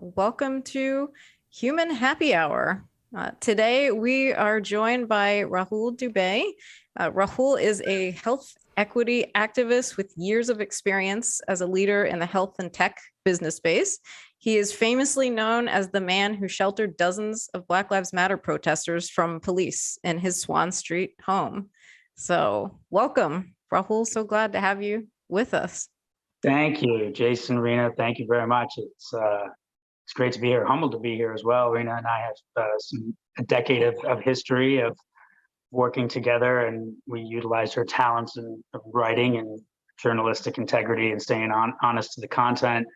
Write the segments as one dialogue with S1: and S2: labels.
S1: Welcome to Human Happy Hour. Today, we are joined by Rahul Dubey. Rahul is a health equity activist with years of experience as a leader in the health and tech business space. He is famously known as the man who sheltered dozens of Black Lives Matter protesters from police in his Swan Street home. So welcome, Rahul. So glad to have you with us.
S2: Thank you, Jayson, Rena. Thank you very much. It's great to be here. Humbled to be here as well. Rena and I have a decade of history of working together, and we utilized her talents in writing and journalistic integrity and staying honest to the content.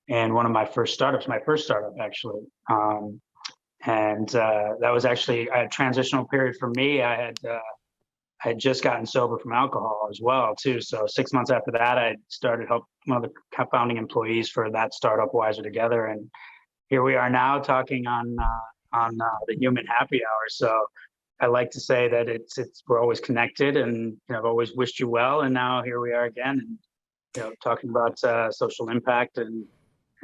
S2: And one of my first startup actually, that was actually a transitional period for me. I had just gotten sober from alcohol as well too. So 6 months after that, I started help one of the founding employees for that startup, Wiser Together, and here we are now talking on the Human Happy Hour. So I like to say that we're always connected, and I've always wished you well, and now here we are again, and talking about social impact and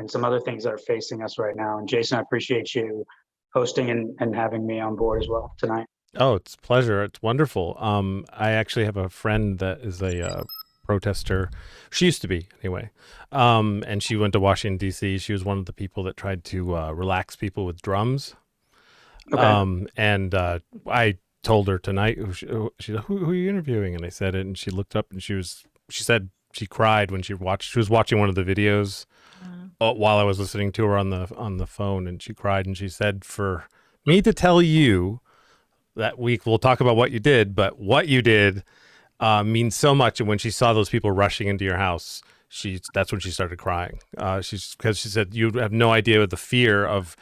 S2: some other things that are facing us right now. And Jayson, I appreciate you hosting and having me on board as well tonight.
S3: Oh, it's a pleasure. It's wonderful. I actually have a friend that is a protester. She used to be anyway. And she went to Washington, D.C. She was one of the people that tried to relax people with drums. Okay. I told her tonight, she said, who are you interviewing? And I said it, and she looked up and she said she cried when she was watching one of the videos while I was listening to her on the phone, and she cried, and she said, for me to tell you that we'll talk about what you did, but what you did means so much. And when she saw those people rushing into your house, that's when she started crying. Because she said, you have no idea the fear of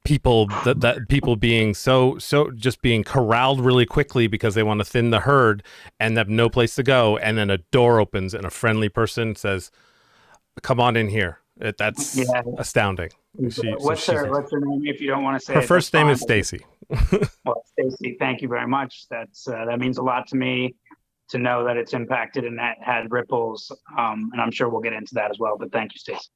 S3: people that people being so just being corralled really quickly because they want to thin the herd and have no place to go. And then a door opens and a friendly person says, come on in here. That's astounding.
S2: What's her name, if you don't want to say
S3: her first name is Stacy.
S2: Well, Stacy, thank you very much. That means a lot to me to know that it's impacted and that had ripples. And I'm sure we'll get into that as well. But thank you, Stacy.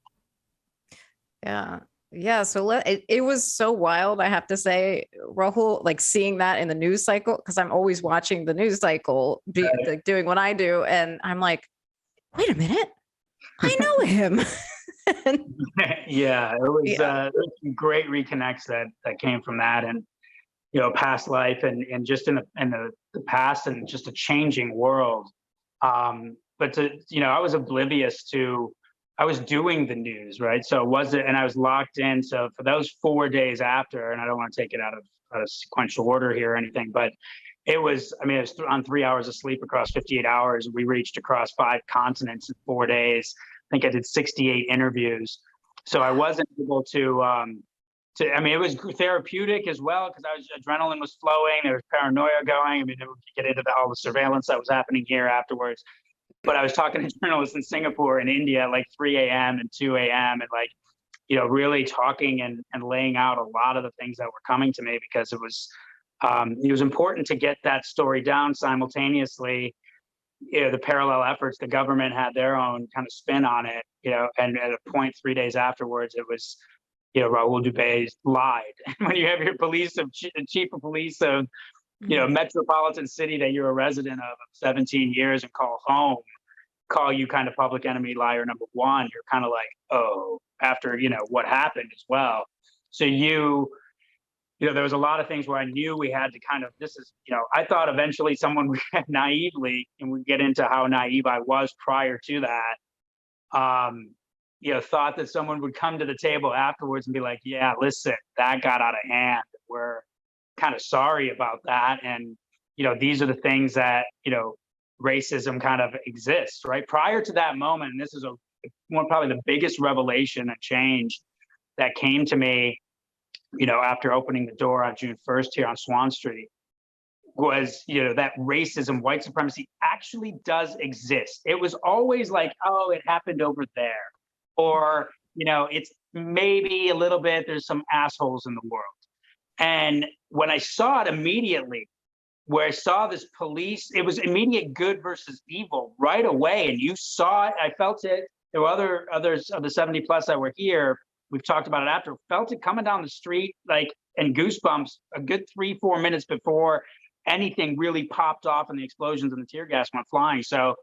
S1: Yeah. So it was so wild, I have to say, Rahul, like seeing that in the news cycle, because I'm always watching the news cycle, like doing what I do, and I'm like, wait a minute, I know him.
S2: Yeah, it was some great reconnects that came from that, and past life and just in the past and just a changing world. But I was oblivious to. I was doing the news, right? So and I was locked in. So for those 4 days after, and I don't want to take it out of sequential order here or anything, but it was on 3 hours of sleep across 58 hours. We reached across 5 continents in 4 days. I think I did 68 interviews. So I wasn't able to it was therapeutic as well, because adrenaline was flowing. There was paranoia going. It would get into all the surveillance that was happening here afterwards. But I was talking to journalists in Singapore and India at like 3 a.m. and 2 a.m. and really talking and laying out a lot of the things that were coming to me, because it was important to get that story down simultaneously. The parallel efforts, the government had their own kind of spin on it, and at a point 3 days afterwards, it was, Rahul Dubey lied. When you have your chief of police of, metropolitan city that you're a resident of 17 years and call you kind of public enemy liar number one, you're kind of like, oh, after, what happened as well. So there was a lot of things where I knew we had to I thought eventually someone would naively, and we get into how naive I was prior to that, thought that someone would come to the table afterwards and be like, yeah, listen, that got out of hand. We're kind of sorry about that. And, these are the things that, racism kind of exists, right? Prior to that moment, and this is probably the biggest revelation and change that came to me, after opening the door on June 1st here on Swan Street, was, that racism, white supremacy actually does exist. It was always like, oh, it happened over there. Or, it's maybe a little bit, there's some assholes in the world. And when I saw it immediately, where I saw this police, it was immediate good versus evil right away. And you saw it, I felt it. There were others of the 70 plus that were here we've talked about it after, felt it coming down the street, like, and goosebumps a good 3-4 minutes before anything really popped off and the explosions and the tear gas went flying. So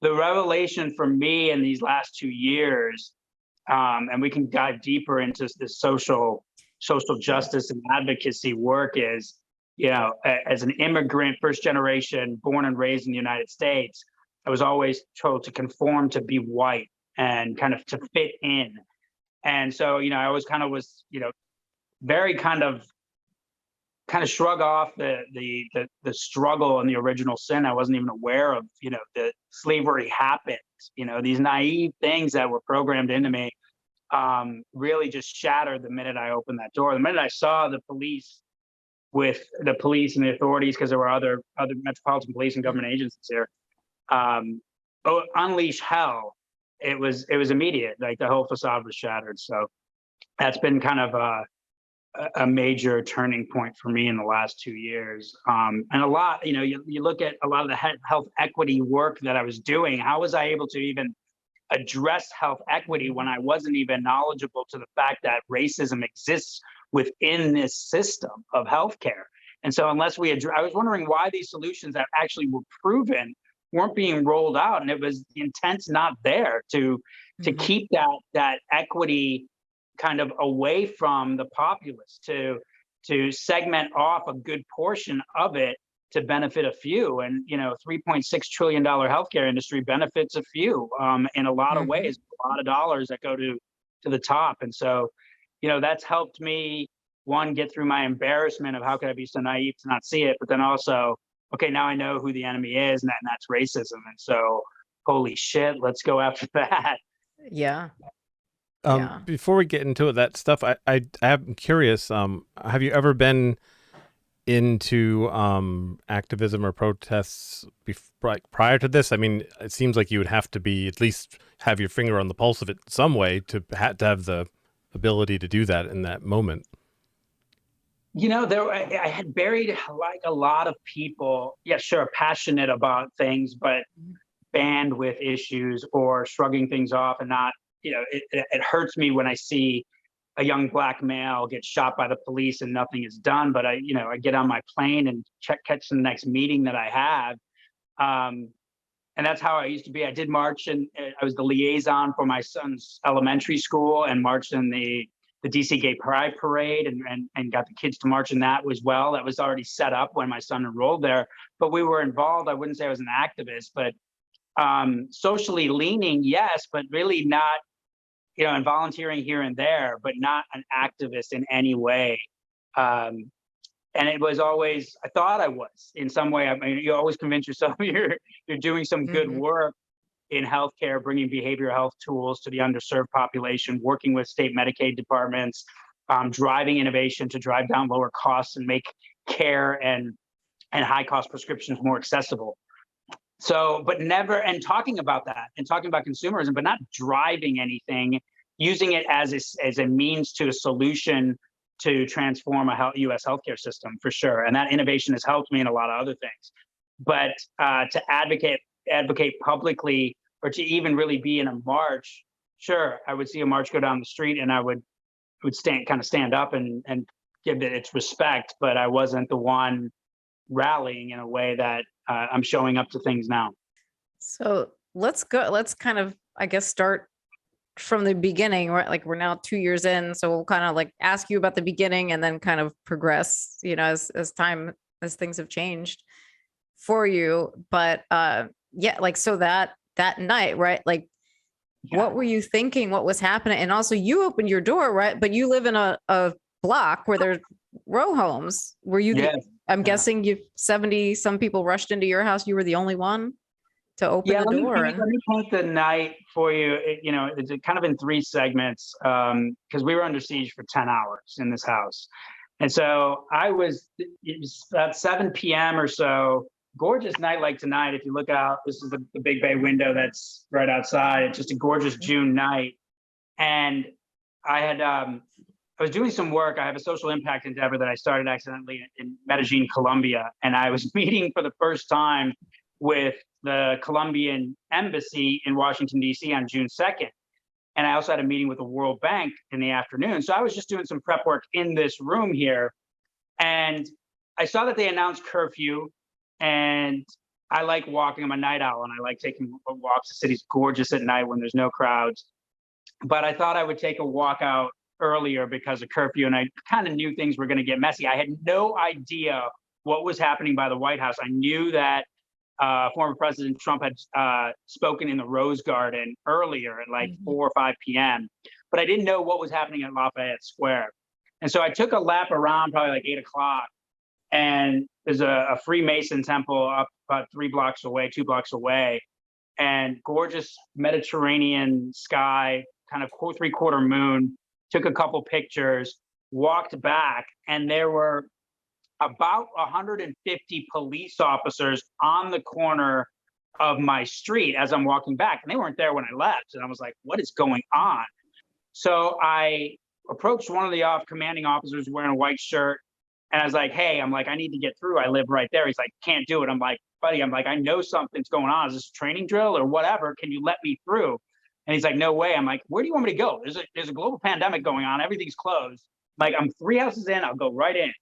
S2: the revelation for me in these last 2 years, and we can dive deeper into this social justice and advocacy work, is, as an immigrant, first generation, born and raised in the United States, I was always told to conform, to be white, and kind of to fit in. And so, I always kind of was, very kind of shrug off the struggle and the original sin. I wasn't even aware of, that slavery happened. These naive things that were programmed into me really just shattered the minute I opened that door. The minute I saw the police and the authorities, because there were other metropolitan police and government agencies here, unleash hell. It was immediate. Like, the whole facade was shattered. So that's been kind of a major turning point for me in the last 2 years. And a lot, you look at a lot of the health equity work that I was doing. How was I able to even address health equity when I wasn't even knowledgeable to the fact that racism exists within this system of healthcare? And so unless I was wondering why these solutions that actually were proven weren't being rolled out, and it was the intent's not there to keep that equity kind of away from the populace, to segment off a good portion of it to benefit a few. And $3.6 trillion healthcare industry benefits a few in a lot of ways, a lot of dollars that go to the top. And so, that's helped me, one, get through my embarrassment of how could I be so naive to not see it, but then also, okay, now I know who the enemy is, and that's racism. And so, holy shit, let's go after that.
S1: Yeah.
S3: Before we get into that stuff, I'm curious. Have you ever been into activism or protests prior to this? I mean, it seems like you would have to be, at least have your finger on the pulse of it some way, to have the ability to do that in that moment.
S2: I had buried, like a lot of people, sure, passionate about things, but bandwidth issues or shrugging things off and not, it hurts me when I see a young Black male get shot by the police and nothing is done. But I get on my plane and catch the next meeting that I have. And that's how I used to be. I did march, and I was the liaison for my son's elementary school, and marched in the DC Gay Pride Parade, and got the kids to march in that as well. That was already set up when my son enrolled there. But we were involved. I wouldn't say I was an activist, but socially leaning, yes, but really not, and volunteering here and there, but not an activist in any way. And it was always, I thought I was in some way. I mean, you always convince yourself you're doing some good work in healthcare, bringing behavioral health tools to the underserved population, working with state Medicaid departments, driving innovation to drive down lower costs and make care and high cost prescriptions more accessible. So, but never, and talking about that and talking about consumerism, but not driving anything, using it as a means to a solution to transform a U.S. healthcare system, for sure. And that innovation has helped me in a lot of other things. But to advocate publicly, or to even really be in a march, sure, I would see a march go down the street and I would stand up and give it its respect, but I wasn't the one rallying in a way that I'm showing up to things now.
S1: So let's kind of, I guess, start from the beginning, right? Like, we're now 2 years in, so we'll kind of like ask you about the beginning and then kind of progress, as things have changed for you. But so that night, right? Like, what were you thinking? What was happening? And also, you opened your door, right? But you live in a block where there's row homes. Were you?
S2: Yes.
S1: I'm guessing 70 some people rushed into your house. You were the only one to open the door.
S2: Let me paint the night for you. It's kind of in 3 segments, because we were under siege for 10 hours in this house. And so it was about 7 p.m. or so. Gorgeous night like tonight. If you look out, this is the big bay window that's right outside. It's just a gorgeous June night. And I was doing some work. I have a social impact endeavor that I started accidentally in Medellin, Colombia. And I was meeting for the first time with the Colombian embassy in Washington, D.C. on June 2nd. And I also had a meeting with the World Bank in the afternoon. So I was just doing some prep work in this room here. And I saw that they announced curfew. And I like walking. I'm a night owl, and I like taking walks. The city's gorgeous at night when there's no crowds. But I thought I would take a walk out earlier because of curfew, and I kind of knew things were going to get messy. I had no idea what was happening by the White House. I knew that former President Trump had spoken in the Rose Garden earlier at like 4 or 5 p.m., but I didn't know what was happening at Lafayette Square. And so I took a lap around probably like 8 o'clock, and there's a Freemason temple up about 2 blocks away, and gorgeous Mediterranean sky, kind of 3/4 moon. Took a couple pictures, walked back, and there were about 150 police officers on the corner of my street as I'm walking back. And they weren't there when I left. And I was like, what is going on? So I approached one of the commanding officers wearing a white shirt. And I was like, hey, I need to get through. I live right there. He's like, can't do it. I'm like, buddy, I know something's going on. Is this a training drill or whatever? Can you let me through? And he's like, no way. I'm like, where do you want me to go? There's a global pandemic going on. Everything's closed. I'm 3 houses in. I'll go right in.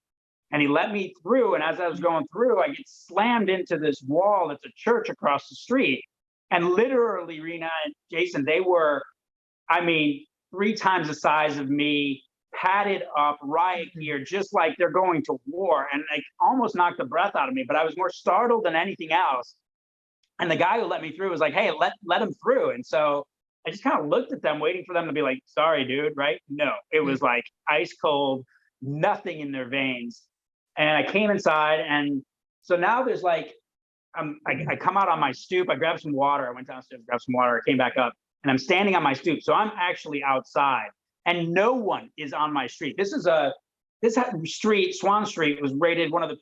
S2: And he let me through. And as I was going through, I get slammed into this wall that's a church across the street. And literally, Rena and Jayson, they were, 3 times the size of me, padded up riot gear, just like they're going to war. And almost knocked the breath out of me. But I was more startled than anything else. And the guy who let me through was like, hey, let him through. And so I just kind of looked at them, waiting for them to be like, sorry, dude, right? No, it was like ice cold, nothing in their veins. And I came inside, and so now there's I come out on my stoop, I grabbed some water, I went downstairs, grabbed some water, I came back up, and I'm standing on my stoop. So I'm actually outside, and no one is on my street. This street, Swan Street, was rated one of the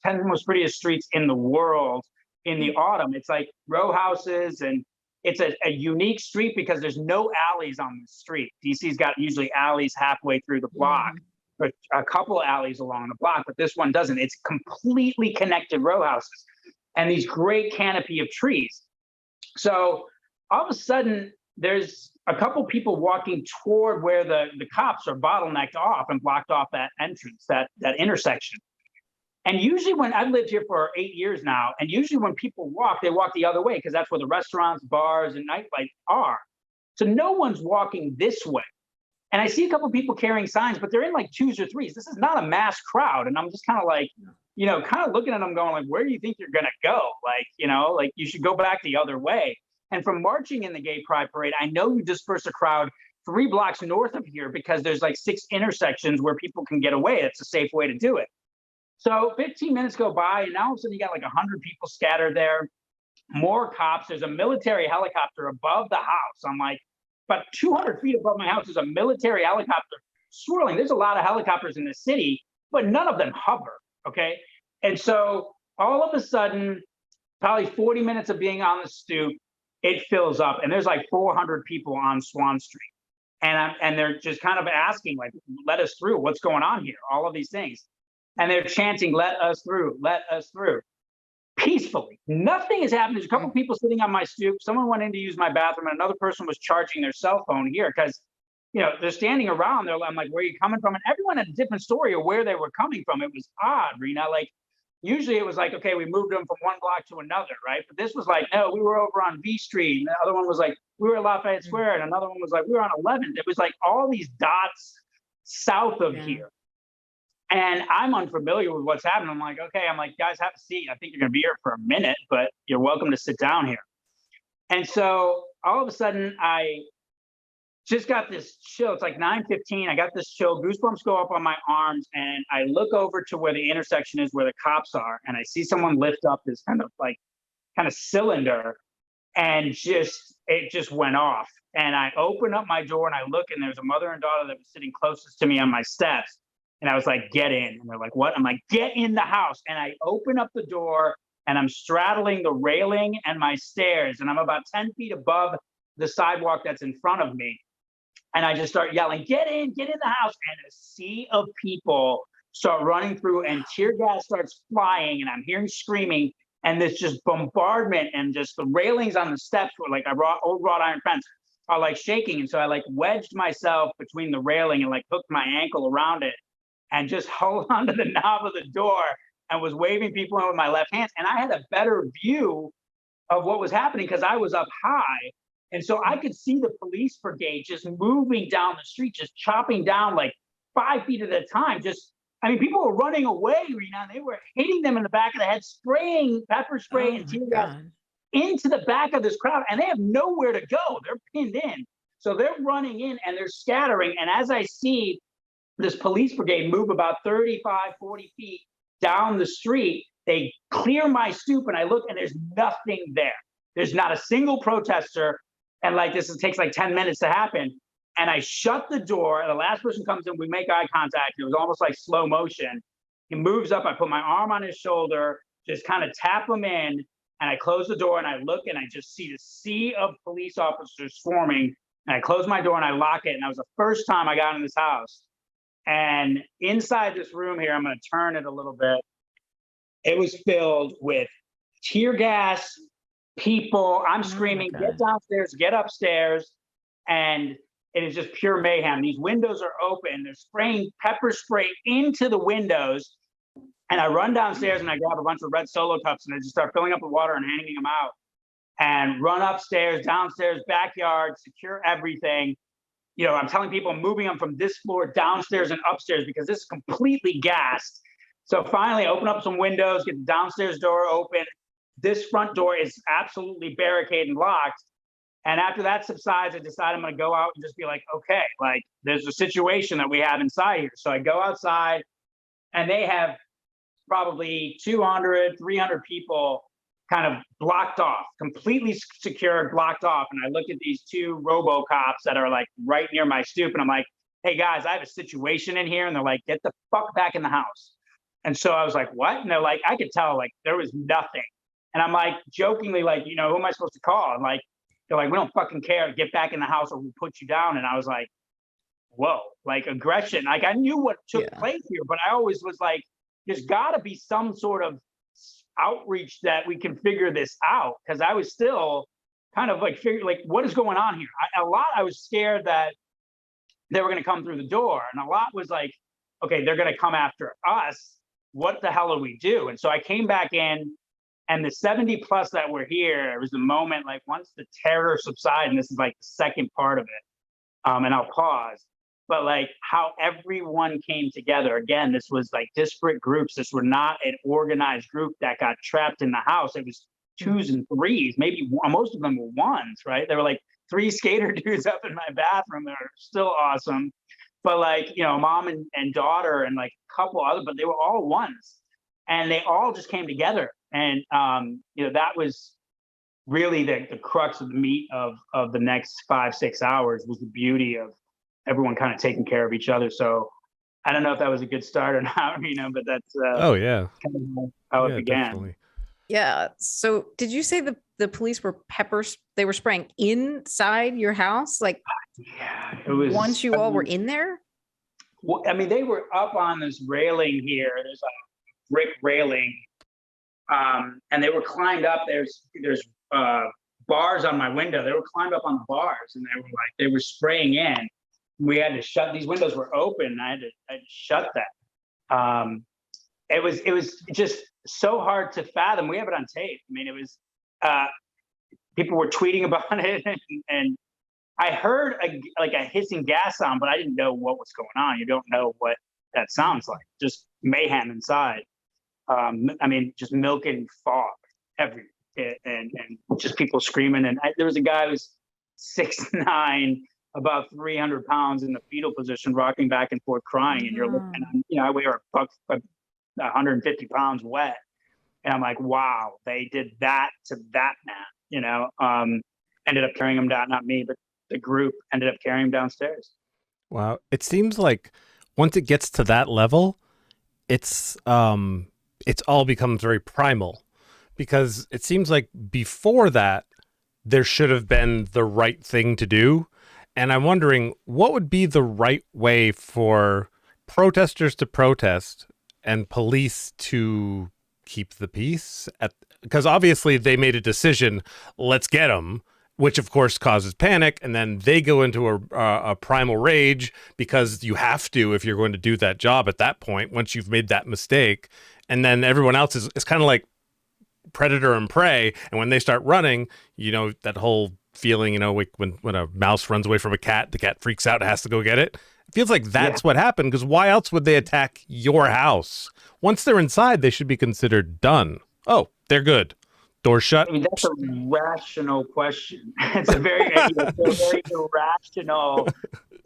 S2: 10 most prettiest streets in the world in the autumn. It's like row houses, and it's a unique street because there's no alleys on the street. DC's got usually alleys halfway through the block, but a couple alleys along the block, but this one doesn't. It's completely connected row houses and these great canopy of trees. So all of a sudden, there's a couple people walking toward where the cops are bottlenecked off and blocked off that entrance, that intersection. And usually when I've lived here for 8 years now, and usually when people walk, they walk the other way because that's where the restaurants, bars, and nightlife are. So no one's walking this way. And I see a couple of people carrying signs, but they're in 2s or 3s. This is not a mass crowd. And I'm just kind of kind of looking at them going where do you think you're going to go? You should go back the other way. And from marching in the Gay Pride Parade, I know you disperse a crowd 3 blocks north of here because there's 6 intersections where people can get away. It's a safe way to do it. So 15 minutes go by, and now all of a sudden you got 100 people scattered there, more cops. There's a military helicopter above the house. I'm like, about 200 feet above my house is a military helicopter swirling. There's a lot of helicopters in the city, but none of them hover, okay? And so all of a sudden, probably 40 minutes of being on the stoop, it fills up, and there's 400 people on Swan Street. And they're just kind of asking, let us through. What's going on here? All of these things. And they're chanting, let us through, peacefully. Nothing is happening. There's a couple of people sitting on my stoop. Someone went in to use my bathroom, and another person was charging their cell phone here because, they're standing around there. I'm like, where are you coming from? And everyone had a different story of where they were coming from. It was odd, Rena. Usually it was okay, we moved them from one block to another, right? But this was no, we were over on V Street. And the other one was we were at Lafayette Square. And another one was we were on 11th. It was all these dots south of here. And I'm unfamiliar with what's happening. I'm like, okay, guys, have a seat. I think you're going to be here for a minute, but you're welcome to sit down here. And so all of a sudden, I just got this chill. It's 9:15. I got this chill. Goosebumps go up on my arms, and I look over to where the intersection is, where the cops are, and I see someone lift up this kind of cylinder, and it just went off. And I open up my door, and I look, and there's a mother and daughter that was sitting closest to me on my steps. And I was like, get in. And they're like, what? I'm like, get in the house. And I open up the door, and I'm straddling the railing and my stairs. And I'm about 10 feet above the sidewalk that's in front of me. And I just start yelling, get in the house. And a sea of people start running through, and tear gas starts flying. And I'm hearing screaming, and this just bombardment, and just the railings on the steps were old wrought iron fence are like shaking. And so I like wedged myself between the railing and like hooked my ankle around it and just held onto the knob of the door and was waving people in with my left hand. And I had a better view of what was happening because I was up high. And so I could see the police brigade just moving down the street, just chopping down like 5 feet at a time. I mean, people were running away, Rena. They were hitting them in the back of the head, spraying pepper spray and tear gas into the back of this crowd. And they have nowhere to go. They're pinned in. So they're running in and they're scattering. And as I see this police brigade move about 35, 40 feet down the street, they clear my stoop and I look and there's nothing there. There's not a single protester. And like this takes like 10 minutes to happen. And I shut the door. And the last person comes in, we make eye contact. It was almost like slow motion. He moves up. I put my arm on his shoulder, just kind of tap him in. And I close the door and I look and I just see the sea of police officers swarming. And I close my door and I lock it. And that was the first time I got in this house. And inside this room here, I'm going to turn it a little bit. It was filled with tear gas, people. I'm screaming, get downstairs, get upstairs. And it is just pure mayhem. These windows are open. They're spraying pepper spray into the windows. And I run downstairs and I grab a bunch of red Solo cups and I just start filling up with water and handing them out. And run upstairs, downstairs, backyard, secure everything. You know, I'm telling people I'm moving them from this floor downstairs and upstairs because this is completely gassed. So finally, I open up some windows, get the downstairs door open. This front door is absolutely barricaded and locked. And after that subsides, I decide I'm going to go out and just be like, okay, like there's a situation that we have inside here. So I go outside and they have probably 200, 300 people kind of blocked off, completely secured, blocked off. And I look at these two RoboCops that are like right near my stoop. And I'm like, hey guys, I have a situation in here. And they're like, get the fuck back in the house. And so I was like, what? And they're like, I could tell like there was nothing. And I'm like jokingly like, you know, who am I supposed to call? And like, they're like, we don't fucking care. Get back in the house or we'll put you down. And I was like, whoa, like aggression. Like I knew what took place here, but I always was like, there's gotta be some sort of outreach that we can figure this out. Cause I was still kind of like figuring like, what is going on here? I was scared that they were gonna come through the door. And a lot was like, okay, they're gonna come after us. What the hell do we do? And so I came back in and the 70 plus that were here, it was the moment, like once the terror subsided, and this is like the second part of it, and I'll pause, but like how everyone came together. Again, this was like disparate groups. This were not an organized group that got trapped in the house. It was twos and threes, maybe most of them were ones, right? There were like 3 skater dudes up in my bathroom that are still awesome. But like, you know, mom and daughter and like a couple other, but they were all ones. And they all just came together. And, you know, that was really the crux of the meat of the next 5-6 hours was the beauty of everyone kind of taking care of each other. So I don't know if that was a good start or not, you know, but that's
S3: oh yeah,
S2: kind of how it began.
S3: Definitely.
S1: Yeah. So did you say the police were they were spraying inside your house? Like,
S2: yeah, it was
S1: once you all were in there?
S2: Well, I mean, they were up on this railing here. There's a brick railing. And they were climbed up. There's bars on my window. They were climbed up on the bars and they were spraying in. We had to shut, these windows were open. I had to shut that. It was just so hard to fathom. We have it on tape. I mean, it was, people were tweeting about it and I heard a hissing gas sound, but I didn't know what was going on. You don't know what that sounds like. Just mayhem inside. I mean, just milk and fog everywhere, and just people screaming. And there was a guy who was 6'9", about 300 pounds in the fetal position, rocking back and forth, crying. And you're looking, you know, I weigh 150 pounds wet, and I'm like, wow, they did that to that man. You know, ended up carrying him down, not me, but the group ended up carrying him downstairs.
S3: Wow, it seems like once it gets to that level, it's all becomes very primal, because it seems like before that there should have been the right thing to do. And I'm wondering what would be the right way for protesters to protest and police to keep the peace, because obviously they made a decision, let's get them. which of course causes panic, and then they go into a primal rage because you have to if you're going to do that job at that point once you've made that mistake. And then everyone else is kind of like predator and prey, and when they start running, that whole feeling, like when a mouse runs away from a cat, the cat freaks out and has to go get it. It feels like that's what happened, because why else would they attack your house? Once they're inside, they should be considered done. Oh, they're good. Door shut.
S2: I mean, that's a rational question. It's a very, very irrational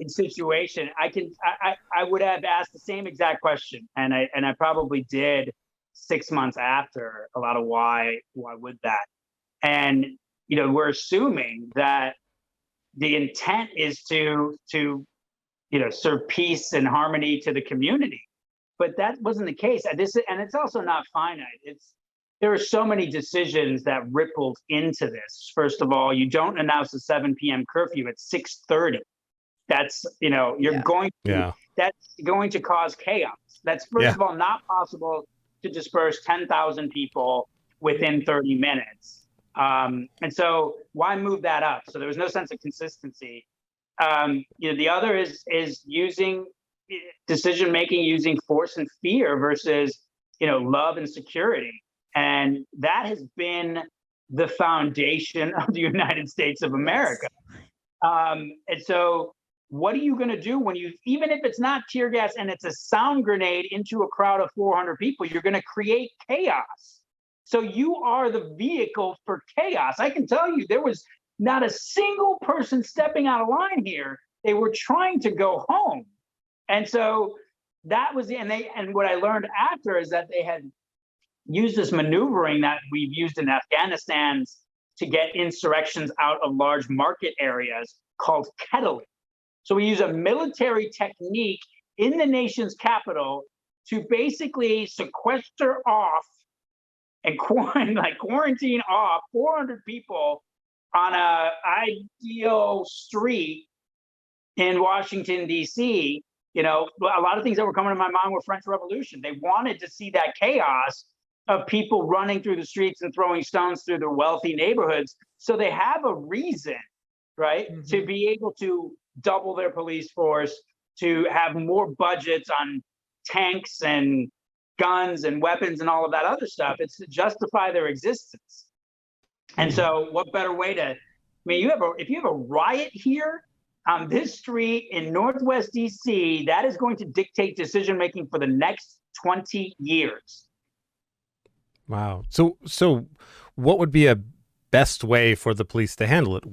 S2: situation. I would have asked the same exact question, and I probably did 6 months after a lot of why would that? And we're assuming that the intent is to serve peace and harmony to the community, but that wasn't the case. And it's also not finite. There are so many decisions that rippled into this. First of all, you don't announce a 7 p.m. curfew at 6:30. That's that's going to cause chaos. That's first of all not possible to disperse 10,000 people within 30 minutes. And so why move that up? So there was no sense of consistency. The other is using decision making using force and fear versus love and security. And that has been the foundation of the United States of America. And so what are you going to do when even if it's not tear gas and it's a sound grenade into a crowd of 400 people, you're going to create chaos. So you are the vehicle for chaos. I can tell you there was not a single person stepping out of line here. They were trying to go home. And so that was and what I learned after is that they had used this maneuvering that we've used in Afghanistan to get insurrections out of large market areas called kettling. So we use a military technique in the nation's capital to basically sequester off and quarantine off 400 people on a ideal street in Washington, D.C. A lot of things that were coming to my mind were French Revolution. They wanted to see that chaos of people running through the streets and throwing stones through their wealthy neighborhoods. So they have a reason, right, to be able to double their police force, to have more budgets on tanks and guns and weapons and all of that other stuff. It's to justify their existence. And so what better way if you have a riot here on this street in Northwest DC, that is going to dictate decision-making for the next 20 years.
S3: Wow. So what would be a best way for the police to handle it?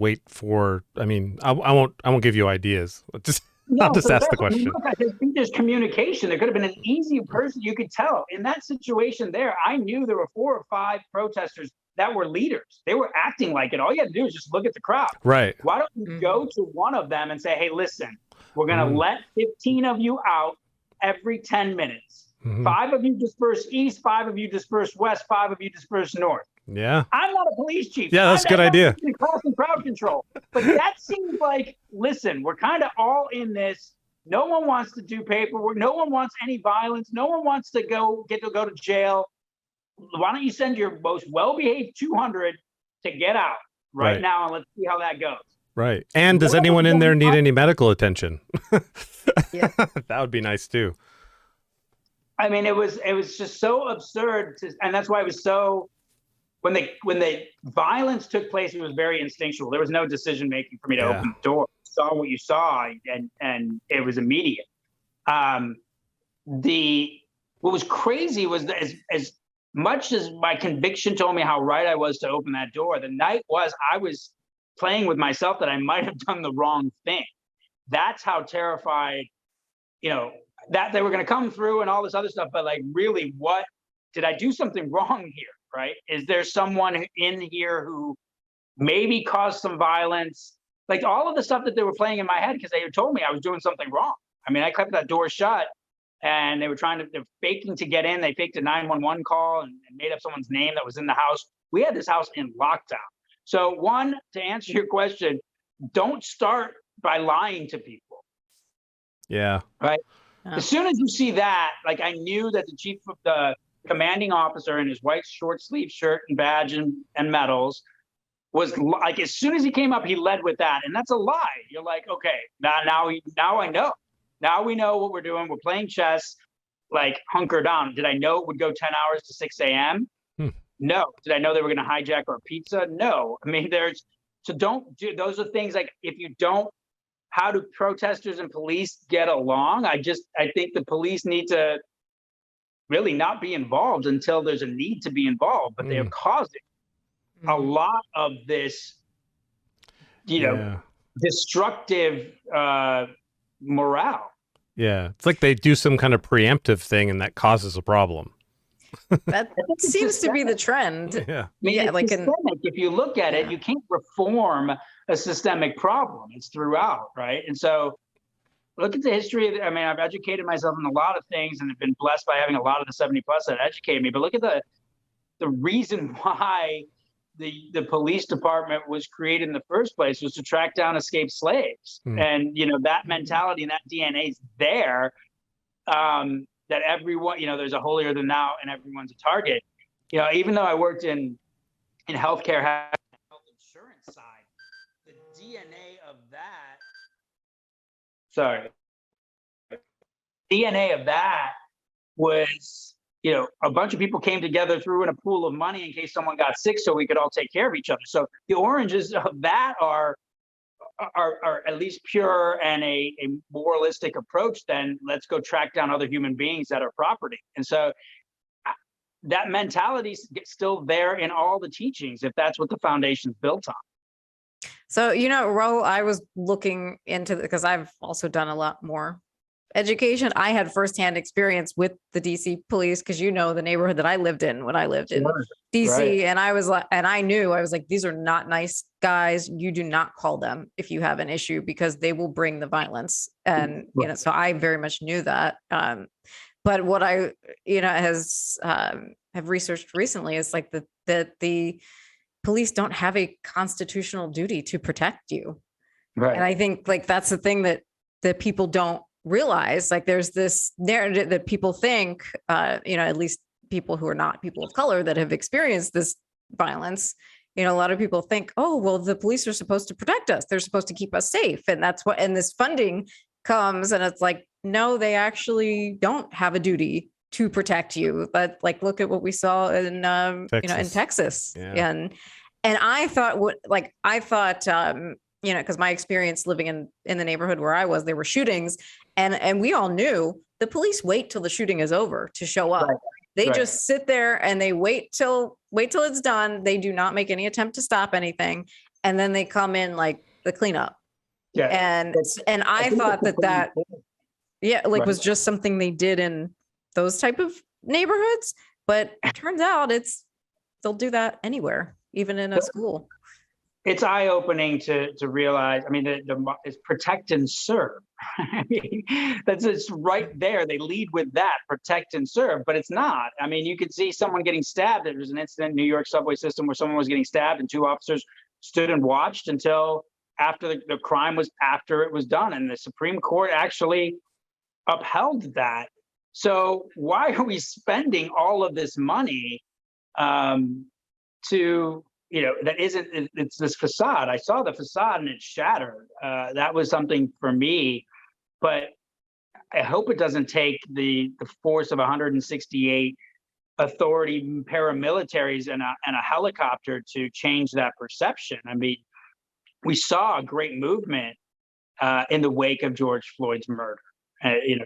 S3: I won't give you ideas. I'll just ask the question.
S2: I think there's communication. There could have been an easy person. You could tell in that situation there, I knew there were 4 or 5 protesters that were leaders. They were acting like it. All you had to do is just look at the crowd.
S3: Right.
S2: Why don't you go to one of them and say, hey, listen, we're going to let 15 of you out every 10 minutes. 5 of you disperse east, 5 of you disperse west, 5 of you disperse north.
S3: Yeah.
S2: I'm not a police chief.
S3: Yeah, that's a good idea.
S2: Crowd control. But that seems like, listen, we're kind of all in this. No one wants to do paperwork. No one wants any violence. No one wants to go to jail. Why don't you send your most well-behaved 200 to get out right now, and let's see how that goes.
S3: Right. And does anyone in there need any medical attention? Yeah. That would be nice too.
S2: I mean, it was just so absurd and that's why it was so, when the violence took place, it was very instinctual. There was no decision making for me to open the door. You saw what you saw, and it was immediate. What was crazy was that as much as my conviction told me how right I was to open that door, the night I was playing with myself that I might have done the wrong thing. That's how terrified, that they were going to come through and all this other stuff. But really, what did I do something wrong here? Right? Is there someone in here who maybe caused some violence? All of the stuff that they were playing in my head, because they had told me I was doing something wrong. I mean, I kept that door shut, and they're faking to get in. They faked a 911 call and made up someone's name that was in the house. We had this house in lockdown. So one, to answer your question, don't start by lying to people.
S3: Yeah.
S2: Right. As soon as you see that, I knew that the chief of the commanding officer in his white short sleeve shirt and badge and medals was like, as soon as he came up, he led with that. And that's a lie. You're like, okay, now I know. Now we know what we're doing. We're playing chess, like hunker down. Did I know it would go 10 hours to 6 a.m.? No. Did I know they were going to hijack our pizza? No. I mean, so don't do, those are things like, if you don't, how do protesters and police get along? I think the police need to really not be involved until there's a need to be involved, but they are causing a lot of this, destructive morale.
S3: Yeah, it's like they do some kind of preemptive thing, and that causes a problem.
S1: That seems to be the trend.
S3: Yeah,
S2: I mean,
S1: yeah, like
S2: if you look at it, you can't reform a systemic problem. It's throughout, right? And so, look at the history. I mean, I've educated myself in a lot of things, and have been blessed by having a lot of the 70+ that educated me. But look at the reason why the police department was created in the first place was to track down escaped slaves. And that mentality and that DNA is there, that everyone, there's a holier than thou and everyone's a target. Even though I worked in healthcare, health insurance side, the DNA of that was, a bunch of people came together, threw in a pool of money in case someone got sick, so we could all take care of each other. So the oranges of that are at least pure and a moralistic approach. Then let's go track down other human beings that are property. And so that mentality is still there in all the teachings, if that's what the foundation's built on.
S1: So, Rahul, I was looking into because I've also done a lot more education. I had firsthand experience with the DC police because the neighborhood that I lived in when I lived in DC, right. And I was like, these are not nice guys. You do not call them if you have an issue because they will bring the violence. And so I very much knew that. But what I have researched recently is like that the police don't have a constitutional duty to protect you. Right. And I think like that's the thing that people don't realize. Like there's this narrative that people think, at least people who are not people of color that have experienced this violence, a lot of people think, oh, well, the police are supposed to protect us. They're supposed to keep us safe. And and this funding comes and it's like, no, they actually don't have a duty to protect you. But like, look at what we saw in, Texas. In Texas. Yeah. And I thought because my experience living in the neighborhood where I was, there were shootings and we all knew the police wait till the shooting is over to show up. Right. They just sit there and they wait till it's done. They do not make any attempt to stop anything. And then they come in like the cleanup. Yeah. And I thought that was just something they did in those type of neighborhoods, but it turns out they'll do that anywhere, even in a school.
S2: It's eye-opening to realize. I mean, it's protect and serve. I mean, it's right there. They lead with that, protect and serve, but it's not. I mean, you could see someone getting stabbed. There was an incident in New York subway system where someone was getting stabbed, and 2 officers stood and watched until after the crime was after it was done, and the Supreme Court actually upheld that. So why are we spending all of this money to? It's this facade. I saw the facade and it shattered. That was something for me, but I hope it doesn't take the force of 168 authority paramilitaries and a helicopter to change that perception. I mean, we saw a great movement in the wake of George Floyd's murder.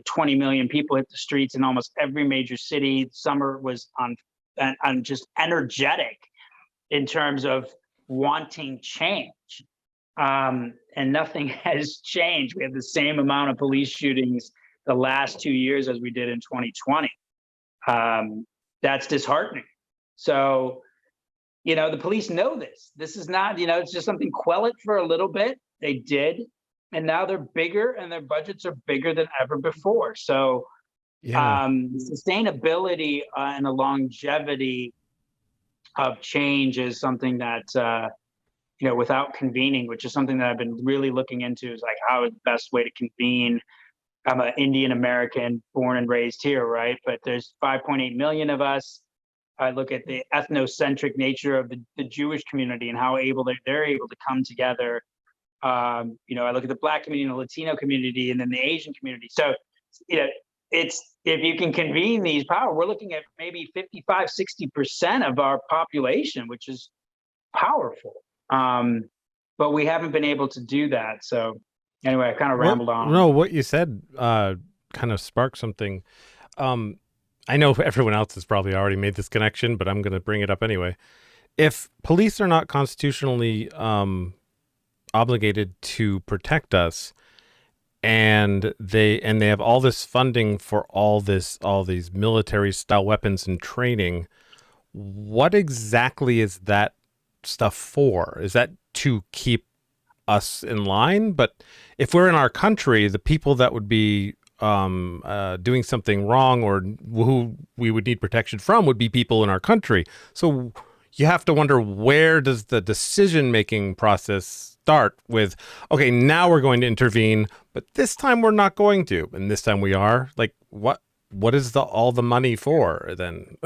S2: 20 million people hit the streets in almost every major city. Summer was on just energetic in terms of wanting change. And nothing has changed. We have the same amount of police shootings the last 2 years as we did in 2020. That's disheartening. So, the police know this. This is not, it's just something, quell it for a little bit. They did. And now they're bigger and their budgets are bigger than ever before. So sustainability and the longevity of change is something that, without convening, which is something that I've been really looking into, is like, how is the best way to convene? I'm an Indian American born and raised here, right? But there's 5.8 million of us. I look at the ethnocentric nature of the Jewish community and how they're able to come together. I look at the Black community and the Latino community, and then the Asian community. So, it's if you can convene these power, we're looking at maybe 55-60% of our population, which is powerful. But we haven't been able to do that. So anyway, I kind of rambled on.
S3: No, what you said kind of sparked something. I know everyone else has probably already made this connection, but I'm going to bring it up anyway. If police are not constitutionally obligated to protect us, and they have all this funding for all these military style weapons and training, what exactly is that stuff for? Is that to keep us in line? But if we're in our country, the people that would be doing something wrong or who we would need protection from would be people in our country. So you have to wonder, where does the decision-making process start with, okay, now we're going to intervene, but this time we're not going to, and this time we are? Like, what is all the money for then?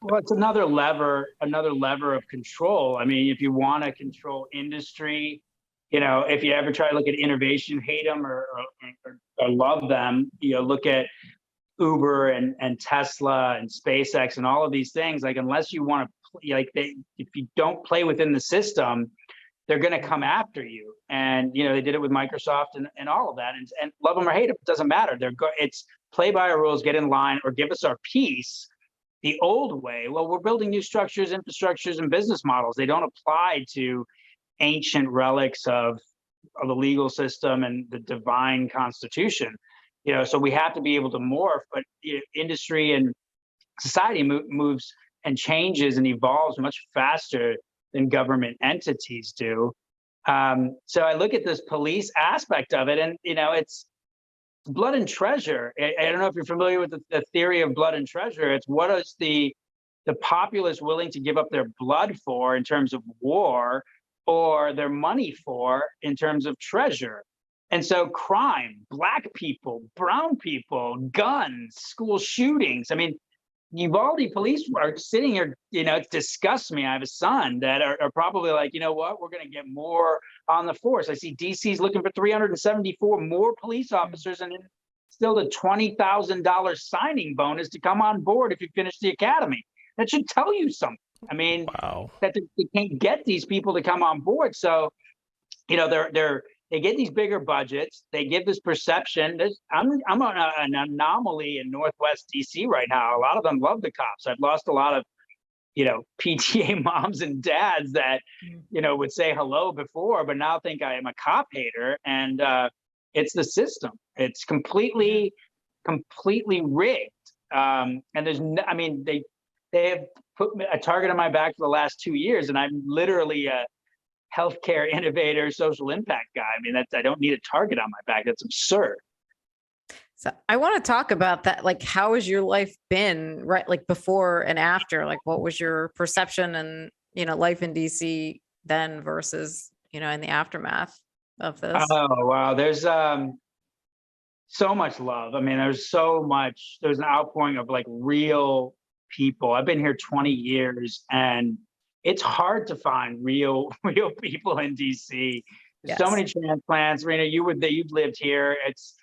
S2: Well, it's another lever of control. I mean, if you want to control industry, if you ever try to look at innovation, hate them or love them, look at Uber and Tesla and SpaceX and all of these things. Like, unless you want to, if you don't play within the system, they're going to come after you. And they did it with Microsoft and all of that. And love them or hate them, it doesn't matter. It's play by our rules, get in line, or give us our piece. The old way, well, we're building new structures, infrastructures, and business models. They don't apply to ancient relics of the legal system and the divine constitution. So we have to be able to morph, but industry and society moves and changes and evolves much faster than government entities do. So I look at this police aspect of it, and it's blood and treasure. I don't know if you're familiar with the theory of blood and treasure. It's what is the populace willing to give up their blood for in terms of war, or their money for in terms of treasure. And so crime, Black people, brown people, guns, school shootings. I mean, Uvalde police are sitting here, it disgusts me. I have a son that are probably like, you know what, we're going to get more on the force. I see DC's looking for 374 more police officers, and still the $20,000 signing bonus to come on board if you finish the academy. That should tell you something. I mean, wow. That they can't get these people to come on board. So, they get these bigger budgets. They give this perception. I'm on an anomaly in Northwest DC right now. A lot of them love the cops. I've lost a lot of, PTA moms and dads that, would say hello before, but now think I am a cop hater. And it's the system. It's completely rigged. And they have put a target on my back for the last 2 years, and I'm literally a healthcare innovator, social impact guy. I mean, I don't need a target on my back. That's absurd.
S1: So I want to talk about that. Like, how has your life been, right? Like before and after, like what was your perception and, life in DC then versus, in the aftermath of this?
S2: Oh, wow. There's so much love. I mean, there's an outpouring of like real people. I've been here 20 years, and it's hard to find real people in DC. Yes. So many transplants. Rena, you've lived here. It's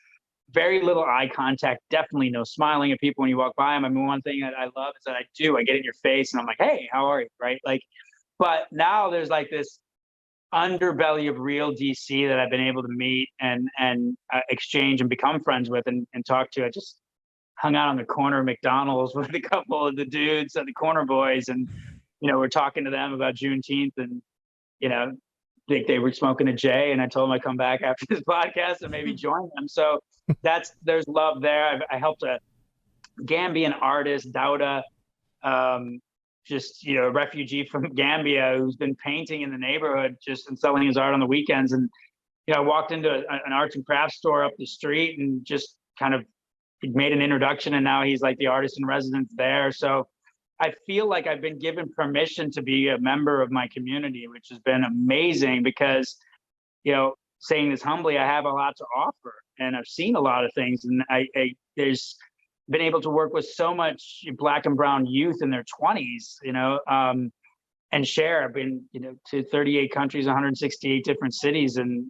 S2: very little eye contact, definitely no smiling at people when you walk by them. I mean, one thing that I love is that I get in your face and I'm like, hey, how are you? Right? Like, but now there's like this underbelly of real DC that I've been able to meet and exchange and become friends with and talk to. I just hung out on the corner of McDonald's with a couple of the dudes at the corner boys, and we're talking to them about Juneteenth, and they were smoking a J, and I told them I'd come back after this podcast and maybe join them. So there's love there. I helped a Gambian artist, Dauda, a refugee from Gambia who's been painting in the neighborhood and selling his art on the weekends. And I walked into an arts and crafts store up the street and just kind of made an introduction, and now he's like the artist in residence there. So I feel like I've been given permission to be a member of my community, which has been amazing because, saying this humbly, I have a lot to offer, and I've seen a lot of things, and there's been able to work with so much Black and brown youth in their 20s, and share. I've been, to 38 countries, 168 different cities. And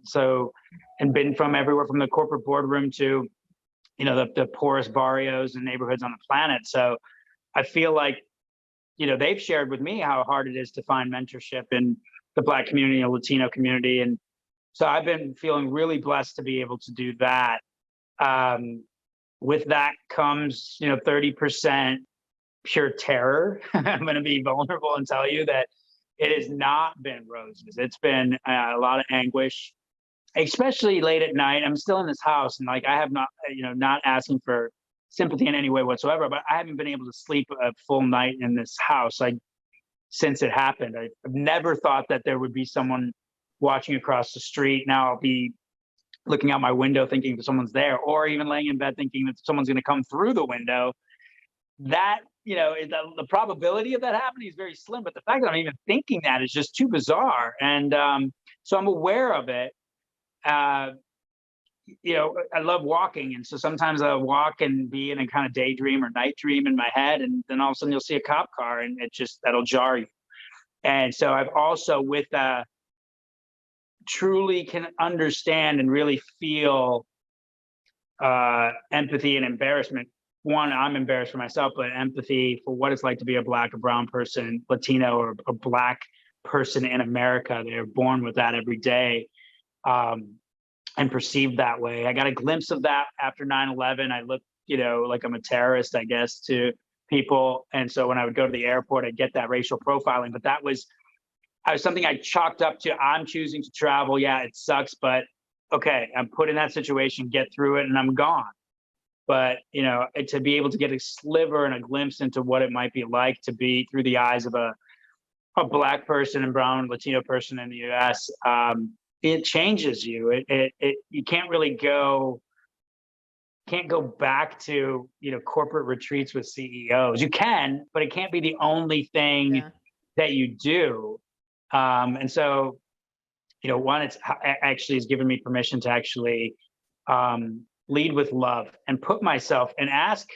S2: been from everywhere from the corporate boardroom to, the poorest barrios and neighborhoods on the planet. So I feel like, they've shared with me how hard it is to find mentorship in the Black community and Latino community. And so I've been feeling really blessed to be able to do that. With that comes, 30% pure terror. I'm going to be vulnerable and tell you that it has not been roses. It's been a lot of anguish, especially late at night. I'm still in this house, and like I have not, not asking for sympathy in any way whatsoever, but I haven't been able to sleep a full night in this house since it happened. I've never thought that there would be someone watching across the street. Now I'll be looking out my window thinking that someone's there, or even laying in bed thinking that someone's going to come through the window. That, the probability of that happening is very slim, but the fact that I'm even thinking that is just too bizarre. And so I'm aware of it. I love walking, and so sometimes I'll walk and be in a kind of daydream or night dream in my head, and then all of a sudden you'll see a cop car, and that'll jar you. And so I've also, with truly can understand and really feel empathy and embarrassment. One, I'm embarrassed for myself, but empathy for what it's like to be a Black or brown person, Latino, or a Black person in America. They're born with that every day, and perceived that way. I got a glimpse of that after 9/11. I looked, like I'm a terrorist, I guess, to people. And so when I would go to the airport, I'd get that racial profiling. But that was something I chalked up to, I'm choosing to travel. Yeah, it sucks, but okay, I'm put in that situation, get through it, and I'm gone. But, to be able to get a sliver and a glimpse into what it might be like to be through the eyes of a Black person and brown Latino person in the US, it changes you. You can't really go back to, corporate retreats with CEOs. You can, but it can't be the only thing that you do. And so, one, it's actually has given me permission to actually lead with love and put myself and ask.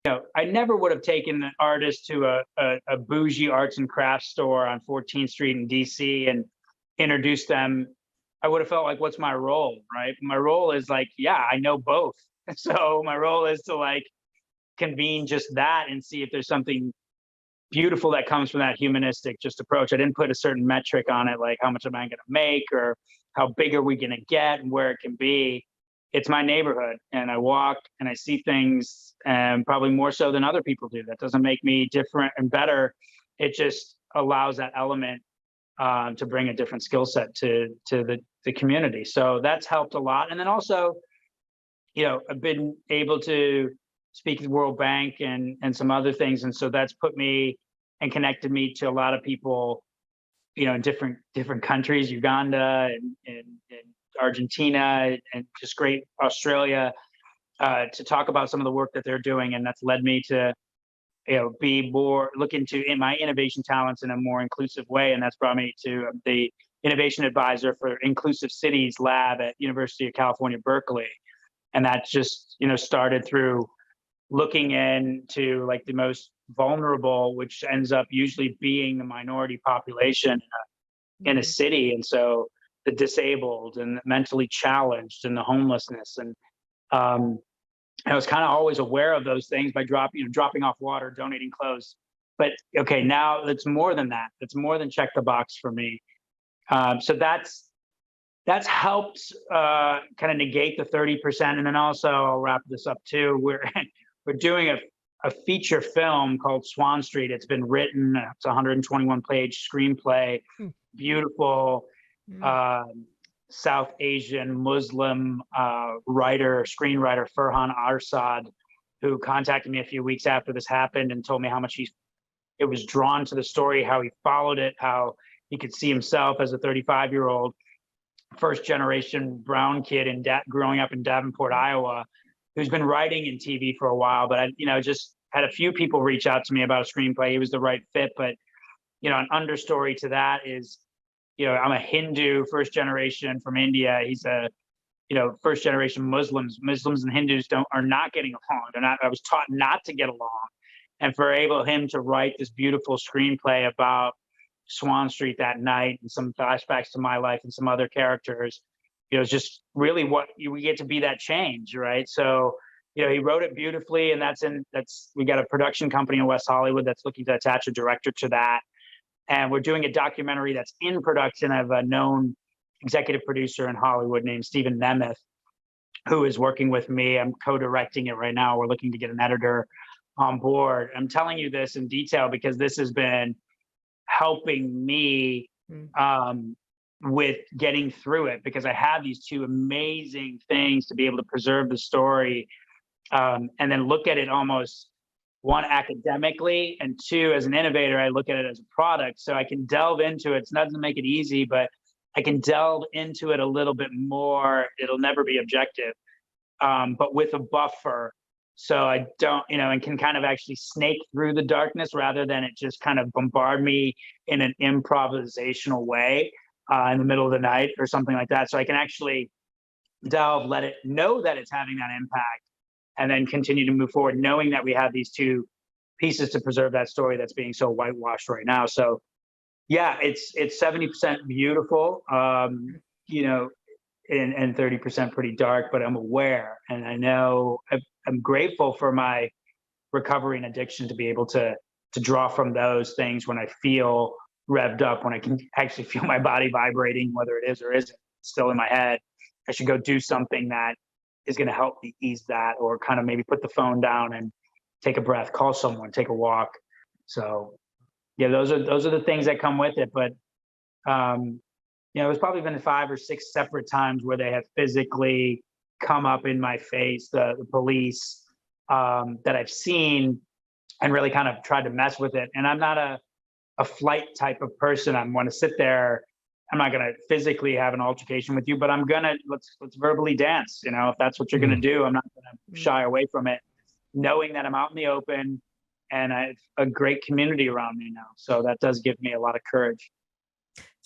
S2: I never would have taken an artist to a bougie arts and crafts store on 14th Street in DC and introduced them. I would have felt like, what's my role, right? My role is like, yeah, I know both. So my role is to convene just that and see if there's something beautiful that comes from that humanistic just approach. I didn't put a certain metric on it, like how much am I going to make or how big are we going to get and where it can be. It's my neighborhood, and I walk and I see things, and probably more so than other people do. That doesn't make me different and better. It just allows that element to bring a different skill set to the community. So that's helped a lot. And then also, I've been able to speak at the World Bank and some other things. And so that's put me and connected me to a lot of people, in different countries, Uganda and Argentina, and just great Australia, to talk about some of the work that they're doing. And that's led me to, be more, look into my innovation talents in a more inclusive way. And that's brought me to the innovation advisor for Inclusive Cities Lab at University of California, Berkeley. And that just, started through looking into the most vulnerable, which ends up usually being the minority population in a city. And so the disabled and the mentally challenged and the homelessness. And I was kind of always aware of those things by dropping off water, donating clothes. But okay, now it's more than that. It's more than check the box for me. So that's helped kind of negate the 30%. And then also, I'll wrap this up too. We're doing a feature film called Swan Street. It's been written. It's a 121-page screenplay. Beautiful. South Asian Muslim screenwriter Farhan Arsad, who contacted me a few weeks after this happened and told me how much it was drawn to the story, how he followed it, how he could see himself as a 35-year-old first generation brown kid growing up in Davenport, Iowa, who's been writing in TV for a while. But I just had a few people reach out to me about a screenplay. He was the right fit. But an understory to that is, I'm a Hindu first generation from India. He's a first generation Muslims and Hindus are not getting along. I was taught not to get along. And for him to write this beautiful screenplay about Swan Street that night and some flashbacks to my life and some other characters, it's just really we get to be that change, right? So, he wrote it beautifully, and we got a production company in West Hollywood that's looking to attach a director to that. And we're doing a documentary that's in production. I have a known executive producer in Hollywood named Stephen Nemeth, who is working with me. I'm co-directing it right now. We're looking to get an editor on board. I'm telling you this in detail because this has been helping me with getting through it, because I have these two amazing things to be able to preserve the story, and then look at it almost, one, academically, and two, as an innovator, I look at it as a product. So I can delve into it. It doesn't make it easy, but I can delve into it a little bit more. It'll never be objective, but with a buffer. So I don't, and can kind of actually snake through the darkness rather than it just kind of bombard me in an improvisational way in the middle of the night or something like that. So I can actually delve, let it know that it's having that impact, and then continue to move forward, knowing that we have these two pieces to preserve that story that's being so whitewashed right now. So yeah, it's 70% beautiful, and 30% pretty dark, but I'm aware, and I know I'm grateful for my recovery and addiction to be able to draw from those things when I feel revved up, when I can actually feel my body vibrating, whether it is or isn't still in my head. I should go do something that is going to help me ease that, or kind of maybe put the phone down and take a breath, call someone, take a walk. So yeah, those are the things that come with it. But there's probably been 5 or 6 separate times where they have physically come up in my face, the police, that I've seen, and really kind of tried to mess with it. And I'm not a flight type of person. I want to sit there. I'm not going to physically have an altercation with you, but I'm going to, let's verbally dance. If that's what you're going to do, I'm not going to shy away from it, knowing that I'm out in the open and I have a great community around me now. So that does give me a lot of courage.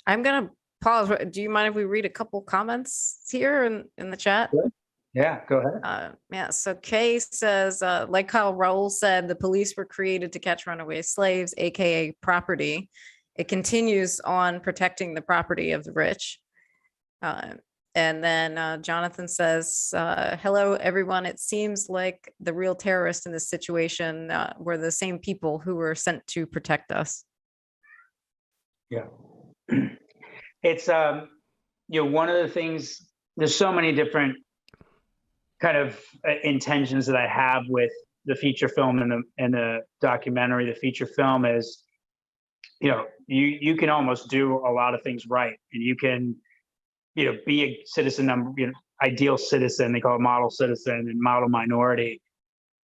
S1: I'm going to pause. Do you mind if we read a couple comments here in the chat?
S2: Sure. Yeah, go ahead.
S1: Yeah. So Kay says, like how Raul said, the police were created to catch runaway slaves, aka property. It continues on protecting the property of the rich. And then Jonathan says, hello, everyone. It seems like the real terrorists in this situation were the same people who were sent to protect us.
S2: Yeah. It's, one of the things, there's so many different kind of intentions that I have with the feature film and the documentary. The feature film is, you can almost do a lot of things right, and you can, be a citizen, ideal citizen. They call it model citizen and model minority.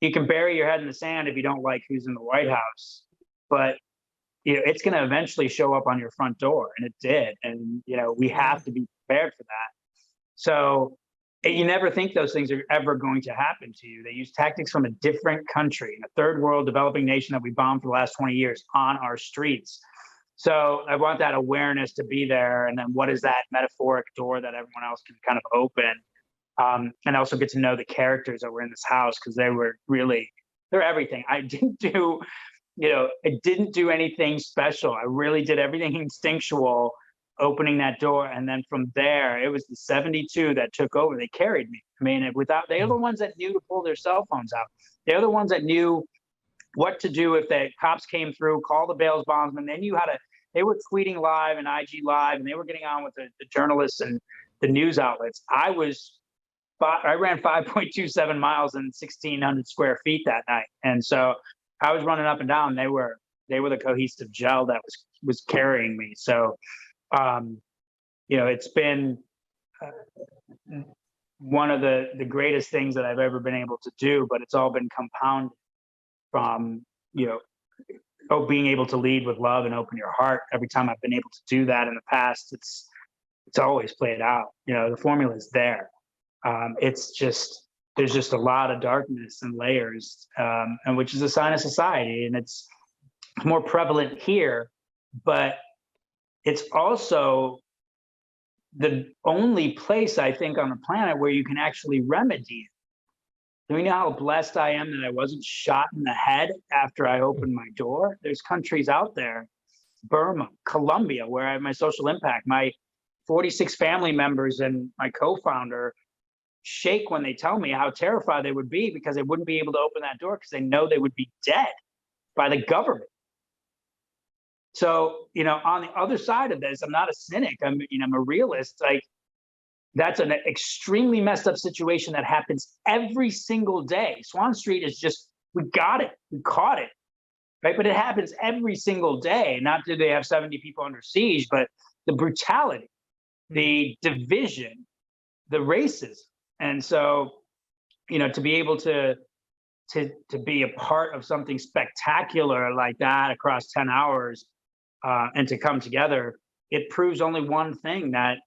S2: You can bury your head in the sand if you don't like who's in the White House, but it's going to eventually show up on your front door, and it did. And we have to be prepared for that. So you never think those things are ever going to happen to you. They use tactics from a different country, in a third world developing nation that we bombed for the last 20 years, on our streets. So I want that awareness to be there. And then what is that metaphoric door that everyone else can kind of open? And also get to know the characters that were in this house, because they're everything. I didn't do anything special. I really did everything instinctual, opening that door. And then from there, it was the 72 that took over. They carried me. I mean, they are the ones that knew to pull their cell phones out. They're the ones that knew what to do if the cops came through, call the bail bondsman. They knew how to, they were tweeting live and IG live, and they were getting on with the journalists and the news outlets. I ran 5.27 miles in 1,600 square feet that night. And so I was running up and down. They were the cohesive gel that was carrying me. So, it's been one of the greatest things that I've ever been able to do, but it's all been compounded from, being able to lead with love and open your heart. Every time I've been able to do that in the past, it's always played out. The formula is there. It's just, there's just a lot of darkness and layers, and which is a sign of society. And it's more prevalent here, but it's also the only place I think on the planet where you can actually remedy it. Do you know how blessed I am that I wasn't shot in the head after I opened my door? There's countries out there, Burma, Colombia, where I have my social impact. My 46 family members and my co-founder shake when they tell me how terrified they would be because they wouldn't be able to open that door because they know they would be dead by the government. So, on the other side of this, I'm not a cynic. I'm a realist. Like, that's an extremely messed up situation that happens every single day. Swan Street is just, we got it. We caught it. Right. But it happens every single day. Not do they have 70 people under siege, but the brutality, the division, the racism. And so, to be able to be a part of something spectacular like that across 10 hours and to come together, it proves only one thing, that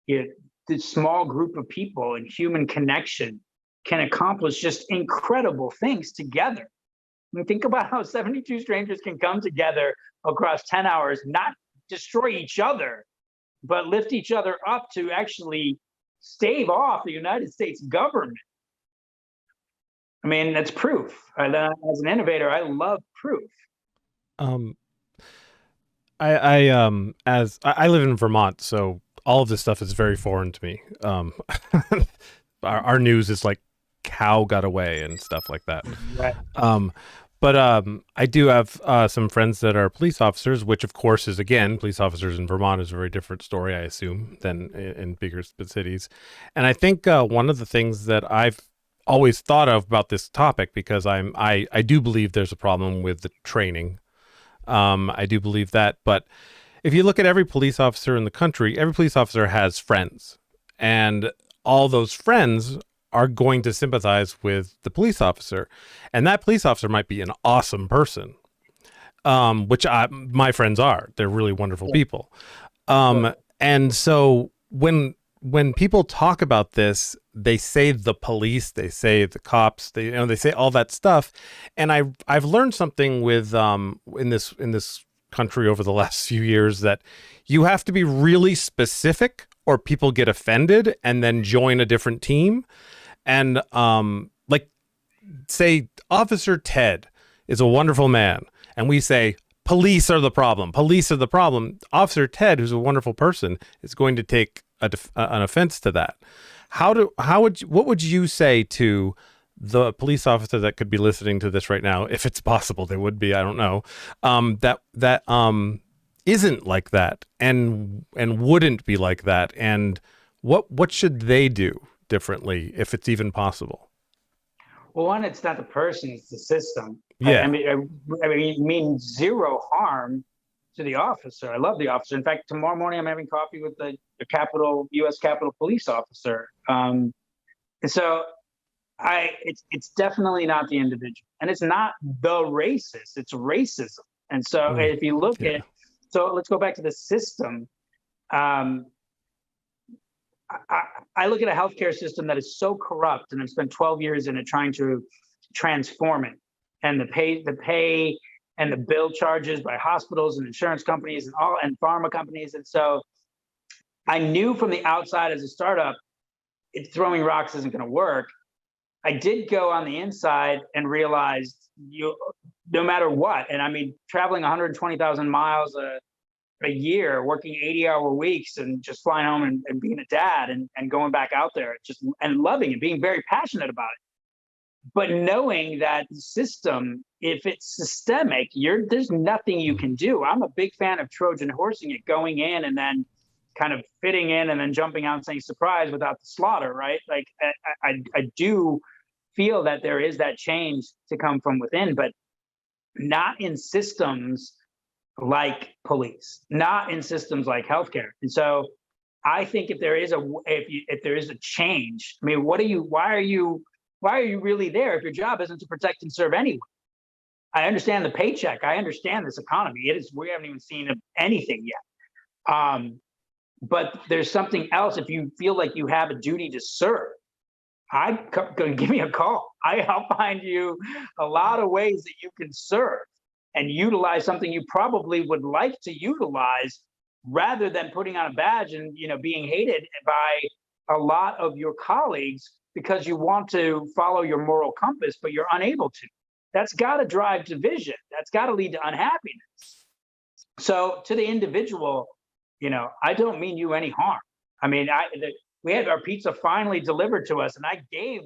S2: the small group of people and human connection can accomplish just incredible things together. I mean, think about how 72 strangers can come together across 10 hours, not destroy each other, but lift each other up to actually stave off the United States government. I mean, that's proof. As an innovator, I love proof.
S3: I live in Vermont, so all of this stuff is very foreign to me. Our news is like cow got away and stuff like that.
S2: Right.
S3: But I do have some friends that are police officers, which of course is, again, police officers in Vermont is a very different story, I assume, than in bigger cities. And I think one of the things that I've always thought of about this topic, because I do believe there's a problem with the training. I do believe that. But if you look at every police officer in the country, every police officer has friends. And all those friends are going to sympathize with the police officer. And that police officer might be an awesome person, which my friends are. They're really wonderful people. And so when people talk about this, they say the police, they say the cops, they say all that stuff. And I've learned something with in this country over the last few years, that you have to be really specific or people get offended and then join a different team. And like, say Officer Ted is a wonderful man, and we say police are the problem. Police are the problem. Officer Ted, who's a wonderful person, is going to take an offense to that. What would you say to the police officer that could be listening to this right now, if it's possible? There would be, I don't know, that isn't like that and wouldn't be like that, and what should they do differently, if it's even possible?
S2: Well, one, it's not the person, it's the system.
S3: Yeah.
S2: I mean, it means zero harm to the officer. I love the officer. In fact, tomorrow morning I'm having coffee with the U.S. Capitol police officer. And so it's definitely not the individual, and it's not the racist, it's racism. And so if you look at, so let's go back to the system. I look at a healthcare system that is so corrupt, and I've spent 12 years in it trying to transform it, and the pay and the bill charges by hospitals and insurance companies and pharma companies. And so I knew from the outside as a startup, throwing rocks isn't going to work. I did go on the inside and realized no matter what, and I mean, traveling 120,000 miles a year, working 80-hour weeks, and just flying home and being a dad and going back out there, and loving it, being very passionate about it. But knowing that the system, if it's systemic, there's nothing you can do. I'm a big fan of Trojan horsing it, going in and then kind of fitting in and then jumping out and saying surprise without the slaughter, right? Like I do feel that there is that change to come from within, but not in systems like police, not in systems like healthcare. And so I think if there is a change, I mean, why are you really there if your job isn't to protect and serve anyone? I understand the paycheck. I understand this economy. We haven't even seen anything yet. But there's something else. If you feel like you have a duty to serve, give me a call. I'll find you a lot of ways that you can serve and utilize something you probably would like to utilize rather than putting on a badge and, being hated by a lot of your colleagues because you want to follow your moral compass, but you're unable to. That's got to drive division. That's got to lead to unhappiness. So to the individual, I don't mean you any harm. I mean, we had our pizza finally delivered to us, and I gave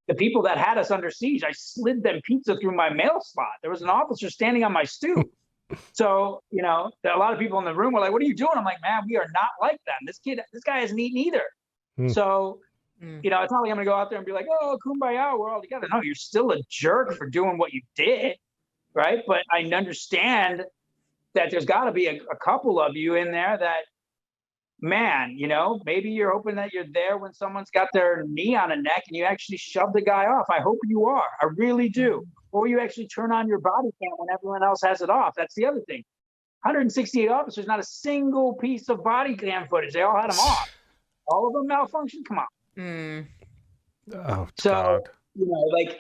S2: the people that had us under siege, I slid them pizza through my mail slot. There was an officer standing on my stoop. So, a lot of people in the room were like, "What are you doing?" I'm like, "Man, we are not like that. This guy hasn't eaten either." So, it's not like I'm going to go out there and be like, "Oh, kumbaya, we're all together." No, you're still a jerk for doing what you did, right? But I understand that there's got to be a couple of you in there that, man, maybe you're hoping that you're there when someone's got their knee on a neck and you actually shove the guy off. I hope you are. I really do. Or you actually turn on your body cam when everyone else has it off. That's the other thing. 168 officers, not a single piece of body cam footage. They all had them off. All of them malfunctioned. Come on.
S3: Oh,
S2: so,
S3: God.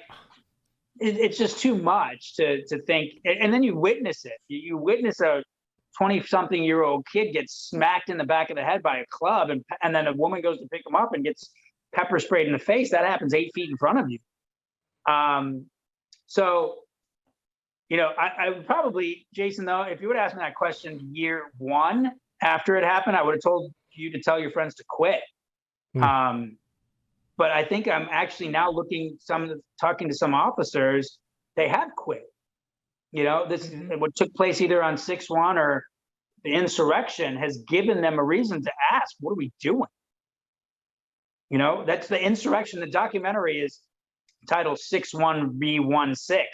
S2: It's just too much to think. And then you witness it. You witness a 20-something-year-old kid gets smacked in the back of the head by a club, and then a woman goes to pick him up and gets pepper sprayed in the face. That happens 8 feet in front of you. So, I would probably, Jayson, though, if you would ask me that question year one after it happened, I would have told you to tell your friends to quit. But I think I'm actually now talking to some officers, they have quit. This is what took place either on 6/1 or the insurrection has given them a reason to ask, what are we doing? That's the insurrection. The documentary is titled 6/1B16.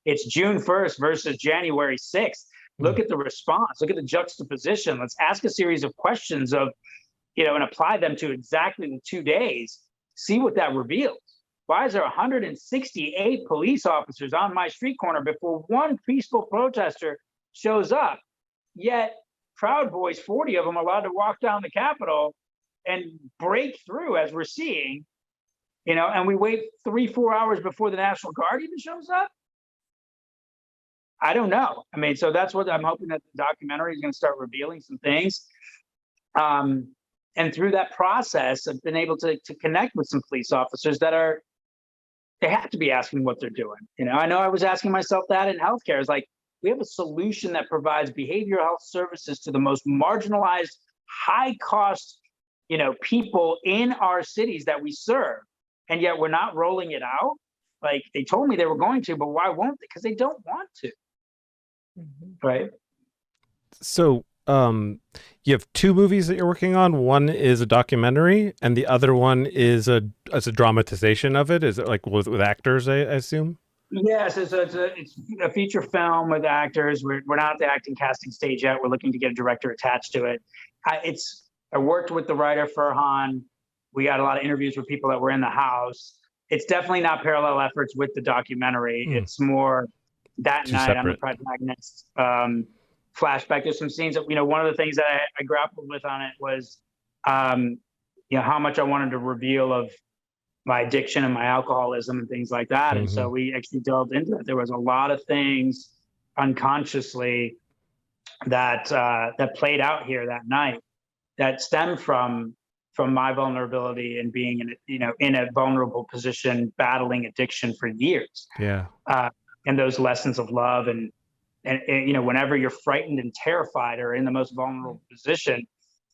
S2: It's June 1st versus January 6th. Look at the response. Look at the juxtaposition. Let's ask a series of questions and apply them to exactly the 2 days. See what that reveals. Why is there 168 police officers on my street corner before one peaceful protester shows up? Yet Proud Boys, 40 of them, are allowed to walk down the Capitol and break through, as we're seeing, and we wait 3-4 hours before the National Guard even shows up? I don't know. I mean, so that's what I'm hoping that the documentary is going to start revealing some things. And through that process, I've been able to connect with some police officers that they have to be asking what they're doing. I know I was asking myself that in healthcare. It's like, we have a solution that provides behavioral health services to the most marginalized, high cost, people in our cities that we serve. And yet we're not rolling it out. Like, they told me they were going to, but why won't they? Because they don't want to. Right.
S3: So, you have 2 movies that you're working on. One is a documentary, and the other one is a dramatization of it. Is it like with actors? I assume.
S2: Yes, it's a feature film with actors. We're not at the acting casting stage yet. We're looking to get a director attached to it. I worked with the writer Farhan. We got a lot of interviews with people that were in the house. It's definitely not parallel efforts with the documentary. It's more that night separate. I'm the protagonist. Flashback. There's some scenes that, one of the things that I grappled with on it was, how much I wanted to reveal of my addiction and my alcoholism and things like that. And so we actually delved into it. There was a lot of things unconsciously that played out here that night that stemmed from my vulnerability and being in a vulnerable position, battling addiction for years.
S3: Yeah.
S2: And those lessons of love and whenever you're frightened and terrified or in the most vulnerable position,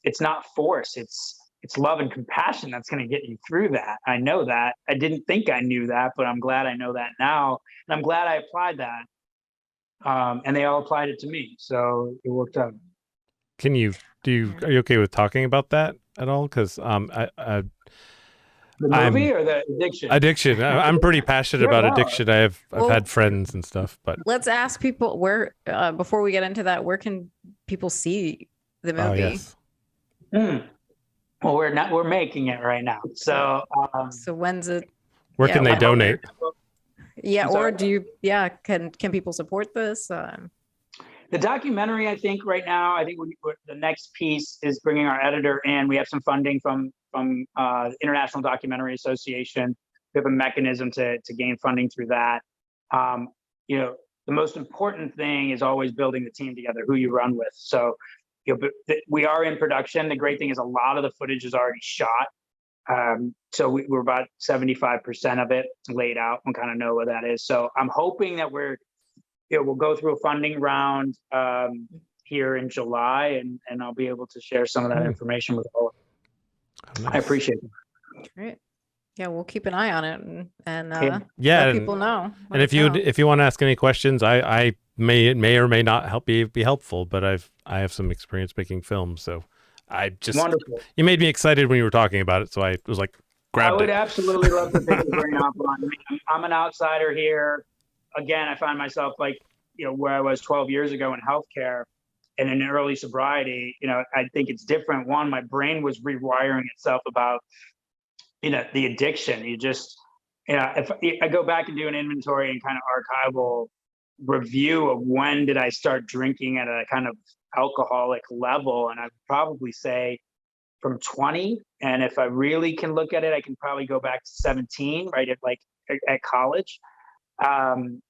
S2: it's not force, it's love and compassion that's going to get you through that. I know that. I didn't think I knew that, but I'm glad I know that now. And I'm glad I applied that. And they all applied it to me. So it worked out.
S3: Are you okay with talking about that at all? Because
S2: the movie or the addiction?
S3: Addiction. I'm pretty passionate about addiction. I've had friends and stuff, but
S1: let's ask people where before we get into that, where can people see the movie?
S3: Oh, yes.
S2: Well, we're making it right now. So
S1: so when's it?
S3: Where can they donate?
S1: Yeah, or can people support this?
S2: The documentary, I think right now, the next piece is bringing our editor in. We have some funding from the International Documentary Association. We have a mechanism to gain funding through that. The most important thing is always building the team together, who you run with. So we are in production. The great thing is a lot of the footage is already shot. So we're about 75% of it laid out and kind of know what that is. So I'm hoping that we'll go through a funding round here in July, and I'll be able to share some of that information with all.
S3: Oh, nice.
S2: I appreciate it.
S1: Great. Yeah, we'll keep an eye on it and
S3: let
S1: people know.
S3: And if you want to ask any questions, I may or may not be helpful, but I have some experience making films, so I just
S2: Wonderful.
S3: You made me excited when you were talking about it, so I was like, grabbed it.
S2: I would absolutely love to pick the brain off on. I'm an outsider here. Again, I find myself like, where I was 12 years ago in healthcare and in early sobriety. I think it's different. One, my brain was rewiring itself about, the addiction. If I go back and do an inventory and kind of archival review of when did I start drinking at a kind of alcoholic level, and I'd probably say from 20. And if I really can look at it, I can probably go back to 17, right at college. And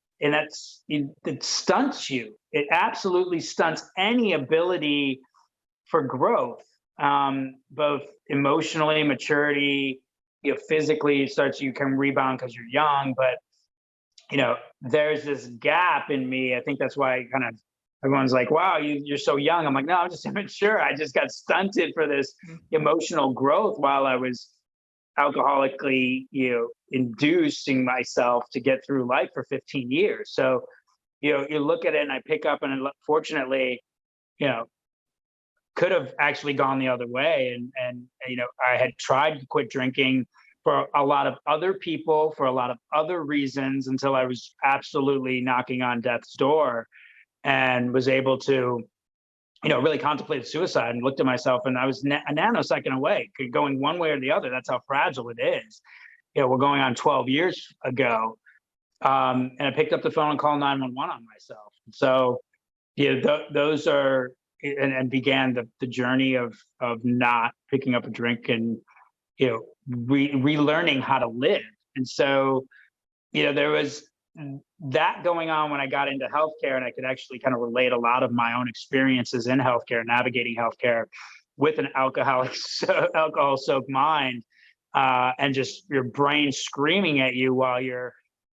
S2: it stunts you. It absolutely stunts any ability for growth, both emotionally, maturity, physically. You can rebound because you're young, but there's this gap in me. I think that's why everyone's like, wow, you're so young. I'm like, no, I'm just immature. I just got stunted for this emotional growth while I was alcoholically, inducing myself to get through life for 15 years. So, you look at it and I pick up, and fortunately, could have actually gone the other way. And I had tried to quit drinking for a lot of other people, for a lot of other reasons, until I was absolutely knocking on death's door, and was able to, really contemplate suicide, and looked at myself, and I was a nanosecond away, going one way or the other. That's how fragile it is. We're going on 12 years ago. And I picked up the phone and called 911 on myself. So, those are, and began the journey of not picking up a drink and, relearning how to live. And so, there was that going on when I got into healthcare, and I could actually kind of relate a lot of my own experiences in healthcare, navigating healthcare with an alcohol-soaked mind, and just your brain screaming at you while you're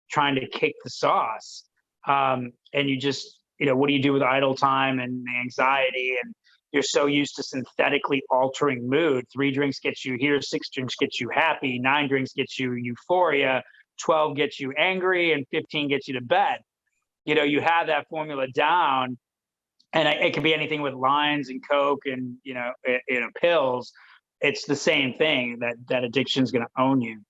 S2: trying to kick the sauce. And you just, what do you do with idle time and the anxiety? And you're so used to synthetically altering mood. 3 drinks gets you here, 6 drinks gets you happy, 9 drinks gets you euphoria, 12 gets you angry, and 15 gets you to bed. You have that formula down, and it can be anything with lines and Coke and, pills. It's the same thing, that addiction is going to own you.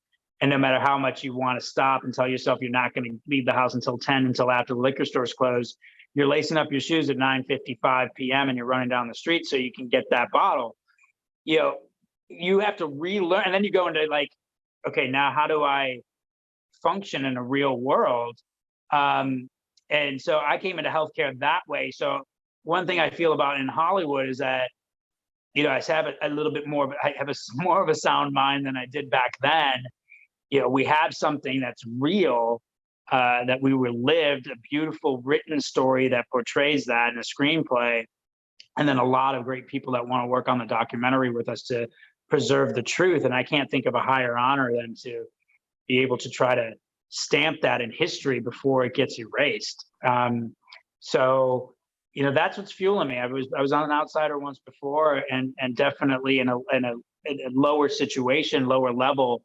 S2: And no matter how much you want to stop and tell yourself you're not going to leave the house until 10, until after the liquor stores close, you're lacing up your shoes at 9:55 p.m. and you're running down the street so you can get that bottle. You have to relearn, and then you go into like, okay, now how do I function in a real world? And so I came into healthcare that way. So one thing I feel about in Hollywood is that, I have a little bit more, I have more of a sound mind than I did back then. We have something that's real, that we were lived, a beautiful written story that portrays that in a screenplay. And then a lot of great people that want to work on the documentary with us to preserve the truth. And I can't think of a higher honor than to be able to try to stamp that in history before it gets erased. So, that's what's fueling me. I was on an outsider once before, and definitely in a lower situation, lower level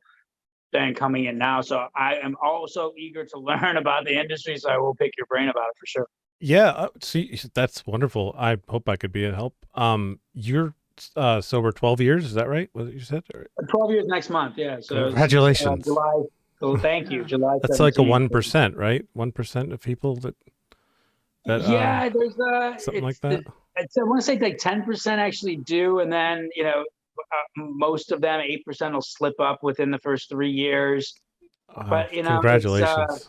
S2: than coming in now. So I am also eager to learn about the industry. So I will pick your brain about it for sure.
S3: Yeah. See, that's wonderful. I hope I could be of help. You're sober 12 years. Is that right? What you said?
S2: 12 years next month. Yeah. So
S3: congratulations.
S2: July. So thank you. July.
S3: That's
S2: 17th.
S3: like a 1%, right? 1% of people that
S2: yeah, there's
S3: something like that.
S2: I want to say like 10% actually do, and then most of them, 8% will slip up within the first 3 years. But
S3: congratulations.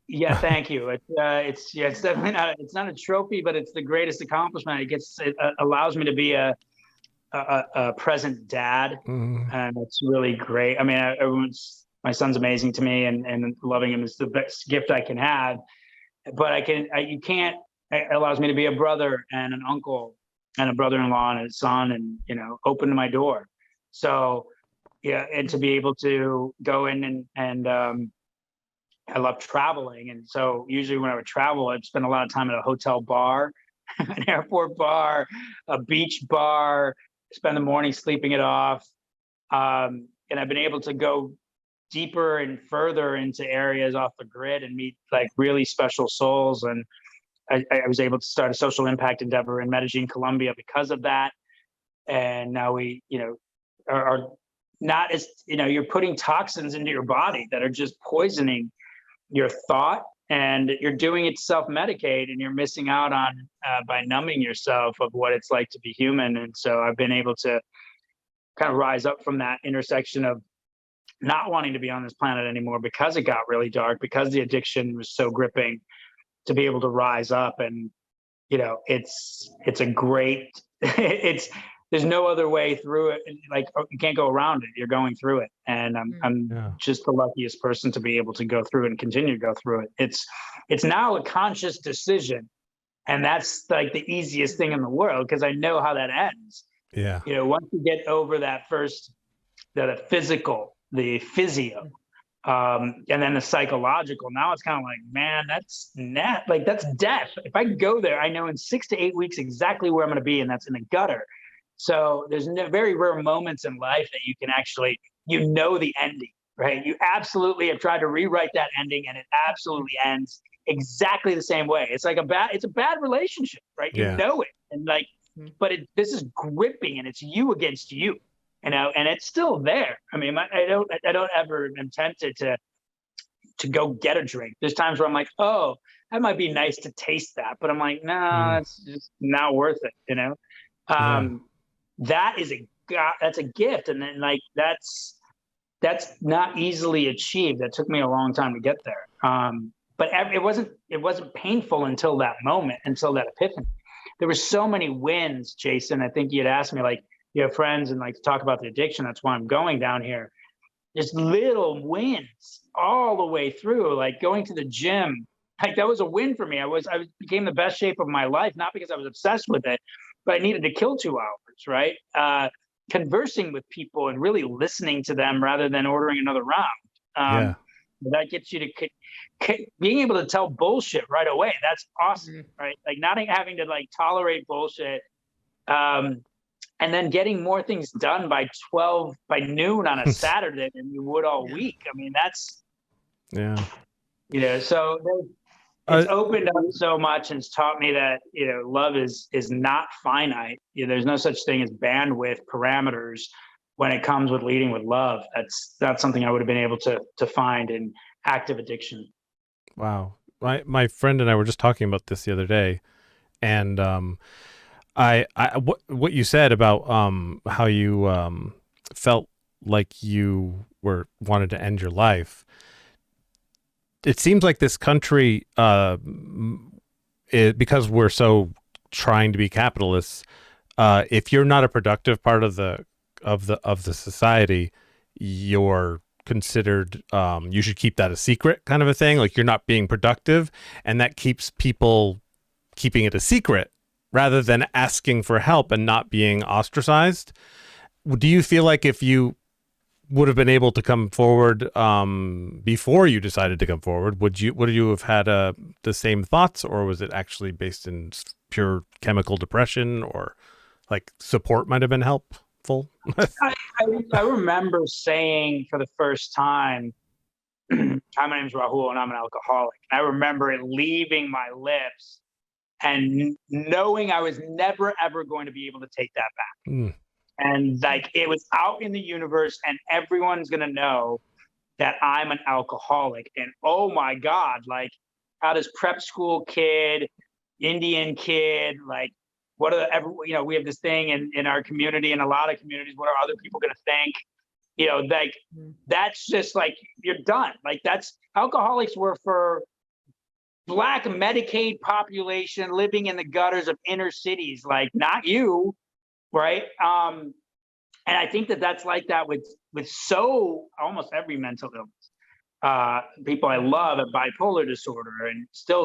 S2: Yeah, thank you. It's definitely it's not a trophy, but it's the greatest accomplishment. It allows me to be a present dad, and it's really great. I mean, my son's amazing to me, and loving him is the best gift I can have. But it allows me to be a brother and an uncle and a brother-in-law and a son, and opened my door. So yeah, and to be able to go in and I love traveling, and so usually when I would travel, I'd spend a lot of time at a hotel bar, an airport bar, a beach bar, spend the morning sleeping it off. And I've been able to go deeper and further into areas off the grid and meet like really special souls. And I was able to start a social impact endeavor in Medellin, Colombia because of that. And now we, are not as, you're putting toxins into your body that are just poisoning your thought, and you're doing it to self-medicate, and you're missing out on by numbing yourself of what it's like to be human. And so I've been able to kind of rise up from that intersection of not wanting to be on this planet anymore because it got really dark, because the addiction was so gripping, to be able to rise up. And it's a great there's no other way through it. Like, you can't go around it. You're going through it. And I'm just the luckiest person to be able to go through it and continue to go through it. It's now a conscious decision. And that's like the easiest thing in the world, because I know how that ends.
S3: Yeah.
S2: Once you get over that first, the physical, the physio, and then the psychological, now it's kind of like, man, that's death. If I go there, I know in 6 to 8 weeks exactly where I'm going to be, and that's in the gutter. So there's very rare moments in life that you can actually, the ending, right? You absolutely have tried to rewrite that ending, and it absolutely ends exactly the same way. It's like it's a bad relationship, right?
S3: Yeah.
S2: You know it, and like, but this is gripping, and it's you against you, and it's still there. I mean, I don't ever am tempted to go get a drink. There's times where I'm like, oh, that might be nice to taste that, but I'm like, no, it's just not worth it, that's a gift. And then like, that's not easily achieved. That took me a long time to get there. But it wasn't painful until that moment, until that epiphany. There were so many wins, Jayson. I think you'd asked me, like, you have friends and like to talk about the addiction. That's why I'm going down here. There's little wins all the way through, like going to the gym. Like, that was a win for me. I became the best shape of my life, not because I was obsessed with it, but I needed to kill 2 hours, right? Conversing with people and really listening to them rather than ordering another round. That gets you to being able to tell bullshit right away. That's awesome, right? Like, not having to like tolerate bullshit, and then getting more things done by noon on a Saturday than you would all week. I mean, that's so it's opened up so much, and it's taught me that love is not finite. There's no such thing as bandwidth parameters when it comes with leading with love. That's something I would have been able to find in active addiction.
S3: Wow. My friend and I were just talking about this the other day, and what you said about how you felt like you wanted to end your life. It seems like this country, because we're so trying to be capitalists, if you're not a productive part of the society, you're considered, you should keep that a secret, kind of a thing. Like, you're not being productive, and that keeps people keeping it a secret rather than asking for help and not being ostracized. Do you feel like if you would have been able to come forward before you decided to come forward, would you have had the same thoughts, or was it actually based in pure chemical depression, or like support might have been helpful?
S2: I remember saying for the first time, "Hi, my name is Rahul, and I'm an alcoholic." I remember it leaving my lips and knowing I was never ever going to be able to take that back. And like, it was out in the universe, and everyone's going to know that I'm an alcoholic. And oh my God, like, how does prep school kid, Indian kid, like, what are we have this thing in our community and a lot of communities, what are other people going to think? Like, that's just like, you're done. Like, alcoholics were for Black Medicaid population living in the gutters of inner cities, like, not you. Right. And I think that's like that with so almost every mental illness. People I love have bipolar disorder and still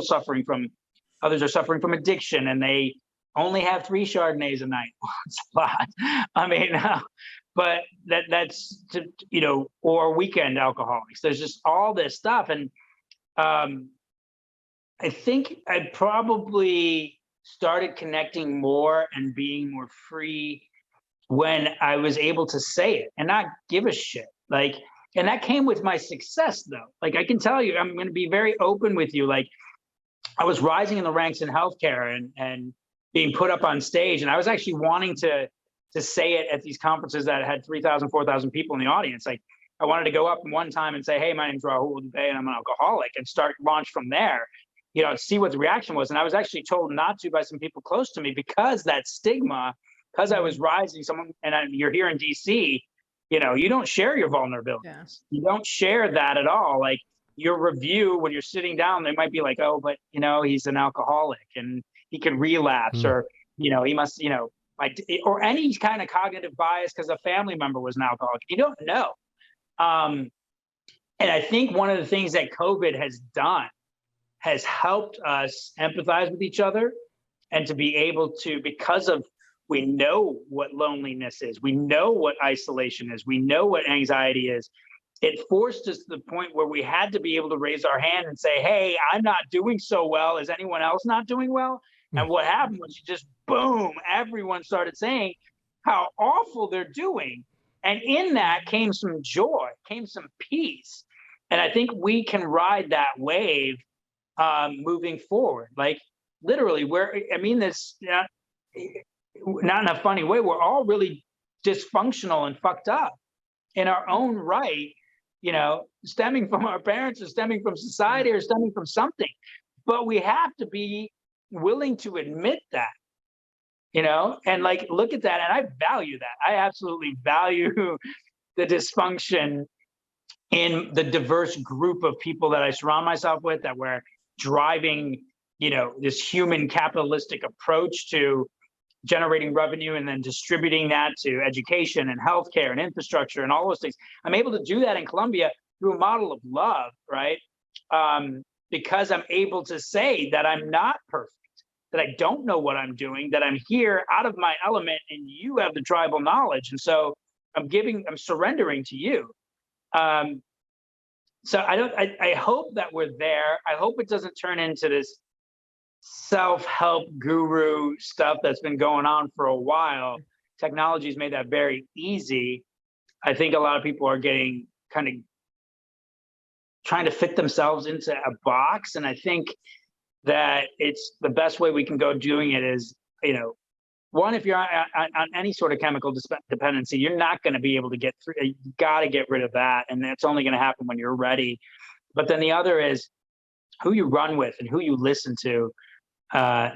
S2: others are suffering from addiction, and they only have 3 Chardonnays a night. It's a lot. I mean, but that's or weekend alcoholics. There's just all this stuff, and I think I probably started connecting more and being more free when I was able to say it and not give a shit. Like, and that came with my success, though. Like, I can tell you, I'm going to be very open with you. Like, I was rising in the ranks in healthcare and being put up on stage, and I was actually wanting to say it at these conferences that had 3,000, 4,000 people in the audience. Like, I wanted to go up one time and say, "Hey, my name's Rahul Dubey, and I'm an alcoholic," and launch from there. See what the reaction was. And I was actually told not to by some people close to me because that stigma, because I was rising. You're here in DC, you don't share your vulnerabilities.
S1: Yeah.
S2: You don't share that at all. Like, your review when you're sitting down, they might be like, "Oh, but he's an alcoholic and he could relapse," or he must, or any kind of cognitive bias because a family member was an alcoholic. You don't know. And I think one of the things that COVID has done has helped us empathize with each other and to be able to, because of, we know what loneliness is, we know what isolation is, we know what anxiety is. It forced us to the point where we had to be able to raise our hand and say, "Hey, I'm not doing so well. Is anyone else not doing well?" And what happened was, boom, everyone started saying how awful they're doing. And in that came some joy, came some peace. And I think we can ride that wave moving forward. Like, literally, this not in a funny way. We're all really dysfunctional and fucked up in our own right, stemming from our parents or stemming from society or stemming from something. But we have to be willing to admit that, and like, look at that. And I value that. I absolutely value the dysfunction in the diverse group of people that I surround myself with, that we're driving, this human capitalistic approach to generating revenue and then distributing that to education and healthcare and infrastructure and all those things. I'm able to do that in Colombia through a model of love, right? Because I'm able to say that I'm not perfect, that I don't know what I'm doing, that I'm here out of my element, and you have the tribal knowledge. And so I'm surrendering to you. So I hope that we're there. I hope it doesn't turn into this self-help guru stuff that's been going on for a while. Technology's made that very easy. I think a lot of people are getting kind of trying to fit themselves into a box. And I think that it's the best way we can go doing it is, one, if you're on any sort of chemical dependency, you're not going to be able to get through. You got to get rid of that. And that's only going to happen when you're ready. But then the other is who you run with and who you listen to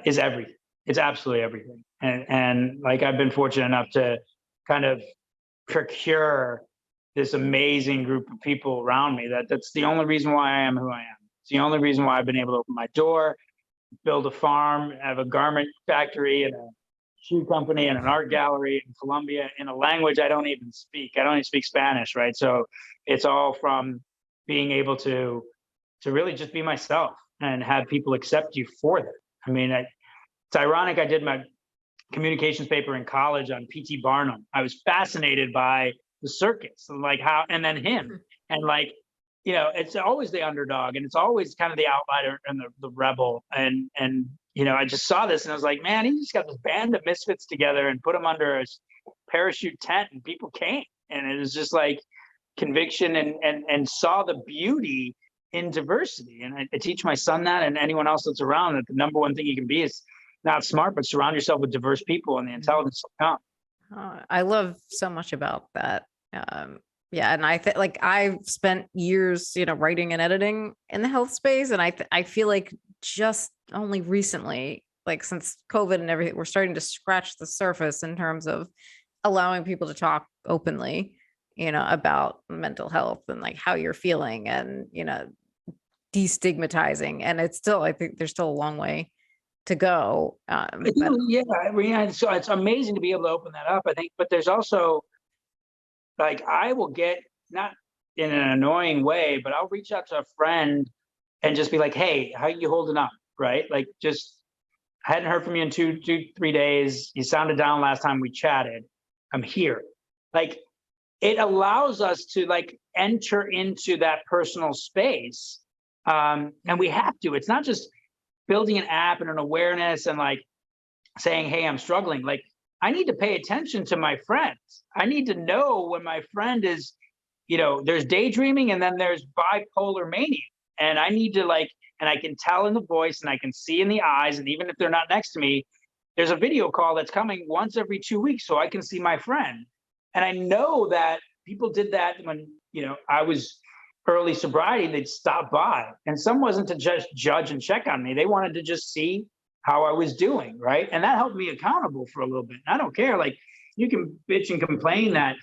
S2: is everything. It's absolutely everything. And like, I've been fortunate enough to kind of procure this amazing group of people around me. That's the only reason why I am who I am. It's the only reason why I've been able to open my door, build a farm, have a garment factory and a shoe company and an art gallery in Colombia in a language I don't even speak. I don't even speak Spanish, right? So it's all from being able to really just be myself and have people accept you for that. I mean, it's ironic. I did my communications paper in college on P.T. Barnum. I was fascinated by the circus and like how, and then him, and like, it's always the underdog and it's always kind of the outsider and the rebel. And I just saw this and I was like, man, he just got this band of misfits together and put them under a parachute tent and people came. And it was just like conviction and saw the beauty in diversity. And I teach my son that, and anyone else that's around, that the number one thing you can be is not smart, but surround yourself with diverse people and the intelligence will come.
S1: I love so much about that. Yeah. And I think, like, I've spent years, writing and editing in the health space. And I feel like just only recently, like since COVID and everything, we're starting to scratch the surface in terms of allowing people to talk openly, about mental health and like how you're feeling and, destigmatizing. And it's still, I think there's still a long way to go.
S2: Yeah. I mean, so it's amazing to be able to open that up, I think, but there's also, like, I will get, not in an annoying way, but I'll reach out to a friend and just be like, "Hey, how you holding up?" Right? Like, just I hadn't heard from you in 3 days. You sounded down last time we chatted. I'm here. Like, it allows us to like enter into that personal space. And we have to. It's not just building an app and an awareness and like saying, hey, I'm struggling. Like, I need to pay attention to my friends. I need to know when my friend is, there's daydreaming and then there's bipolar mania. And I need to like, and I can tell in the voice and I can see in the eyes. And even if they're not next to me, there's a video call that's coming once every 2 weeks so I can see my friend. And I know that people did that when, I was early sobriety, they'd stop by. And some wasn't to just judge and check on me. They wanted to just see how I was doing, right? And that helped me accountable for a little bit. And I don't care. Like, you can bitch and complain that,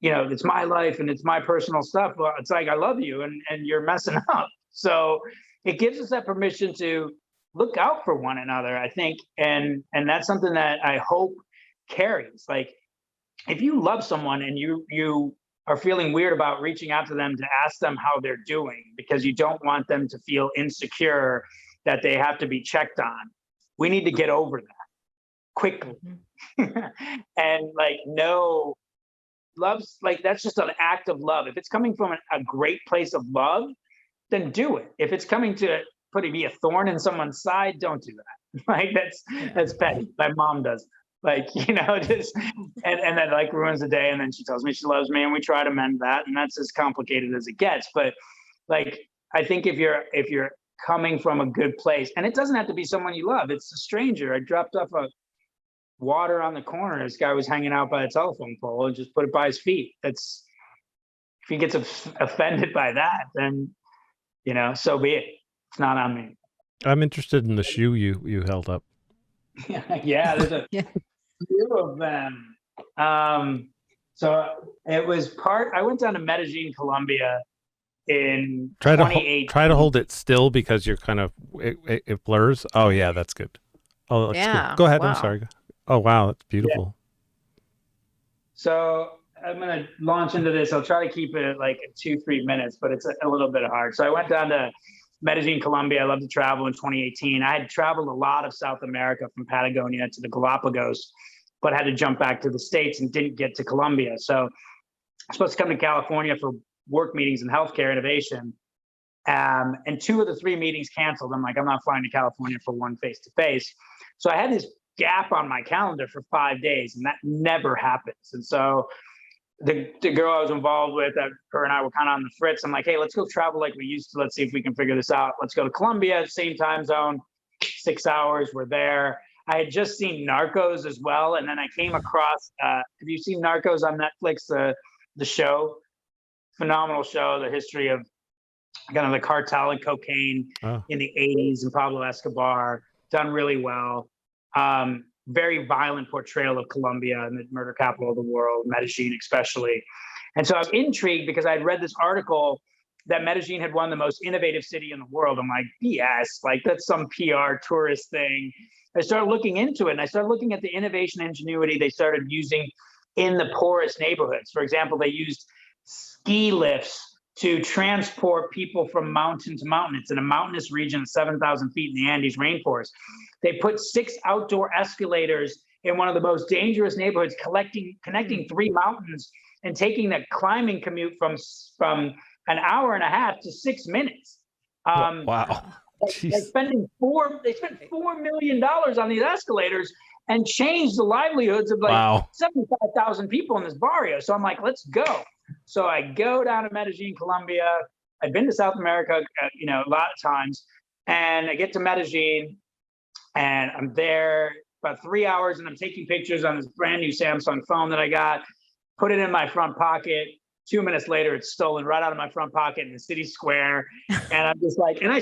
S2: it's my life and it's my personal stuff. Well, it's like, I love you and you're messing up. So it gives us that permission to look out for one another, I think. And that's something that I hope carries. Like, if you love someone and you are feeling weird about reaching out to them to ask them how they're doing because you don't want them to feel insecure that they have to be checked on, we need to get over that quickly. And like, no, love's like, that's just an act of love. If it's coming from a great place of love, then do it. If it's coming to putting me a thorn in someone's side, don't do that. Like, that's petty. My mom does. Like, just and then like ruins the day, and then she tells me she loves me and we try to mend that, and that's as complicated as it gets. But like, I think if you're coming from a good place, and it doesn't have to be someone you love, it's a stranger. I dropped off a water on the corner. This guy was hanging out by a telephone pole and just put it by his feet. That's, if he gets offended by that, then so be it. It's not on me.
S3: I'm interested in the shoe you held up.
S2: Yeah, there's a few of them. So it was I went down to Medellin, Colombia in 2018.
S3: Try to hold it still because you're kind of, it blurs. Oh yeah, that's good. Oh, that's good. Go ahead. Wow. I'm sorry. Oh wow, that's beautiful. Yeah.
S2: So I'm going to launch into this. I'll try to keep it at like 2-3 minutes, but it's a little bit hard. So I went down to Medellin, Colombia. I love to travel in 2018. I had traveled a lot of South America from Patagonia to the Galapagos, but had to jump back to the States and didn't get to Colombia. So I'm supposed to come to California for work meetings in healthcare innovation. And 2 of the 3 meetings canceled. I'm like, I'm not flying to California for one face-to-face. So I had this gap on my calendar for 5 days, and that never happens. And so the girl I was involved with, her and I were kind of on the fritz. I'm like, hey, let's go travel like we used to. Let's see if we can figure this out. Let's go to Colombia, same time zone, 6 hours. We're there. I had just seen Narcos as well. And then I came across, have you seen Narcos on Netflix, the show? Phenomenal show, the history of kind of the cartel and cocaine in the 80s and Pablo Escobar, done really well. Very violent portrayal of Colombia and the murder capital of the world, Medellin especially. And so I was intrigued because I'd read this article that Medellin had won the most innovative city in the world. I'm like, BS, like that's some PR tourist thing. I started looking into it, and I started looking at the innovation ingenuity they started using in the poorest neighborhoods. For example, they used ski lifts to transport people from mountain to mountain. It's in a mountainous region of 7,000 feet in the Andes rainforest. They put 6 outdoor escalators in one of the most dangerous neighborhoods, connecting 3 mountains and taking that climbing commute from an hour and a half to 6 minutes.
S3: Wow.
S2: They spent $4 million on these escalators and changed the livelihoods of like 75,000 people in this barrio. So I'm like, let's go. So I go down to Medellin, Colombia. I've been to South America, a lot of times, and I get to Medellin, and I'm there about 3 hours, and I'm taking pictures on this brand new Samsung phone that I got, put it in my front pocket. 2 minutes later, it's stolen right out of my front pocket in the city square. And I'm just like, and I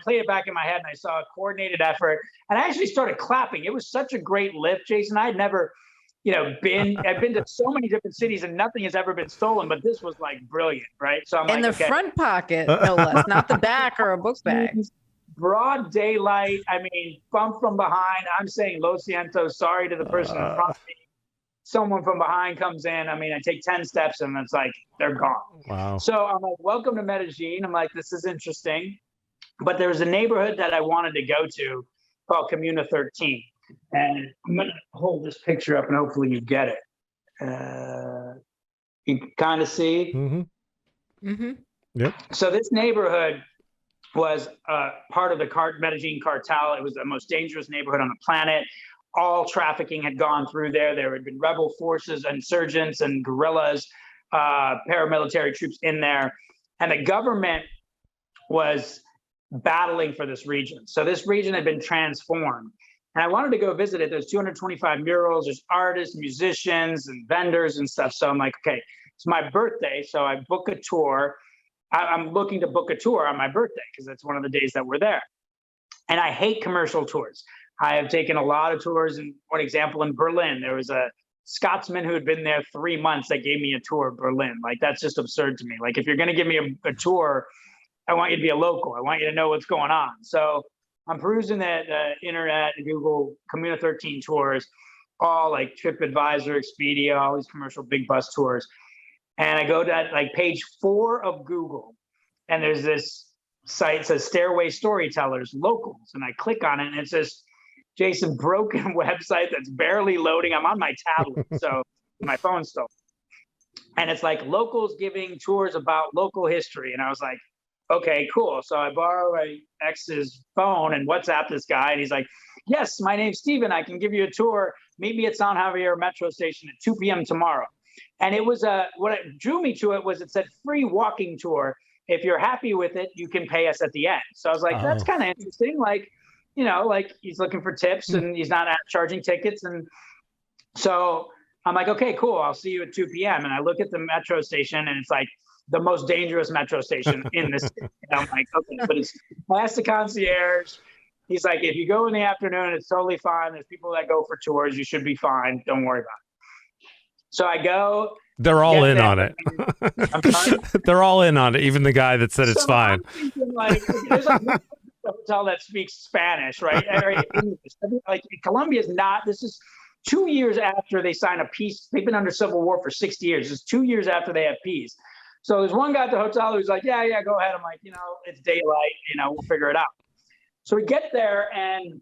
S2: played it back in my head, and I saw a coordinated effort, and I actually started clapping. It was such a great lift, Jayson. I had never, I've been to so many different cities and nothing has ever been stolen, but this was like brilliant, right? So I'm
S1: in the front pocket, no less, not the back or a book bag.
S2: Broad daylight. I mean, bump from behind. I'm saying lo siento, sorry to the person in front of me. Someone from behind comes in. I mean, I take 10 steps and it's like, they're gone.
S3: Wow.
S2: So I'm like, welcome to Medellin. I'm like, this is interesting. But there was a neighborhood that I wanted to go to called Comuna 13. And I'm going to hold this picture up and hopefully you get it. You kind of see?
S3: Yep.
S2: So this neighborhood was part of the Medellin cartel. It was the most dangerous neighborhood on the planet. All trafficking had gone through there. There had been rebel forces, insurgents, and guerrillas, paramilitary troops in there. And the government was battling for this region. So this region had been transformed. And I wanted to go visit it. There's 225 murals, there's artists, musicians, and vendors and stuff. So I'm like, okay, it's my birthday. So I book a tour. I'm looking to book a tour on my birthday because that's one of the days that we're there. And I hate commercial tours. I have taken a lot of tours. And one example, in Berlin, there was a Scotsman who had been there 3 months that gave me a tour of Berlin. Like, that's just absurd to me. Like, if you're going to give me a tour, I want you to be a local. I want you to know what's going on. So I'm perusing the internet and Google Comuna 13 tours, all like TripAdvisor, Expedia, all these commercial big bus tours. And I go to like page 4 of Google, and there's this site that says Stairway Storytellers Locals. And I click on it, and it says, Jayson, broken website that's barely loading. I'm on my tablet, so my phone's still. And it's like locals giving tours about local history. And I was like, okay, cool. So I borrow my ex's phone and WhatsApp this guy. And he's like, yes, my name's Steven. I can give you a tour. Meet me at San Javier Metro Station at 2 p.m. tomorrow. And it was what drew me to it was it said free walking tour. If you're happy with it, you can pay us at the end. So I was like, that's kind of interesting. Like, you know, like he's looking for tips and he's not charging tickets. And so I'm like, okay, cool. I'll see you at 2 p.m. And I look at the metro station and it's like the most dangerous metro station in the city. And I'm like, okay, but it's past the concierge. He's like, if you go in the afternoon, it's totally fine. There's people that go for tours. You should be fine. Don't worry about it. So I go.
S3: They're all in on it.
S2: I'm sorry?
S3: They're all in on it. Even the guy that said it's fine.
S2: I'm thinking, like, there's a hotel that speaks Spanish, right? Like Colombia is not. This is 2 years after they sign a peace. They've been under civil war for 60 years. It's 2 years after they have peace. So there's one guy at the hotel who's like, yeah, go ahead. I'm like, it's daylight. We'll figure it out. So we get there and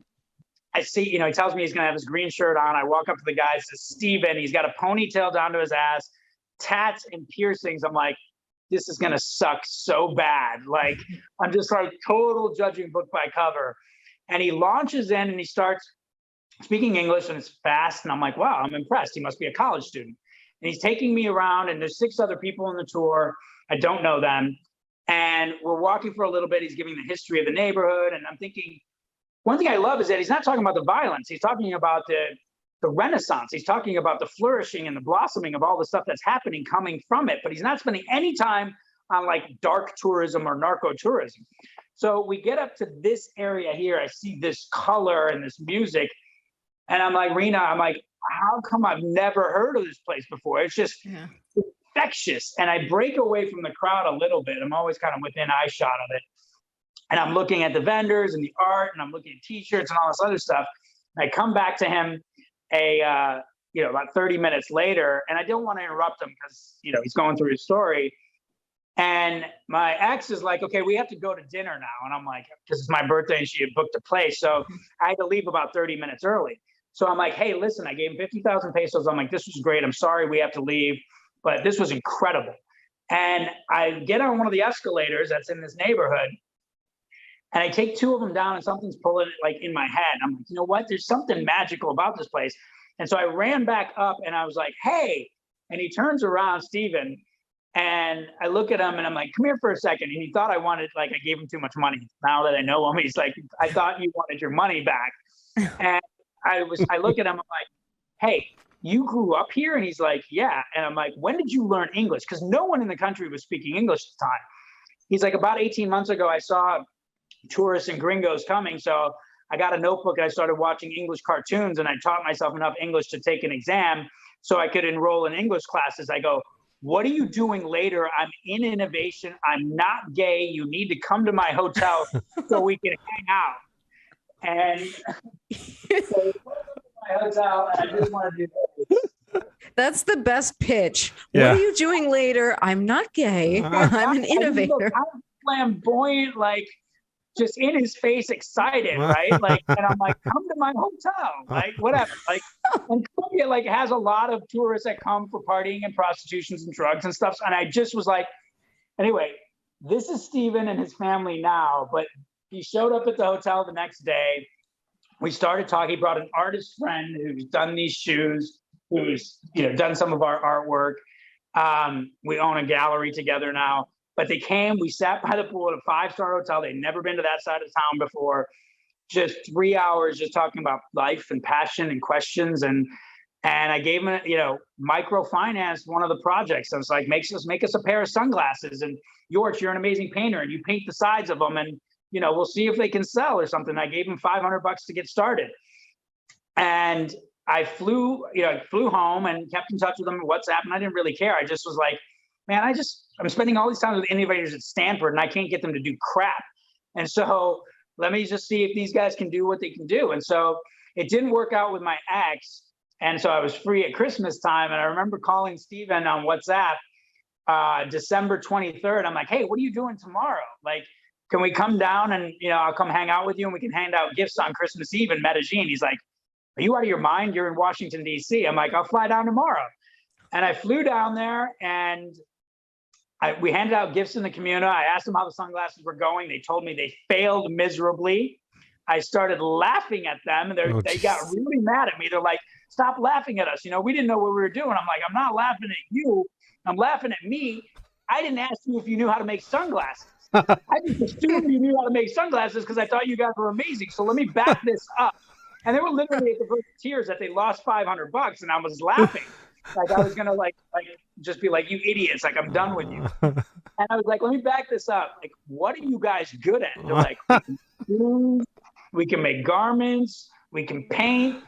S2: I see, he tells me he's going to have his green shirt on. I walk up to the guy, it says, Steven. He's got a ponytail down to his ass, tats and piercings. I'm like, this is going to suck so bad. Like, I'm just like total judging book by cover. And he launches in and he starts speaking English and it's fast. And I'm like, wow, I'm impressed. He must be a college student. And he's taking me around and there's 6 other people on the tour. I don't know them. And we're walking for a little bit. He's giving the history of the neighborhood. And I'm thinking, one thing I love is that he's not talking about the violence. He's talking about the Renaissance. He's talking about the flourishing and the blossoming of all the stuff that's happening coming from it. But he's not spending any time on like dark tourism or narco tourism. So we get up to this area here. I see this color and this music. And I'm like, Rena, how come I've never heard of this place before? It's just infectious. And I break away from the crowd a little bit. I'm always kind of within eye shot of it. And I'm looking at the vendors and the art and I'm looking at t-shirts and all this other stuff. And I come back to him about 30 minutes later, and I don't want to interrupt him because, he's going through his story. And my ex is like, okay, we have to go to dinner now. And I'm like, because it's my birthday and she had booked a place. So I had to leave about 30 minutes early. So I'm like, hey, listen, I gave him 50,000 pesos. I'm like, this was great. I'm sorry we have to leave, but this was incredible. And I get on one of the escalators that's in this neighborhood. And I take 2 of them down and something's pulling like in my head. I'm like, you know what? There's something magical about this place. And so I ran back up and I was like, hey, and he turns around, Steven, and I look at him and I'm like, come here for a second. And he thought I wanted, like, I gave him too much money. Now that I know him, he's like, I thought you wanted your money back. And I look at him, I'm like, hey, you grew up here? And he's like, yeah. And I'm like, when did you learn English? Because no one in the country was speaking English at the time. He's like, about 18 months ago, I saw tourists and gringos coming. So I got a notebook and I started watching English cartoons and I taught myself enough English to take an exam so I could enroll in English classes. I go, what are you doing later? I'm in innovation. I'm not gay. You need to come to my hotel so we can hang out. And so my hotel, and I just want to do this.
S1: That's the best pitch.
S3: Yeah.
S1: What are you doing later? I'm not gay. I'm an innovator.
S2: I'm flamboyant, like just in his face excited, right? Like, and I'm like, come to my hotel, like whatever. Like, and Colombia like has a lot of tourists that come for partying and prostitutions and drugs and stuff. And I just was like, anyway, this is Steven and his family now, but he showed up at the hotel the next day. We started talking. He brought an artist friend who's done these shoes, who's done some of our artwork. We own a gallery together now. But they came, we sat by the pool at a 5-star hotel. They'd never been to that side of town before. Just 3 hours just talking about life and passion and questions. And I gave them, microfinanced one of the projects. I was like, make us a pair of sunglasses. And George, you're an amazing painter, and you paint the sides of them, and we'll see if they can sell or something. I gave him $500 to get started. And I flew home and kept in touch with them on WhatsApp, and I didn't really care. I just was like, man, I'm spending all these times with innovators at Stanford, and I can't get them to do crap. And so let me just see if these guys can do what they can do. And so it didn't work out with my ex. And so I was free at Christmas time. And I remember calling Steven on WhatsApp, December 23rd. I'm like, hey, what are you doing tomorrow? Like, can we come down and, I'll come hang out with you and we can hand out gifts on Christmas Eve in Medellin. He's like, are you out of your mind? You're in Washington, D.C. I'm like, I'll fly down tomorrow. And I flew down there, and we handed out gifts in the community. I asked them how the sunglasses were going. They told me they failed miserably. I started laughing at them, and they got really mad at me. They're like, stop laughing at us. We didn't know what we were doing. I'm like, I'm not laughing at you. I'm laughing at me. I didn't ask you if you knew how to make sunglasses. I just assumed you knew how to make sunglasses because I thought you guys were amazing. So let me back this up. And they were literally at the verge of tears that they lost $500, and I was laughing. Like I was gonna like just be like, you idiots, like I'm done with you. And I was like, let me back this up. Like, what are you guys good at? They're like, we can make garments, we can paint.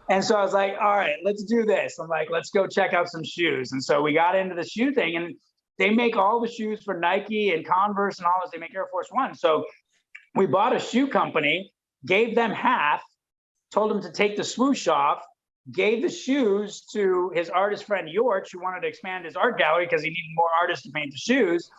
S2: And so I was like, all right, let's do this. I'm like, let's go check out some shoes. And so we got into the shoe thing, and they make all the shoes for Nike and Converse and all this. They make Air Force One. So we bought a shoe company, gave them half, told them to take the swoosh off, gave the shoes to his artist friend, George, who wanted to expand his art gallery because he needed more artists to paint the shoes.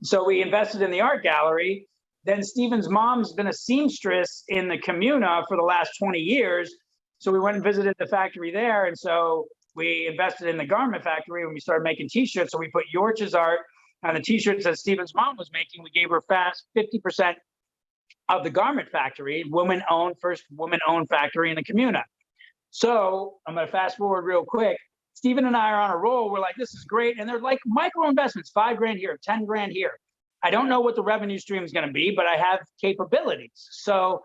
S2: So we invested in the art gallery. Then Steven's mom's been a seamstress in the Comuna for the last 20 years. So we went and visited the factory there. And so we invested in the garment factory when we started making t-shirts. So we put George's art on the t-shirts that Steven's mom was making. We gave her 50% of the garment factory, first woman-owned factory in the Comuna. So I'm going to fast forward real quick. Steven and I are on a roll. We're like, this is great. And they're like micro investments, $5,000 here, $10,000 here. I don't know what the revenue stream is going to be, but I have capabilities. So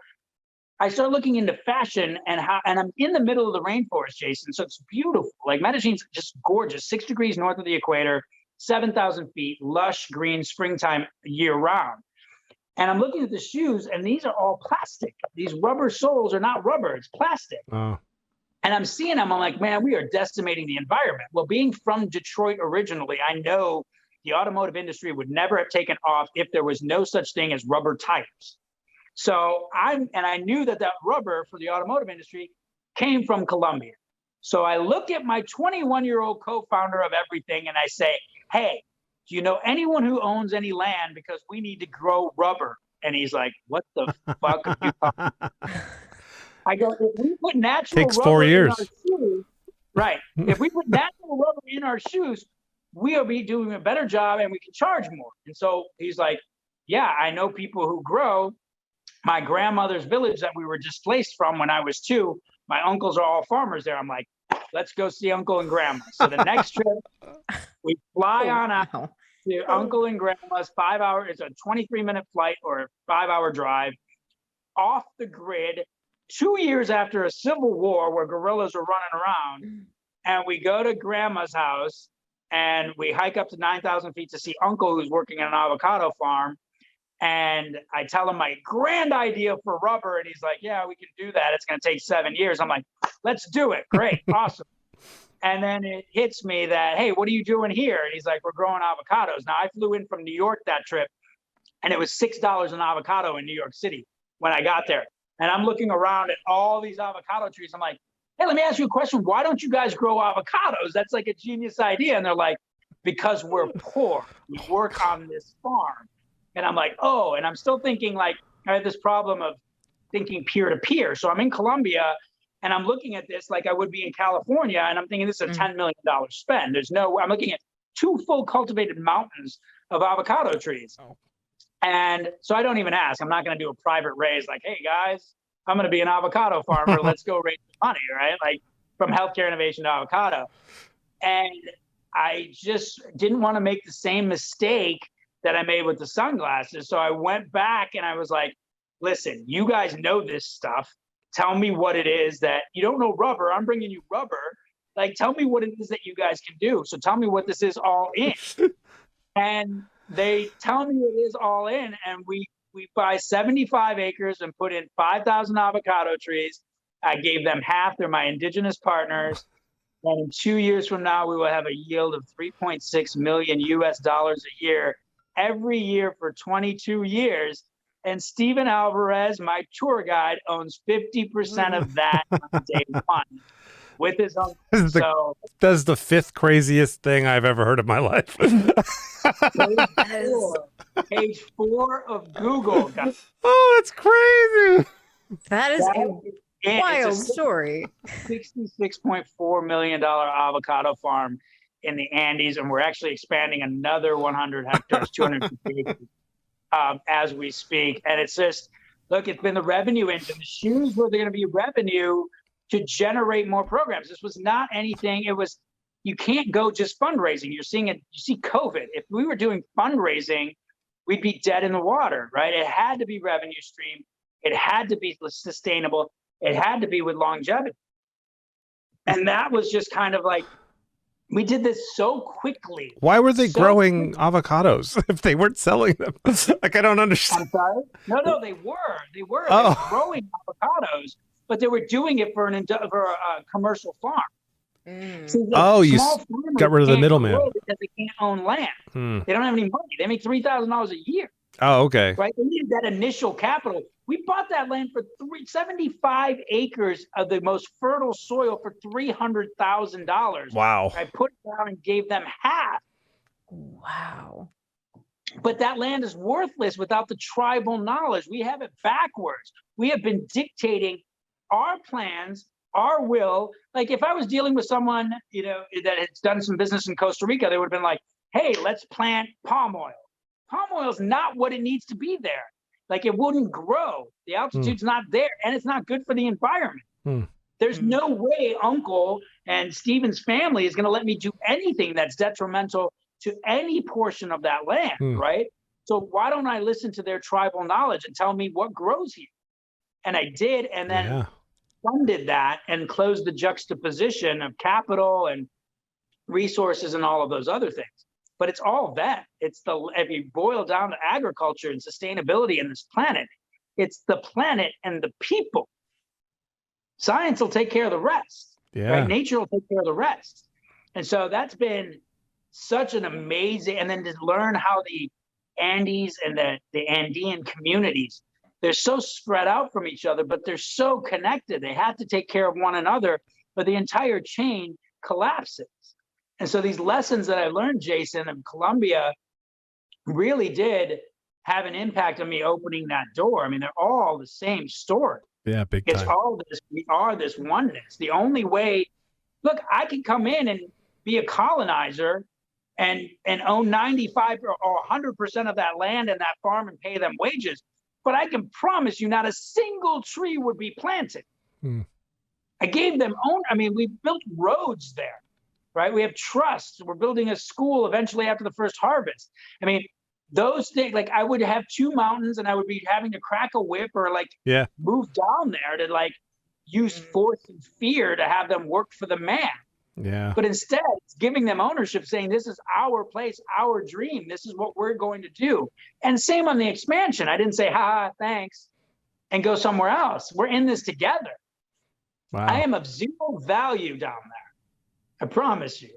S2: I start looking into fashion and I'm in the middle of the rainforest, Jayson. So it's beautiful. Like Medellin's just gorgeous, 6 degrees north of the equator, 7,000 feet, lush green, springtime year round. And I'm looking at the shoes, and these are all plastic. These rubber soles are not rubber, it's plastic. Oh. And I'm seeing them, I'm like, man, we are decimating the environment. Well, being from Detroit originally, I know the automotive industry would never have taken off if there was no such thing as rubber tires. So I knew that rubber for the automotive industry came from Colombia. So I look at my 21-year-old co-founder of everything and I say, hey, do you know anyone who owns any land? Because we need to grow rubber. And he's like, what the fuck are you talking about? I go, if we put natural
S3: Takes
S2: rubber
S3: 4 years.
S2: in our shoes, right? If we put natural rubber in our shoes, we'll be doing a better job and we can charge more. And so he's like, yeah, I know people who grow. My grandmother's village that we were displaced from when I was 2, my uncles are all farmers there. I'm like, let's go see uncle and grandma. So the next trip, we fly on out to uncle and grandma's 5 hour. It's a 23-minute flight or a 5-hour drive off the grid. 2 years after a civil war where guerrillas were running around, and we go to grandma's house and we hike up to 9,000 feet to see uncle who's working at an avocado farm. And I tell him my grand idea for rubber, and he's like, yeah, we can do that. It's going to take 7 years. I'm like, let's do it. Great. Awesome. And then it hits me that, hey, what are you doing here? And he's like, we're growing avocados. Now, I flew in from New York that trip, and it was $6 an avocado in New York City when I got there. And I'm looking around at all these avocado trees. I'm like, hey, let me ask you a question. Why don't you guys grow avocados? That's like a genius idea. And they're like, because we're poor. We work on this farm. And I'm like, oh, and I'm still thinking like, I have this problem of thinking peer to peer. So I'm in Colombia and I'm looking at this like I would be in California, and I'm thinking this is a $10 million spend. There's no, I'm looking at 2 full cultivated mountains of avocado trees.
S3: Oh.
S2: And so I don't even ask. I'm not going to do a private raise like, hey guys, I'm going to be an avocado farmer. Let's go raise money, right? Like from healthcare innovation to avocado. And I just didn't want to make the same mistake that I made with the sunglasses. So I went back and I was like, listen, you guys know this stuff. Tell me what it is that you don't know rubber. I'm bringing you rubber. Like, tell me what it is that you guys can do. So tell me what this is all in. And they tell me it is all in. And we buy 75 acres and put in 5,000 avocado trees. I gave them half. They're my indigenous partners. And in 2 years from now, we will have a yield of 3.6 million US dollars a year, every year for 22 years. And Steven Alvarez, my tour guide, owns 50% of that on day one with his own. So
S3: that's the 5th craziest thing I've ever heard in my life.
S2: Page 4 of Google.
S3: Oh, that's crazy.
S1: That is a wild story.
S2: $66.4 million avocado farm in the Andes, and we're actually expanding another 100 hectares, 250 acres, as we speak. And it's just, look, it's been the revenue engine. The shoes were going to be revenue to generate more programs. This was not anything. It was, you can't go just fundraising. You're seeing it. You see COVID. If we were doing fundraising, we'd be dead in the water, right? It had to be revenue stream. It had to be sustainable. It had to be with longevity. And that was just kind of like, we did this so quickly.
S3: Why were they growing avocados if they weren't selling them? Like, I don't understand.
S2: I'm sorry? No, they were. They were growing avocados, but they were doing it for a commercial farm. So
S3: you got rid of the middleman
S2: because they can't own land. They don't have any money. They make $3,000 a year.
S3: Oh, okay.
S2: Right. They needed that initial capital. We bought that land for 75 acres of the most fertile soil for $300,000.
S3: Wow.
S2: I put it down and gave them half.
S1: Wow.
S2: But that land is worthless without the tribal knowledge. We have it backwards. We have been dictating our plans, our will. Like if I was dealing with someone, that had done some business in Costa Rica, they would have been like, hey, let's plant palm oil. Palm oil is not what it needs to be there. Like it wouldn't grow. The altitude's not there, and it's not good for the environment. There's no way Uncle and Steven's family is going to let me do anything that's detrimental to any portion of that land, right? So why don't I listen to their tribal knowledge and tell me what grows here? And I did, and then funded that and closed the juxtaposition of capital and resources and all of those other things. But it's all that. It's if you boil down to agriculture and sustainability in this planet, it's the planet and the people. Science will take care of the rest.
S3: Yeah.
S2: Right? Nature will take care of the rest. And so that's been such an amazing, and then to learn how the Andes and the Andean communities, they're so spread out from each other, but they're so connected. They have to take care of one another, but the entire chain collapses. And so these lessons that I learned, Jayson, in Colombia really did have an impact on me opening that door. I mean, they're all the same story.
S3: Yeah, big time.
S2: It's all this, we are this oneness. The only way, look, I can come in and be a colonizer and own 95 or 100% of that land and that farm and pay them wages. But I can promise you not a single tree would be planted. I gave them we built roads there. Right? We have trust. We're building a school eventually after the first harvest. I mean, those things, like I would have 2 mountains and I would be having to crack a whip or move down there to use force and fear to have them work for the man.
S3: Yeah.
S2: But instead, it's giving them ownership, saying this is our place, our dream. This is what we're going to do. And same on the expansion. I didn't say, thanks, and go somewhere else. We're in this together.
S3: Wow.
S2: I am of zero value down there. I promise you,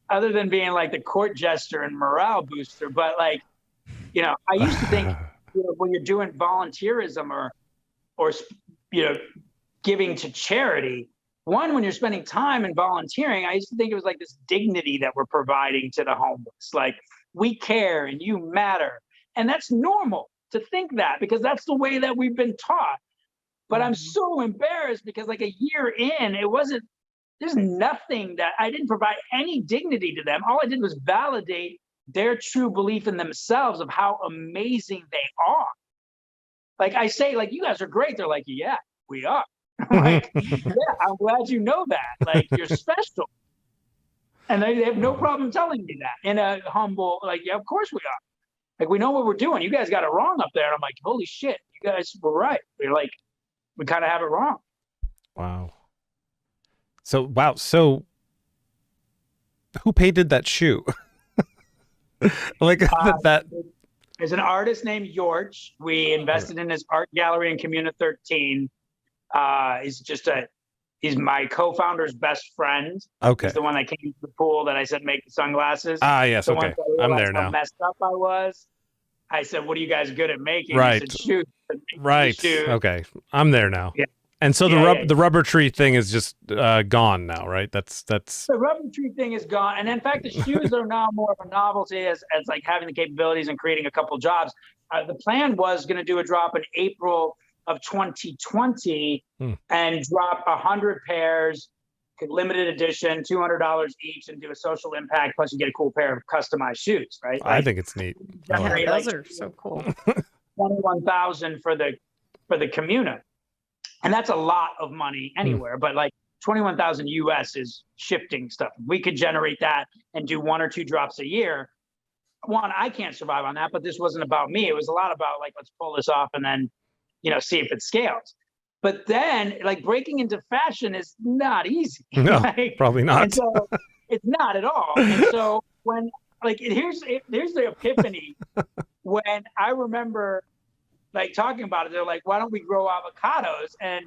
S2: other than being like the court jester and morale booster. But I used to think when you're doing volunteerism or giving to charity, when you're spending time in volunteering, I used to think it was like this dignity that we're providing to the homeless. Like we care and you matter. And that's normal. to think that, because that's the way that we've been taught. But I'm so embarrassed because like a year in, there's nothing that I didn't provide any dignity to them. All I did was validate their true belief in themselves of how amazing they are. Like I say, like, you guys are great. They're like, yeah, we are. I'm like, yeah, I'm glad you know that. Like, you're special. And they have no problem telling me that in a humble, like, yeah, of course we are. Like, we know what we're doing. You guys got it wrong up there. And I'm like, holy shit, you guys were right. We're like, we kind of have it wrong.
S3: Wow. So who painted that shoe? Like that.
S2: There's an artist named George. We invested in his art gallery in Comuna 13. He's my co-founder's best friend.
S3: Okay.
S2: He's the one that came to the pool that I said make the sunglasses.
S3: Ah, yes.
S2: The
S3: Okay.
S2: I'm
S3: there now.
S2: How messed up I was. I said, "What are you guys good at making?"
S3: Right.
S2: He said, "Shoes."
S3: Right.
S2: Shoes.
S3: Okay. I'm there now.
S2: Yeah.
S3: And so the rubber tree thing is just gone now, right? That's
S2: the rubber tree thing is gone. And in fact, the shoes are now more of a novelty as like having the capabilities and creating a couple jobs. The plan was going to do a drop in April of 2020 and drop 100 pairs, limited edition, $200 each, and do a social impact. Plus, you get a cool pair of customized shoes, right?
S3: I think it's neat.
S1: Yeah, those are so cool.
S2: 21,000 for the Comuna, and that's a lot of money anywhere. But like 21,000 US is shifting stuff. If we could generate that and do 1 or 2 drops a year. One, I can't survive on that, but this wasn't about me. It was a lot about like, let's pull this off and then, see if it scales. But then like breaking into fashion is not easy.
S3: No,
S2: right?
S3: probably not.
S2: And so it's not at all. And so when like, here's the epiphany. When I remember like talking about it, they're like, why don't we grow avocados? And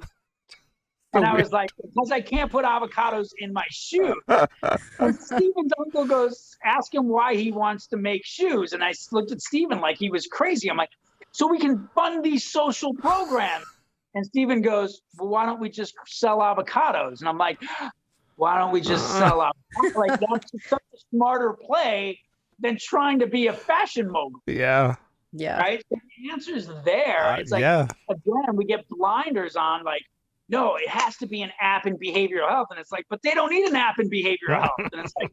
S2: I was like, because I can't put avocados in my shoes. And Steven's uncle goes, ask him why he wants to make shoes. And I looked at Steven like he was crazy. I'm like, so we can fund these social programs. And Steven goes, well, why don't we just sell avocados? And I'm like, why don't we just sell avocados? Like, that's such a smarter play than trying to be a fashion mogul.
S3: Yeah.
S1: Yeah.
S2: Right? So the answer is there. It's like, again, we get blinders on, like, no, it has to be an app in behavioral health. And it's like, but they don't need an app in behavioral health. And it's like,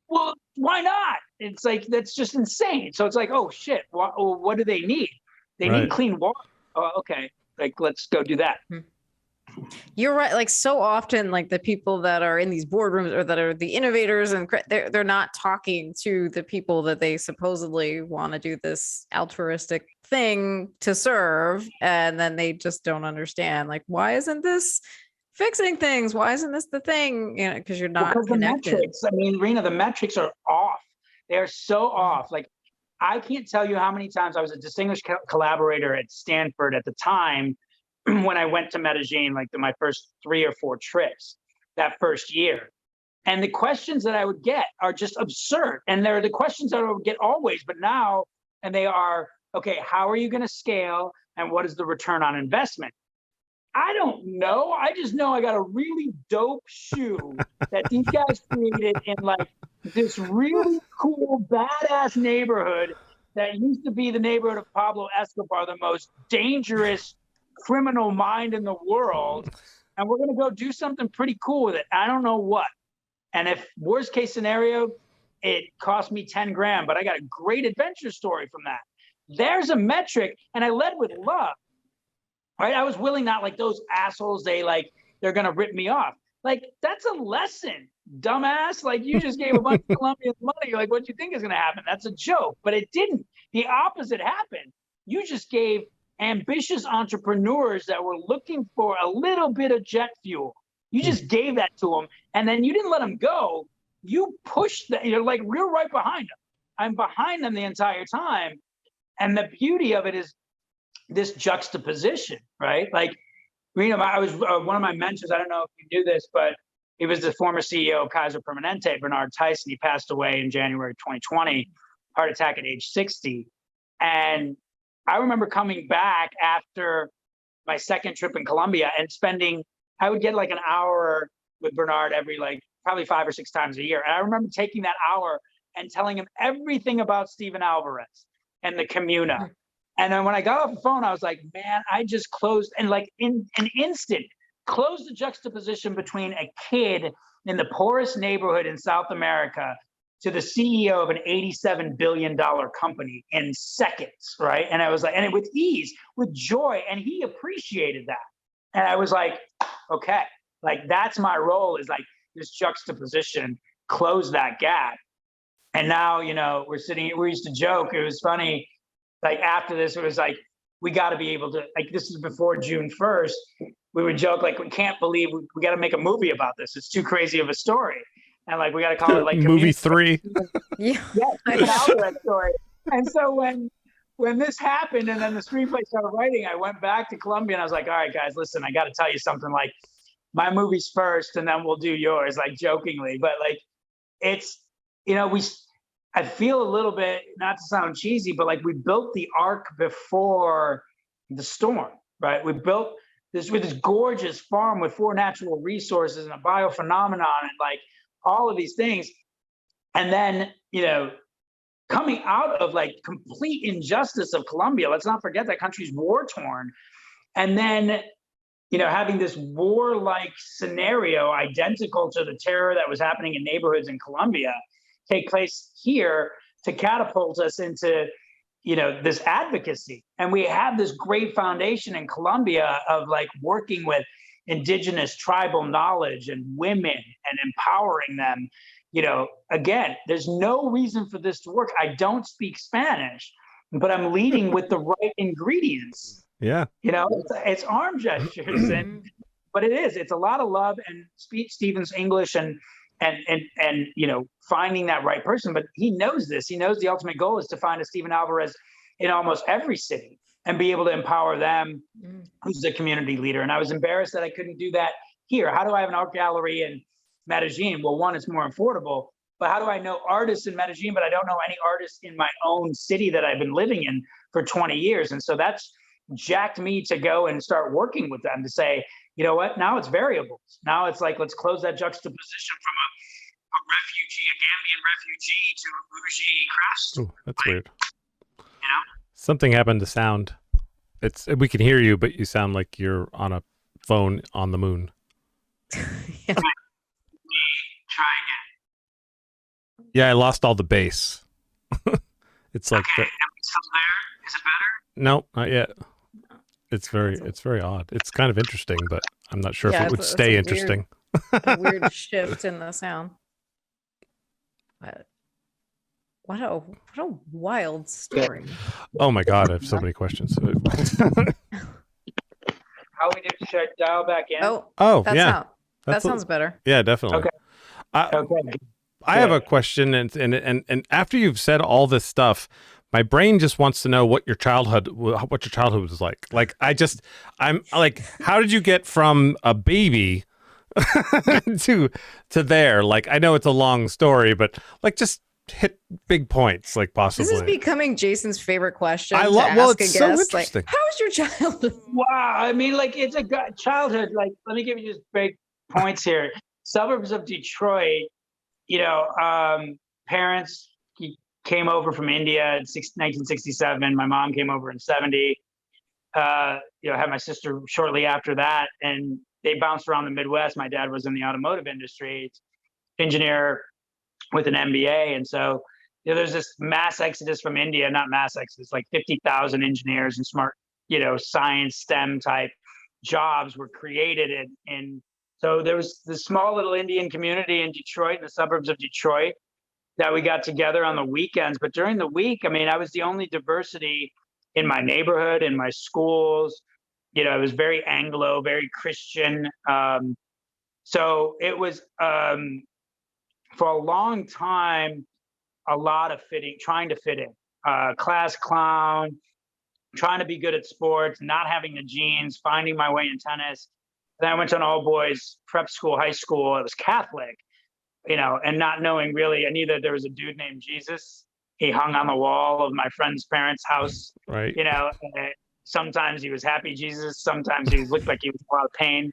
S2: well, why not? It's like, that's just insane. So it's like, oh shit, what do they need? They need clean water. Oh, okay. Like, let's go do that.
S1: You're right. Like so often, like the people that are in these boardrooms or that are the innovators, and they're not talking to the people that they supposedly want to do this altruistic thing to serve, and then they just don't understand. Like, why isn't this fixing things? Why isn't this the thing? Because you're not connected.
S2: The metrics. I mean, Rena, the metrics are off. They're so off. Like, I can't tell you how many times I was a distinguished collaborator at Stanford at the time. When I went to Medellin, like my first 3 or 4 trips that first year. And the questions that I would get are just absurd. And they're the questions that I would get always, but now, and they are, okay, how are you going to scale? And what is the return on investment? I don't know. I just know I got a really dope shoe that these guys created in like this really cool, badass neighborhood that used to be the neighborhood of Pablo Escobar, the most dangerous criminal mind in the world, and we're going to go do something pretty cool with it. I don't know what. And if worst case scenario, it cost me 10 grand, but I got a great adventure story from that. There's a metric, and I led with love, right? I was willing, not like those assholes, they're going to rip me off. Like, that's a lesson, dumbass. Like, you just gave a bunch of Colombians money. Like, what do you think is going to happen? That's a joke, but it didn't. The opposite happened. You just gave ambitious entrepreneurs that were looking for a little bit of jet fuel. You just gave that to them, and then you didn't let them go. You pushed them. You're like, we're right behind them. I'm behind them the entire time. And the beauty of it is this juxtaposition, right? Like, I was one of my mentors. I don't know if you knew this, but he was the former CEO of Kaiser Permanente, Bernard Tyson. He passed away in January 2020, heart attack at age 60. And I remember coming back after my second trip in Colombia and I would get like an hour with Bernard every probably 5 or 6 times a year. And I remember taking that hour and telling him everything about Steven Alvarez and the Comuna And then when I got off the phone, I was like, man, I just closed, and like in an instant, closed the juxtaposition between a kid in the poorest neighborhood in South America to the CEO of an $87 billion company in seconds, right? And I was like, and with ease, with joy, and he appreciated that. And I was like, okay, like that's my role, is like this juxtaposition, close that gap. And now, we used to joke, it was funny, like after this, it was like, we got to be able to, like, this is before June 1st, we would joke, like, we can't believe we got to make a movie about this. It's too crazy of a story. And like, we got to call it like
S3: movie 3.
S1: Yeah,
S2: an outlet story. And so when this happened and then the screenplay started writing, I went back to Colombia and I was like, all right, guys, listen, I got to tell you something, like my movie's first and then we'll do yours, like jokingly. But like, it's, I feel a little bit, not to sound cheesy, but like we built the ark before the storm, right? We built this with this gorgeous farm with 4 natural resources and a biophenomenon and like all of these things. And then, coming out of like complete injustice of Colombia, let's not forget that country's war torn. And then, having this warlike scenario identical to the terror that was happening in neighborhoods in Colombia take place here to catapult us into, this advocacy. And we have this great foundation in Colombia of like working with indigenous tribal knowledge and women and empowering them. Again, there's no reason for this to work. I don't speak Spanish, but I'm leading with the right ingredients.
S3: Yeah.
S2: It's arm gestures, but it's a lot of love and Stephen's English and finding that right person. But he knows this. He knows the ultimate goal is to find a Stephen Alvarez in almost every city and be able to empower them, who's the community leader. And I was embarrassed that I couldn't do that here. How do I have an art gallery in Medellin? Well, one, it's more affordable, but how do I know artists in Medellin, but I don't know any artists in my own city that I've been living in for 20 years. And so that's jacked me to go and start working with them to say, you know what, now it's variables. Now it's like, let's close that juxtaposition from a refugee, a Gambian refugee to a bougie craftsman.
S3: Oh, that's weird. Something happened to sound. We can hear you, but you sound like you're on a phone on the moon.
S1: Yeah.
S2: Try again.
S3: Yeah, I lost all the bass. It's like
S2: okay, am I still there? Is it better?
S3: No, not yet. It's very odd. It's kind of interesting, but I'm not sure if it would stay interesting.
S1: A weird shift in the sound. But what a wild story.
S3: Oh my God, I have so many questions.
S2: How we do? Should I dial back in?
S3: Oh yeah.
S1: That sounds better.
S3: Yeah, definitely.
S2: Okay.
S3: Okay. I have a question, and after you've said all this stuff, my brain just wants to know what your childhood was like. I'm like, how did you get from a baby to there? Like, I know it's a long story, but like, just hit big points, like possibly.
S1: This is becoming Jason's favorite question.
S3: It's so interesting.
S1: How was your childhood?
S2: Wow, I mean, like, it's a childhood. Like, let me give you just big points here. Suburbs of Detroit. Parents came over from India in 1967. My mom came over in 70. Had my sister shortly after that, and they bounced around the Midwest. My dad was in the automotive industry, engineer with an MBA, and so there's this mass exodus from India. Not mass exodus, like 50,000 engineers and smart, science STEM type jobs were created, and so there was this small little Indian community in Detroit, in the suburbs of Detroit, that we got together on the weekends. But during the week, I mean, I was the only diversity in my neighborhood, in my schools. It was very Anglo, very Christian. So it was, for a long time, a lot of trying to fit in. Class clown, trying to be good at sports, not having the genes, finding my way in tennis. Then I went to an all-boys prep school, high school. It was Catholic, and not knowing really. And either there was a dude named Jesus. He hung on the wall of my friend's parents' house.
S3: Right.
S2: Sometimes he was happy Jesus. Sometimes he looked like he was in a lot of pain.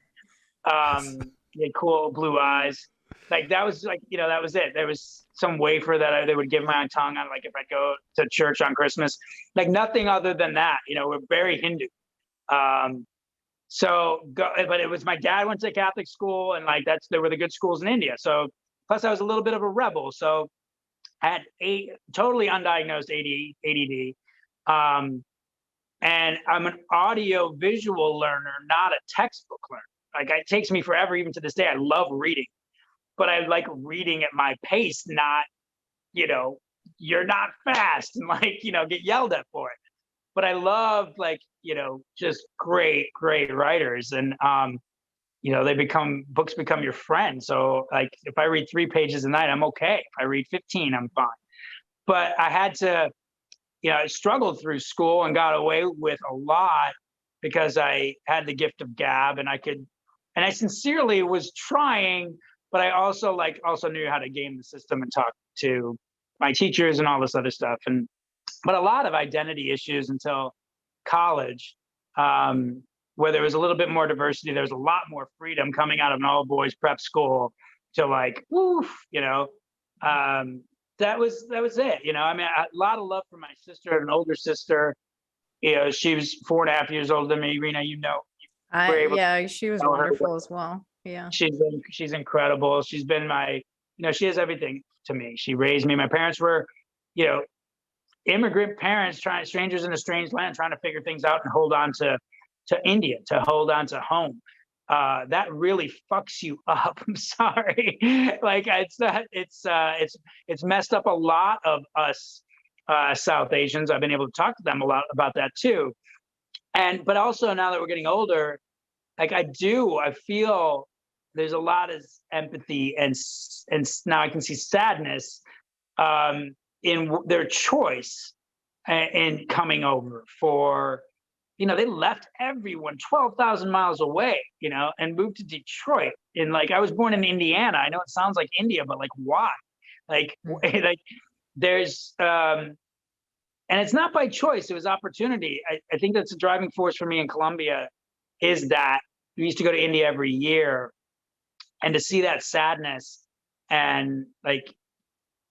S2: He had cool blue eyes. Like that was like, that was it. There was some wafer that they would give my tongue on, like if I go to church on Christmas, like nothing other than that. We're very Hindu. Um, but it was, my dad went to Catholic school, and like there were the good schools in India. So plus I was a little bit of a rebel. So I had totally undiagnosed ADD. And I'm an audio visual learner, not a textbook learner. Like it takes me forever, even to this day. I love reading, but I like reading at my pace, not, you're not fast and like, get yelled at for it. But I love like, just great writers. And, books become your friend. So like, if I read 3 pages a night, I'm okay. If I read 15, I'm fine. But I had to, I struggled through school and got away with a lot because I had the gift of gab, and I sincerely was trying, but I also knew how to game the system and talk to my teachers and all this other stuff. But a lot of identity issues until college, where there was a little bit more diversity. There was a lot more freedom coming out of an all boys prep school to like, woof, that was it. I mean, a lot of love for my sister. I had an older sister. She was 4.5 years older than me. Rena,
S1: yeah, she was wonderful as well. Yeah,
S2: she's incredible. She's been she has everything to me. She raised me. My parents were, immigrant parents, strangers in a strange land, trying to figure things out and hold on to India, to hold on to home. That really fucks you up. I'm sorry. Like it's messed up a lot of us South Asians. I've been able to talk to them a lot about that too. But also now that we're getting older, like I feel there's a lot of empathy and now I can see sadness in their choice in coming over for, they left everyone 12,000 miles away, and moved to Detroit. And like, I was born in Indiana. I know it sounds like India, but like, why? Like, there's, and it's not by choice. It was opportunity. I think that's a driving force for me in Colombia, is that we used to go to India every year, and to see that sadness, and like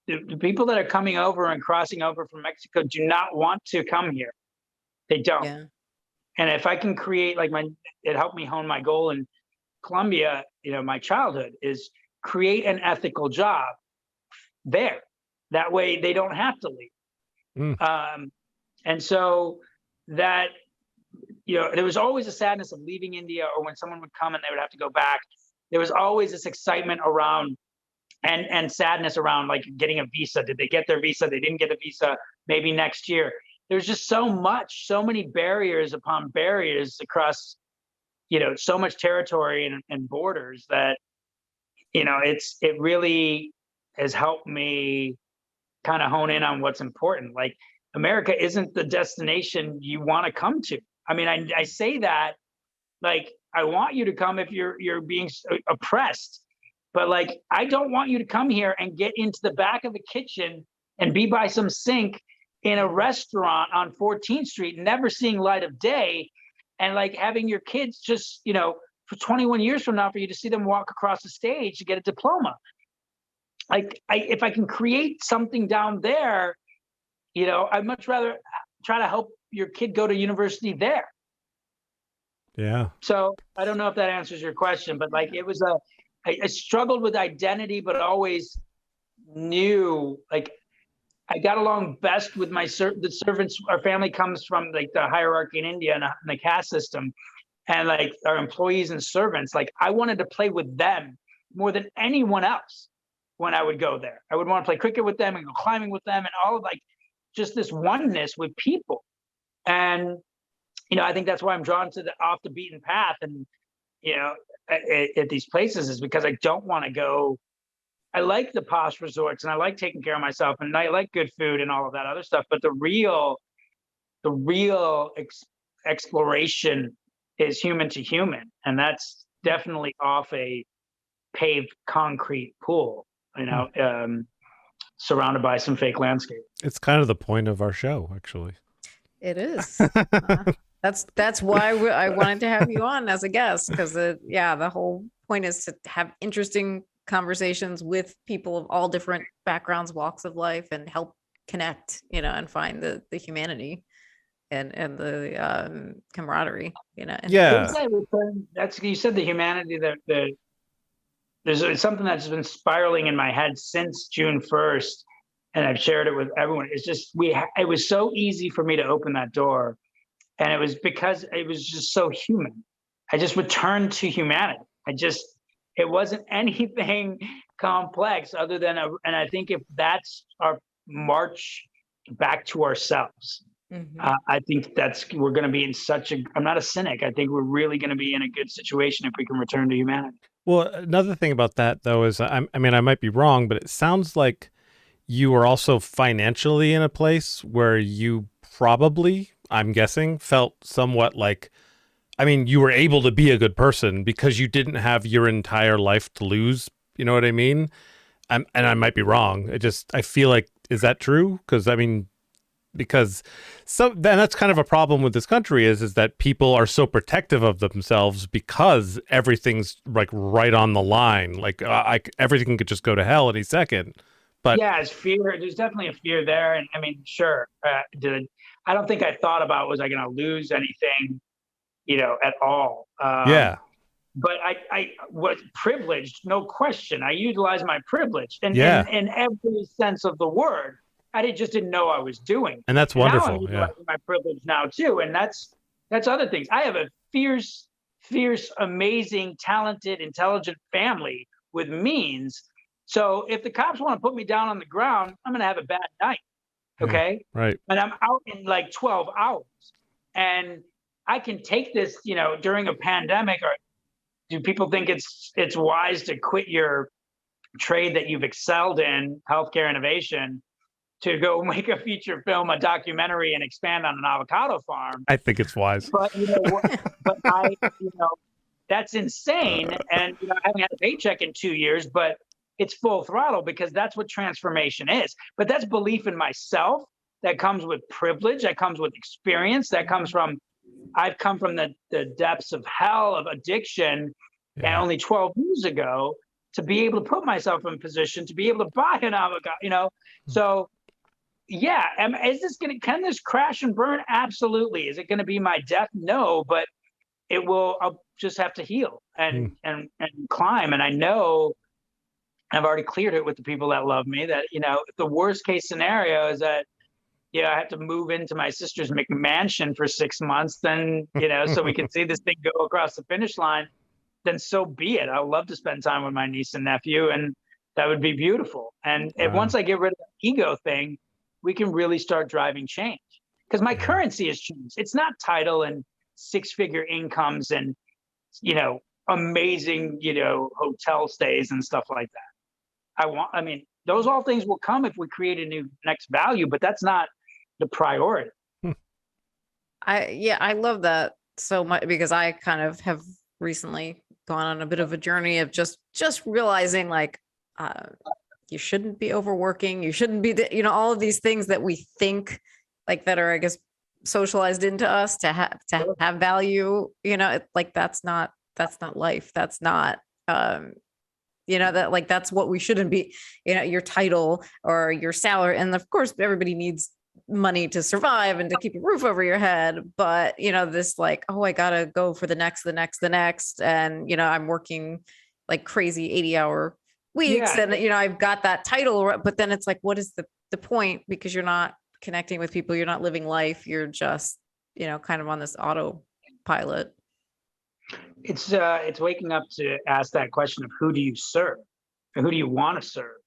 S2: the people that are coming over and crossing over from Mexico do not want to come here. They don't.
S1: Yeah.
S2: And if I can create, it helped me hone my goal in Colombia, my childhood, is create an ethical job there. That way they don't have to leave. And so that, there was always a sadness of leaving India, or when someone would come and they would have to go back. There was always this excitement around and sadness around like getting a visa. Did they get their visa? They didn't get a visa, maybe next year. There's just so many barriers upon barriers across, so much territory and borders that, it really has helped me kind of hone in on what's important. Like, America isn't the destination you want to come to. I mean, I say that, like, I want you to come if you're being oppressed, but like, I don't want you to come here and get into the back of the kitchen and be by some sink in a restaurant on 14th Street, never seeing light of day, and like having your kids just, for 21 years from now, for you to see them walk across the stage to get a diploma. Like, if I can create something down there, I'd much rather try to help your kid go to university there.
S3: Yeah.
S2: So I don't know if that answers your question, but like, it was I struggled with identity, but always knew, like, I got along best with the servants. Our family comes from like the hierarchy in India and the caste system, and like our employees and servants, like I wanted to play with them more than anyone else. When I would go there, I would want to play cricket with them and go climbing with them, and all of like just this oneness with people. And, I think that's why I'm drawn to the off the beaten path. And, at these places, is because I don't want to go. I like the posh resorts, and I like taking care of myself, and I like good food and all of that other stuff. But the real exploration is human to human, and that's definitely off a paved concrete pool, surrounded by some fake landscape.
S3: It's kind of the point of our show, actually.
S1: It is. That's why I wanted to have you on as a guest, because the whole point is to have interesting conversations with people of all different backgrounds, walks of life, and help connect, and find the humanity and the camaraderie, and
S3: Yeah.
S2: That's, you said the humanity, that there's something that's been spiraling in my head since June 1st, and I've shared it with everyone. It's just it was so easy for me to open that door, and it was because it was just so human. I just returned to humanity. It wasn't anything complex other than and I think if that's our march back to ourselves, I think we're going to be in I'm not a cynic. I think we're really going to be in a good situation if we can return to humanity.
S3: Well, another thing about that, though, is I mean, I might be wrong, but it sounds like you were also financially in a place where you probably, I'm guessing, felt somewhat like, I mean, you were able to be a good person because you didn't have your entire life to lose. You know what I mean? And I might be wrong. I feel like, is that true? Because I mean, then that's kind of a problem with this country is that people are so protective of themselves because everything's like right on the line. Like everything could just go to hell any second. But
S2: yeah, it's fear. There's definitely a fear there. And I mean, sure. I don't think I thought about, was I going to lose anything, at all.
S3: Yeah.
S2: But I was privileged, no question. I utilized my privilege in every sense of the word. I just didn't know I was doing.
S3: And that's wonderful.
S2: Now I'm utilizing my privilege now too. And that's other things. I have a fierce, amazing, talented, intelligent family with means. So if the cops want to put me down on the ground, I'm going to have a bad night. Okay.
S3: Right.
S2: And I'm out in like 12 hours. And I can take this, during a pandemic. Or do people think it's wise to quit your trade that you've excelled in, healthcare innovation, to go make a feature film, a documentary, and expand on an avocado farm?
S3: I think it's wise.
S2: But that's insane. And I haven't had a paycheck in 2 years, but it's full throttle because that's what transformation is. But that's belief in myself that comes with privilege, that comes with experience, that comes from, I've come from the depths of hell of addiction, and only 12 years ago, to be able to put myself in position to be able to buy an avocado, So yeah, can this crash and burn? Absolutely. Is it going to be my death? No, but it will. I'll just have to heal and climb. And I know I've already cleared it with the people that love me, that, the worst case scenario is that, I have to move into my sister's McMansion for 6 months, then, so we can see this thing go across the finish line, then so be it. I would love to spend time with my niece and nephew, and that would be beautiful. And once I get rid of the ego thing, we can really start driving change. Because my currency has changed. It's not title and 6-figure incomes and, amazing, hotel stays and stuff like that. Those all things will come if we create a new next value, but that's not the priority.
S1: I love that so much, because I kind of have recently gone on a bit of a journey of just realizing, like, you shouldn't be overworking, you shouldn't be all of these things that we think, like, that are, I guess, socialized into us to have value, like, that's not life. That's not that, like, that's what we shouldn't be, your title or your salary. And of course, everybody needs money to survive and to keep a roof over your head. But, this, like, oh, I gotta go for the next. And, I'm working like crazy 80-hour weeks. And, I've got that title, but then it's like, what is the point? Because you're not connecting with people. You're not living life. You're just, kind of on this autopilot.
S2: It's waking up to ask that question of, who do you serve and who do you want to serve?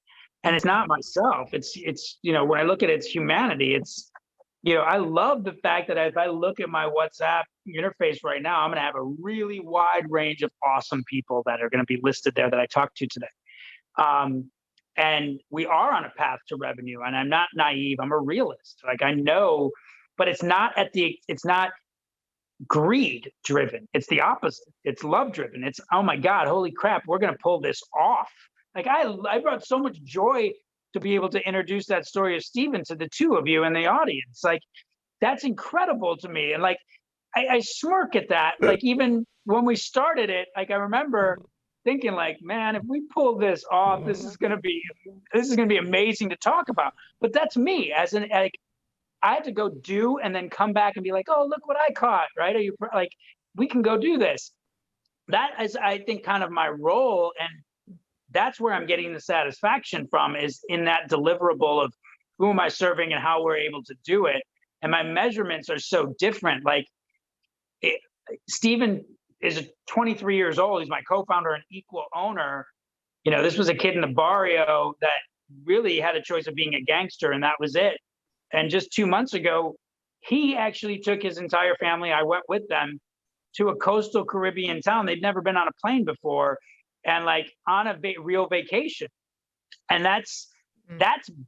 S2: And it's not myself. It's when I look at it's humanity, it's, I love the fact that if I look at my WhatsApp interface right now, I'm going to have a really wide range of awesome people that are going to be listed there that I talked to today. And we are on a path to revenue, and I'm not naive. I'm a realist. Like, I know, but it's not greed driven. It's the opposite. It's love driven. It's, oh my God, holy crap, we're going to pull this off. Like, I brought so much joy to be able to introduce that story of Stephen to the two of you in the audience. Like, that's incredible to me. And like, I smirk at that. Like, even when we started it, like, I remember thinking like, man, if we pull this off, this is gonna be amazing to talk about. But that's me as an like I had to go do and then come back and be like, oh, look what I caught, right? Are you like, we can go do this. That is, I think, kind of my role, and that's where I'm getting the satisfaction from, is in that deliverable of who am I serving and how we're able to do it. And my measurements are so different. Like Stephen is 23 years old. He's my co-founder and equal owner. You know, this was a kid in the barrio that really had a choice of being a gangster, and that was it. And just 2 months ago, he actually took his entire family. I went with them to a coastal Caribbean town. They'd never been on a plane before, and like on a real vacation. And that's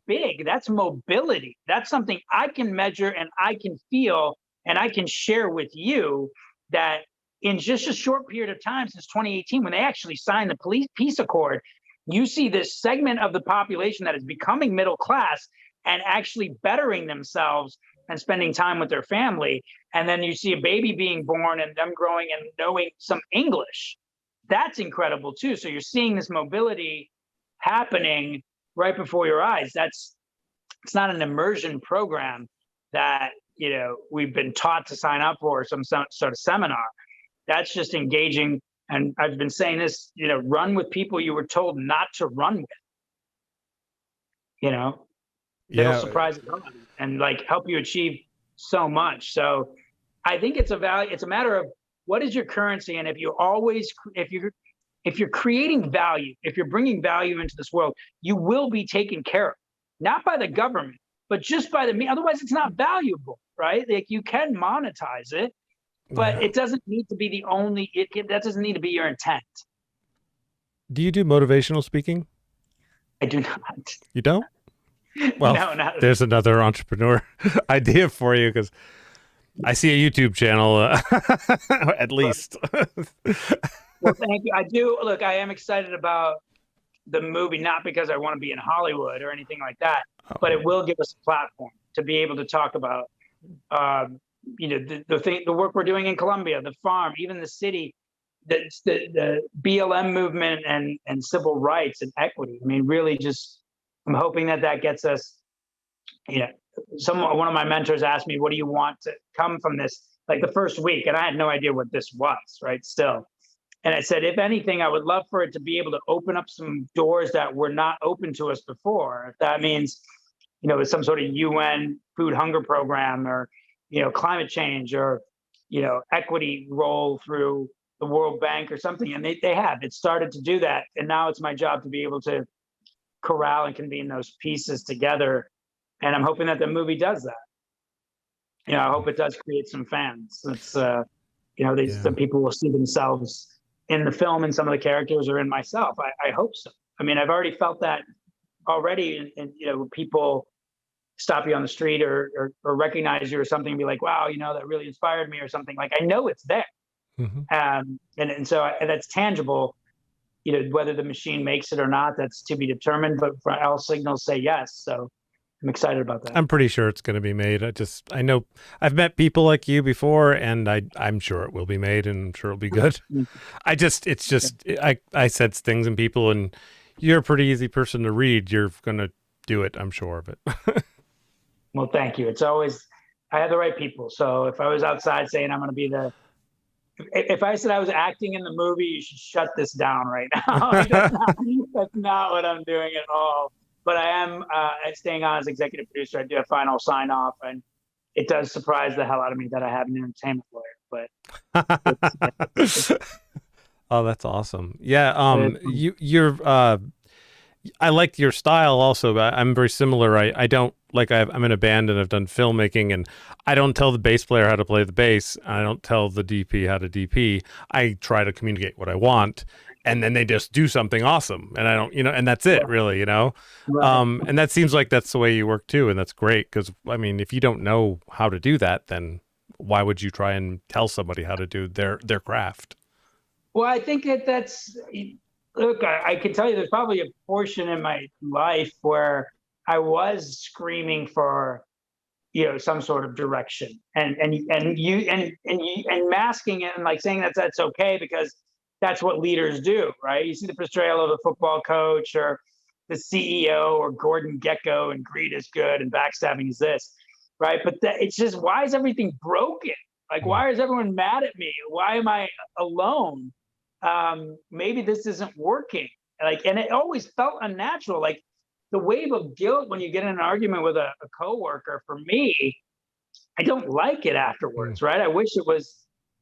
S2: big. That's mobility. That's something I can measure and I can feel and I can share with you, that in just a short period of time since 2018, when they actually signed the peace accord, you see this segment of the population that is becoming middle class and actually bettering themselves and spending time with their family. And then you see a baby being born and them growing and knowing some English. That's incredible too. So you're seeing this mobility happening right before your eyes. It's not an immersion program that, you know, we've been taught to sign up for, some sort of seminar. That's just engaging. And I've been saying this, you know, run with people you were told not to run with. You know, it'll surprise you and like help you achieve so much. So I think it's a matter of what is your currency. And if you're creating value, if you're bringing value into this world, you will be taken care of, not by the government, but just by the, otherwise it's not valuable, right? Like you can monetize it, but it doesn't need to be the only, that doesn't need to be your intent.
S3: Do you do motivational speaking?
S2: I do not.
S3: You don't? Well, no, there's another entrepreneur idea for you, because I see a YouTube channel, at least.
S2: Well, thank you. I do. Look, I am excited about the movie, not because I want to be in Hollywood or anything like that, but it will give us a platform to be able to talk about, you know, the work we're doing in Colombia, the farm, even the city, the BLM movement and civil rights and equity. I mean, really just, I'm hoping that gets us, you know, one of my mentors asked me, what do you want to come from this? Like the first week, and I had no idea what this was, right? Still. And I said, if anything, I would love for it to be able to open up some doors that were not open to us before. If that means, you know, some sort of UN food hunger program, or, you know, climate change, or, you know, equity role through the World Bank or something. And it started to do that. And now it's my job to be able to corral and convene those pieces together. And I'm hoping that the movie does that. You know, I hope it does create some fans. It's, you know, some people will see themselves in the film, and some of the characters, or in myself. I hope so. I mean, I've already felt that already. And you know, people stop you on the street or recognize you or something, and be like, wow, you know, that really inspired me or something. Like, I know it's there. Mm-hmm. And so that's tangible. You know, whether the machine makes it or not, that's to be determined. But all signals say yes. So I'm excited about that.
S3: I'm pretty sure it's going to be made. I know I've met people like you before, and I'm sure it will be made, and I'm sure it'll be good. I sense things in people, and you're a pretty easy person to read. You're going to do it. I'm sure of it.
S2: Well, thank you. It's always, I have the right people. So if I was outside saying I'm going to be if I said I was acting in the movie, you should shut this down right now. That's not what I'm doing at all. But I am staying on as executive producer. I do a final sign off, and it does surprise the hell out of me that I have an entertainment lawyer. But
S3: oh, that's awesome. Yeah. You're. I like your style also. I'm very similar. I don't like. I'm in a band and I've done filmmaking, and I don't tell the bass player how to play the bass. I don't tell the DP how to DP. I try to communicate what I want, and then they just do something awesome, and I don't, you know, and that's it, really, you know. Right. And that seems like that's the way you work too, and that's great, because I mean, if you don't know how to do that, then why would you try and tell somebody how to do their craft?
S2: Well, I think that's. Look, I can tell you there's probably a portion in my life where I was screaming for, you know, some sort of direction, and masking it and like saying that's okay because that's what leaders do, right? You see the portrayal of a football coach or the CEO or Gordon Gekko, and greed is good and backstabbing is this, right? But it's just, why is everything broken? Like, why is everyone mad at me? Why am I alone? Maybe this isn't working. Like, and it always felt unnatural. Like the wave of guilt when you get in an argument with a coworker, for me, I don't like it afterwards, right? I wish it was,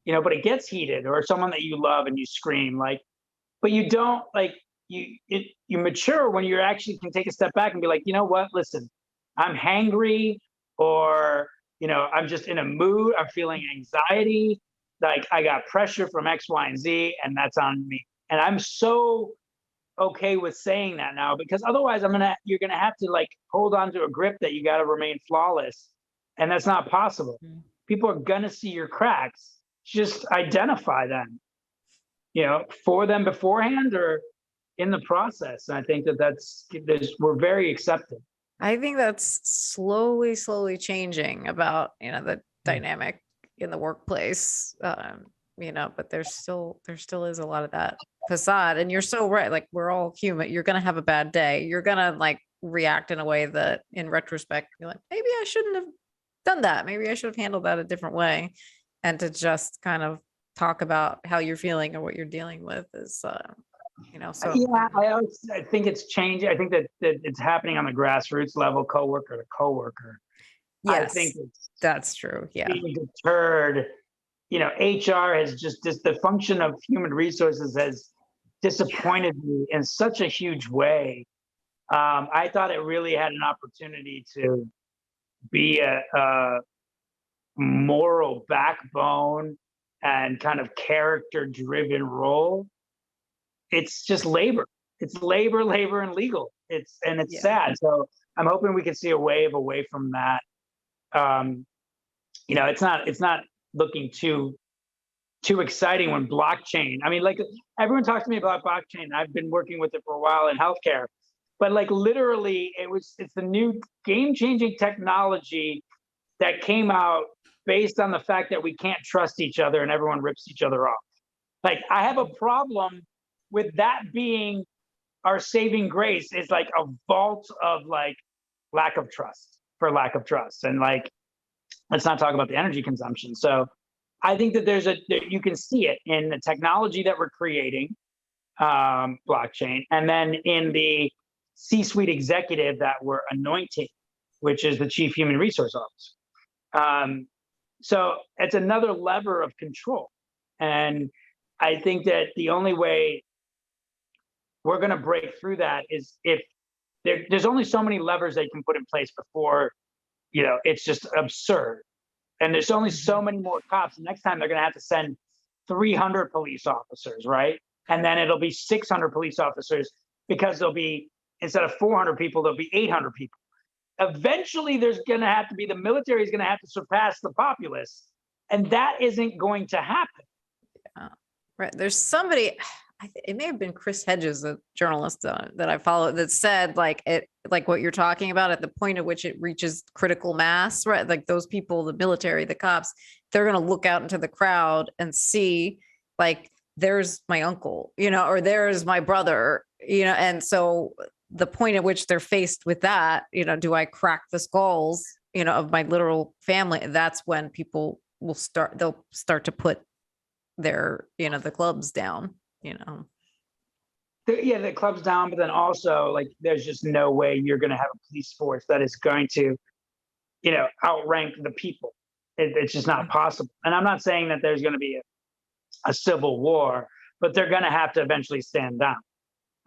S2: but it gets heated, or someone that you love and you scream, like, but you don't, like, you mature when you actually can take a step back and be like, you know what, listen, I'm hangry, or, I'm just in a mood, I'm feeling anxiety, like I got pressure from X, Y, and Z, and that's on me. And I'm so okay with saying that now, because otherwise you're gonna have to like hold on to a grip that you got to remain flawless, and that's not possible. People are gonna see your cracks. Just identify them, for them beforehand or in the process. And I think we're very accepting.
S1: I think that's slowly changing about, the dynamic in the workplace. But there still is a lot of that facade. And you're so right. Like, we're all human. You're going to have a bad day. You're going to like react in a way that in retrospect, you're like, maybe I shouldn't have done that. Maybe I should have handled that a different way. And to just kind of talk about how you're feeling or what you're dealing with is, so.
S2: Yeah, I think it's changing. I think that it's happening on the grassroots level, coworker to coworker.
S1: Yes,
S2: I think
S1: that's true. Yeah.
S2: Being deterred, HR has just the function of human resources has disappointed me in such a huge way. I thought it really had an opportunity to be a moral backbone and kind of character driven role. It's just labor. It's labor, and legal. It's sad. So I'm hoping we can see a wave away from that. It's not looking too exciting when blockchain. I mean, like, everyone talks to me about blockchain. I've been working with it for a while in healthcare, but like literally, it's the new game-changing technology that came out based on the fact that we can't trust each other and everyone rips each other off. Like, I have a problem with that being our saving grace, is like a vault of like lack of trust. And like, let's not talk about the energy consumption. So I think that you can see it in the technology that we're creating, blockchain, and then in the C-suite executive that we're anointing, which is the chief human resource officer. So it's another lever of control. And I think that the only way we're going to break through that is if there's only so many levers that you can put in place before, it's just absurd. And there's only so many more cops. The next time they're going to have to send 300 police officers, right? And then it'll be 600 police officers, because instead of 400 people, there'll be 800 people. Eventually, the military is going to have to surpass the populace. And that isn't going to happen.
S1: Yeah. Right. There's somebody, it may have been Chris Hedges, a journalist that I follow, that said like what you're talking about, at the point at which it reaches critical mass, right? Like those people, the military, the cops, they're going to look out into the crowd and see like, there's my uncle, or there's my brother, and so the point at which they're faced with that, do I crack the skulls, of my literal family? That's when people they'll start to put their, the clubs down.
S2: The club's down, but then also like there's just no way you're going to have a police force that is going to, outrank the people. It's just not possible. And I'm not saying that there's going to be a civil war, but they're going to have to eventually stand down,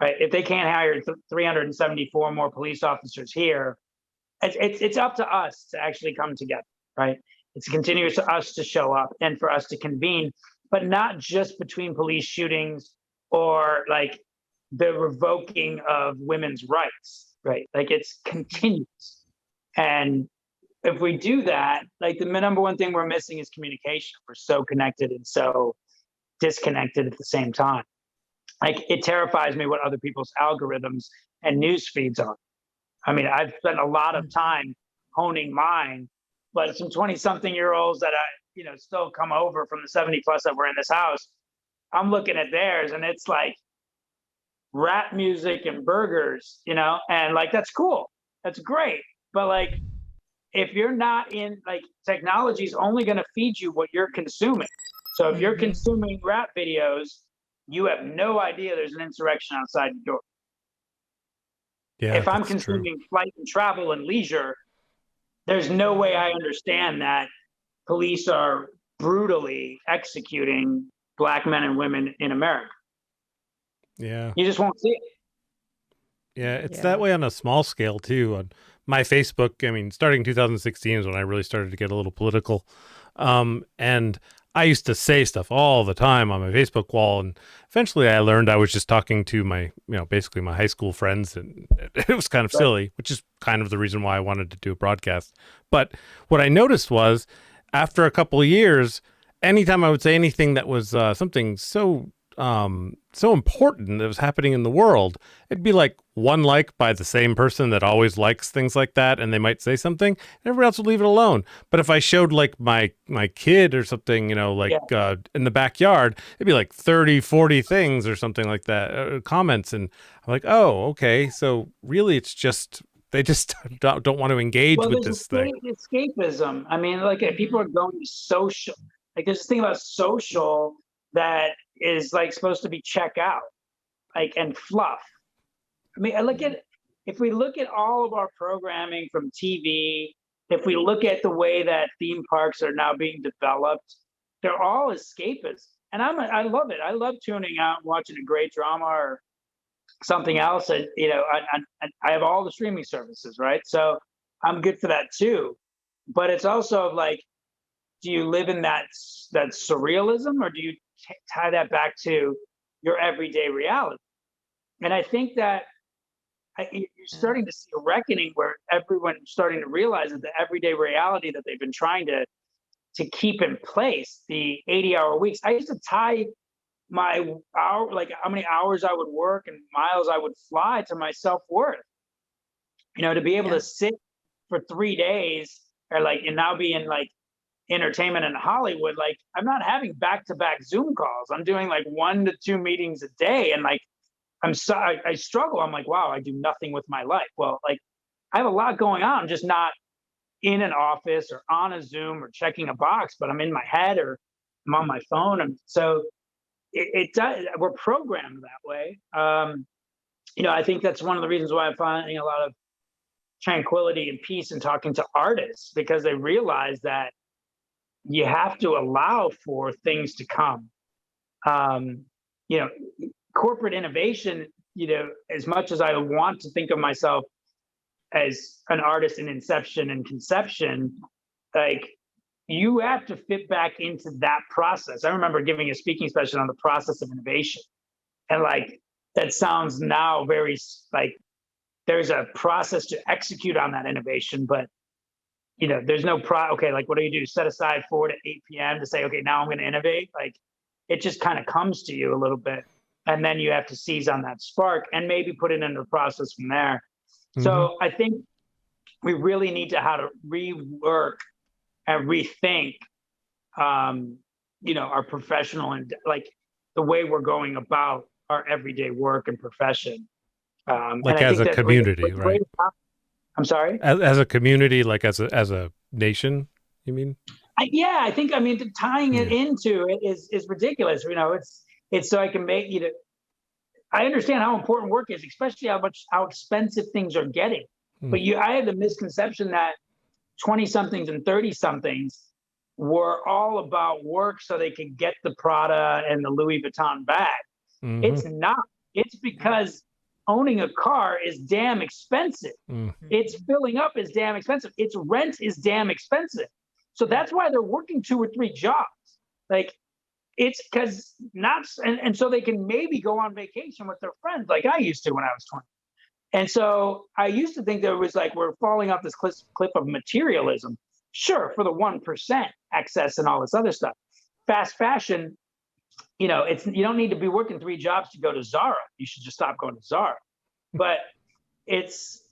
S2: right? If they can't hire 374 more police officers here, it's up to us to actually come together, right? It's continuous to us to show up and for us to convene, but not just between police shootings or like the revoking of women's rights, right? Like it's continuous. And if we do that, like the number one thing we're missing is communication. We're so connected and so disconnected at the same time. Like it terrifies me what other people's algorithms and news feeds are. I mean, I've spent a lot of time honing mine, but some 20-something-year-olds that I, still come over from the 70 plus that were in this house, I'm looking at theirs and it's like rap music and burgers, and like that's cool. That's great. But like if you're not in like technology is only going to feed you what you're consuming. So if you're consuming rap videos, you have no idea there's an insurrection outside your door.
S3: Yeah,
S2: If I'm
S3: that's true.
S2: consuming flight and travel and leisure, there's no way I understand that police are brutally executing Black men and women in America.
S3: Yeah.
S2: You just won't see it.
S3: Yeah, it's that way on a small scale too. On my Facebook, I mean, starting 2016 is when I really started to get a little political. And I used to say stuff all the time on my Facebook wall, and eventually I learned I was just talking to my, basically my high school friends, and it was kind of silly, which is kind of the reason why I wanted to do a broadcast. But what I noticed was after a couple of years, anytime I would say anything that was something so important that was happening in the world, it'd be like one like by the same person that always likes things like that, and they might say something, and everybody else would leave it alone. But if I showed like my kid or something, in the backyard, it'd be like 30-40 things or something like that, comments, and I'm like, oh, okay, so really it's just they just don't want to engage with this thing.
S2: Escapism. I mean, like people are going to social. Like there's this thing about social that is like supposed to be check out, like, and fluff. I mean, if we look at all of our programming from TV, if we look at the way that theme parks are now being developed, they're all escapist. And I love it. I love tuning out and watching a great drama or something else. And, I have all the streaming services, right? So I'm good for that too. But it's also like, do you live in that surrealism, or do you tie that back to your everyday reality? And I think that you're starting to see a reckoning where everyone's starting to realize that the everyday reality that they've been trying to keep in place, the 80-hour weeks. I used to tie my hour, like how many hours I would work and miles I would fly, to my self-worth. To be able to sit for 3 days, or like, and now be in like entertainment in Hollywood, like I'm not having back-to-back Zoom calls. I'm doing like 1 to 2 meetings a day, and like I struggle. I'm like, wow, I do nothing with my life. Well, like I have a lot going on. I'm just not in an office or on a Zoom or checking a box, but I'm in my head or I'm on my phone. And so it does. We're programmed that way. I think that's one of the reasons why I'm finding a lot of tranquility and peace in talking to artists, because they realize that you have to allow for things to come. Corporate innovation, as much as I want to think of myself as an artist in inception and conception, like you have to fit back into that process. I remember giving a speaking session on the process of innovation. And like, that sounds now very like there's a process to execute on that innovation, but there's no okay, like what do you do? Set aside 4 to 8 p.m. to say, okay, now I'm going to innovate. Like it just kind of comes to you a little bit. And then you have to seize on that spark and maybe put it into the process from there. Mm-hmm. So I think we really need to how to rework and rethink, our professional and like the way we're going about our everyday work and profession.
S3: Like as a community, right?
S2: I'm sorry?
S3: As a community, like as a nation, you mean?
S2: I think tying it into it is ridiculous. It's so I can make I understand how important work is, especially how expensive things are getting. But I had the misconception that 20-somethings and 30-somethings were all about work so they could get the Prada and the Louis Vuitton bag. Mm-hmm. It's not. It's because owning a car is damn expensive. It's filling up is damn expensive. Its rent is damn expensive. So that's why they're working 2 or 3 jobs. Like it's because and so they can maybe go on vacation with their friends like I used to when I was 20. And so I used to think there was like, we're falling off this cliff of materialism. Sure, for the 1% excess and all this other stuff. Fast fashion, you don't need to be working 3 jobs to go to Zara. You should just stop going to Zara. But it's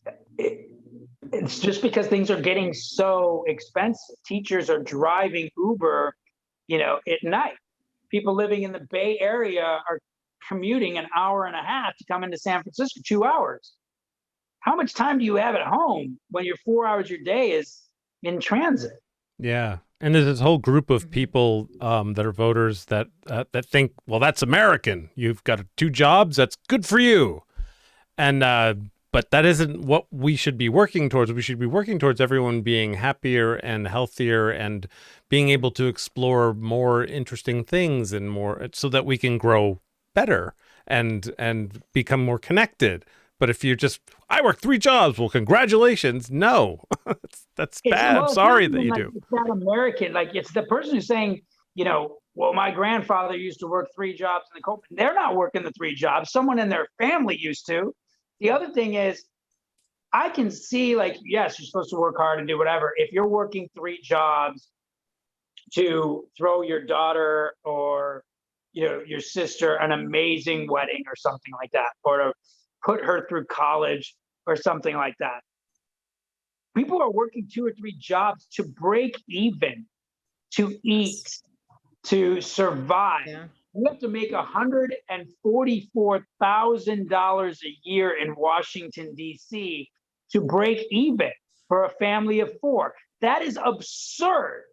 S2: just because things are getting so expensive. Teachers are driving Uber, at night. people living in the Bay Area are commuting an hour and a half to come into San Francisco, 2 hours. How much time do you have at home when your 4 hours your day is in transit?
S3: Yeah. And there's this whole group of people that are voters that think, well, that's American. You've got 2 jobs. That's good for you. And but that isn't what we should be working towards. We should be working towards everyone being happier and healthier and being able to explore more interesting things and more, so that we can grow better and become more connected. But if you're just, I work 3 jobs, well, congratulations. No, that's bad. I'm sorry that you do.
S2: It's not American. Like, it's the person who's saying, well, my grandfather used to work 3 jobs in the coal. They're not working the 3 jobs. Someone in their family used to. The other thing is, I can see, like, yes, you're supposed to work hard and do whatever. If you're working 3 jobs to throw your daughter or, your sister an amazing wedding or something like that, or to put her through college or something like that. People are working 2 or 3 jobs to break even, to eat, to survive.
S1: Yeah.
S2: You have to make $144,000 a year in Washington, D.C. to break even for a family of 4. That is absurd,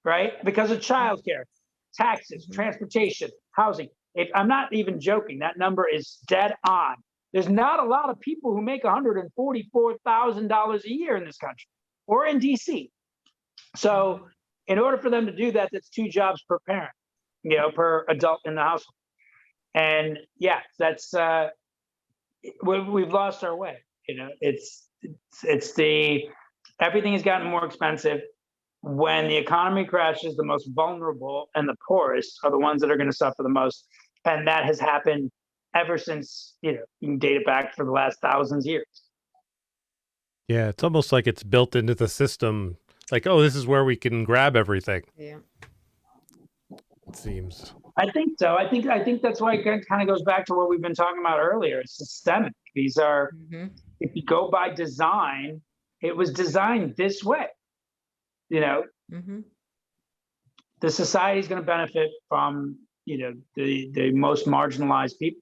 S2: right? Because of childcare, taxes, transportation, housing. If I'm not even joking, that number is dead on. There's not a lot of people who make $144,000 a year in this country or in D.C. So in order for them to do that, that's 2 jobs per parent, per adult in the household. And yeah, that's we've lost our way. It's everything has gotten more expensive. When the economy crashes, the most vulnerable and the poorest are the ones that are going to suffer the most. And that has happened ever since, you can date it back for the last thousands of years.
S3: Yeah, it's almost like it's built into the system. Like, oh, this is where we can grab everything.
S1: Yeah.
S3: It seems.
S2: I think so. I think that's why it kind of goes back to what we've been talking about earlier. It's systemic. These are, if you go by design, it was designed this way. The society is going to benefit from, the most marginalized people.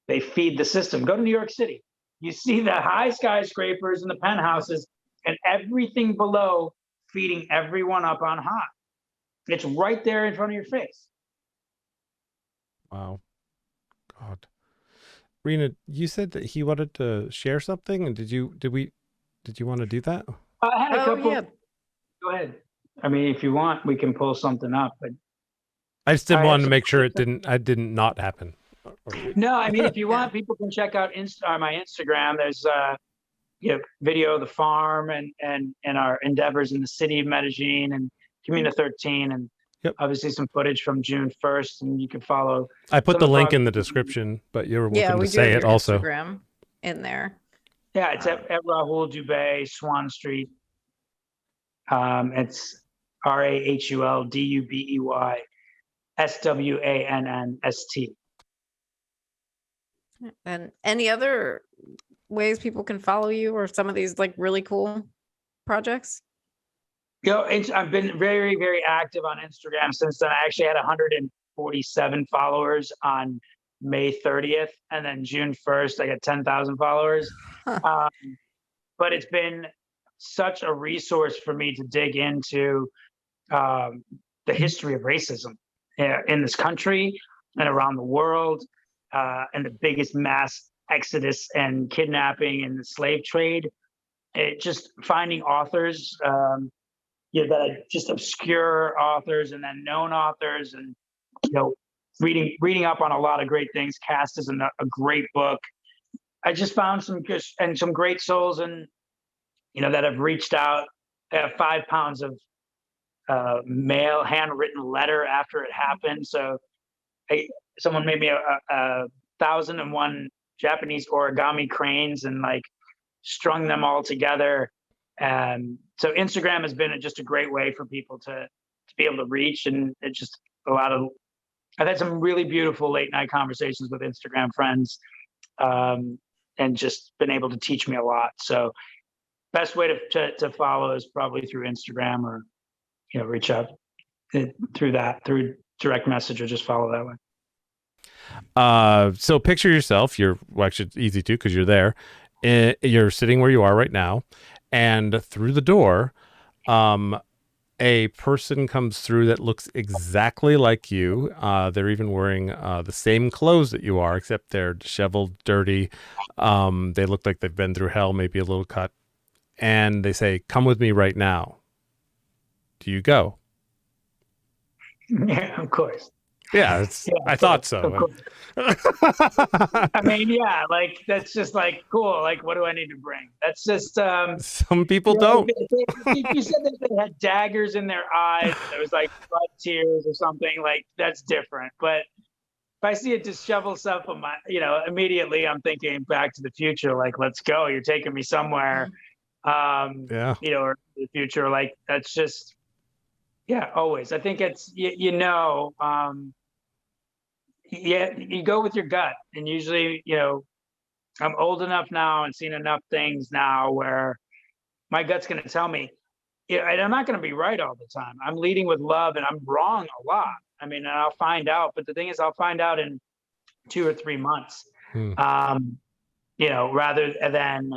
S2: They feed the system. Go to New York City. You see the high skyscrapers and the penthouses and everything below feeding everyone up on high. It's right there in front of your face.
S3: Wow. God. Rena, you said that he wanted to share something, and did you want to do that?
S2: I had a couple.
S1: Yeah.
S2: Go ahead. I mean, if you want, we can pull something up, but
S3: I just didn't want to make sure it didn't not happen.
S2: No, I mean, if you want, people can check out my Instagram. There's video of the farm and our endeavors in the city of Medellin and Comuna 13, and obviously some footage from June 1st, and you can follow.
S3: I put the link in the description, but you're welcome to say it also.
S1: Instagram in there.
S2: Yeah, it's at Rahul Dubey, Swan Street. It's RAHULDUBEY SWANNST.
S1: And any other ways people can follow you or some of these like really cool projects?
S2: I've been very, very active on Instagram since then. I actually had 147 followers on May 30th, and then June 1st, I got 10,000 followers. But it's been such a resource for me to dig into the history of racism in this country and around the world, and the biggest mass exodus and kidnapping and the slave trade. Just finding authors, that are just obscure authors and then known authors, and reading up on a lot of great things. Cast is a great book. I just found some great souls, and that have reached out. I have 5 pounds of mail, handwritten letter after it happened. So someone made me a 1,001 Japanese origami cranes and like strung them all together. And so Instagram has been just a great way for people to be able to reach, and it's just I've had some really beautiful late night conversations with Instagram friends, and just been able to teach me a lot. So best way to follow is probably through Instagram, or reach out through direct message or just follow that way.
S3: So picture yourself. Actually, it's easy to because you're there. You're sitting where you are right now, and through the door, a person comes through that looks exactly like you. They're even wearing the same clothes that you are, except they're disheveled, dirty. They look like they've been through hell, maybe a little cut. And they say, "Come with me right now." Do you go?
S2: Yeah, of course.
S3: Yeah, I thought so.
S2: I mean, yeah, like that's just like cool. Like, what do I need to bring? That's just
S3: some people don't.
S2: If you said that they had daggers in their eyes, there was like blood tears or something, like that's different. But if I see a disheveled self of my, immediately I'm thinking Back to the Future. Like, let's go. You're taking me somewhere.
S3: Yeah.
S2: Or the future. Like that's just, yeah, always. I think it's yeah, you go with your gut, and usually, I'm old enough now and seen enough things now where my gut's going to tell me, and I'm not going to be right all the time. I'm leading with love, and I'm wrong a lot. I mean, and I'll find out, but the thing is, I'll find out in 2 or 3 months, rather than,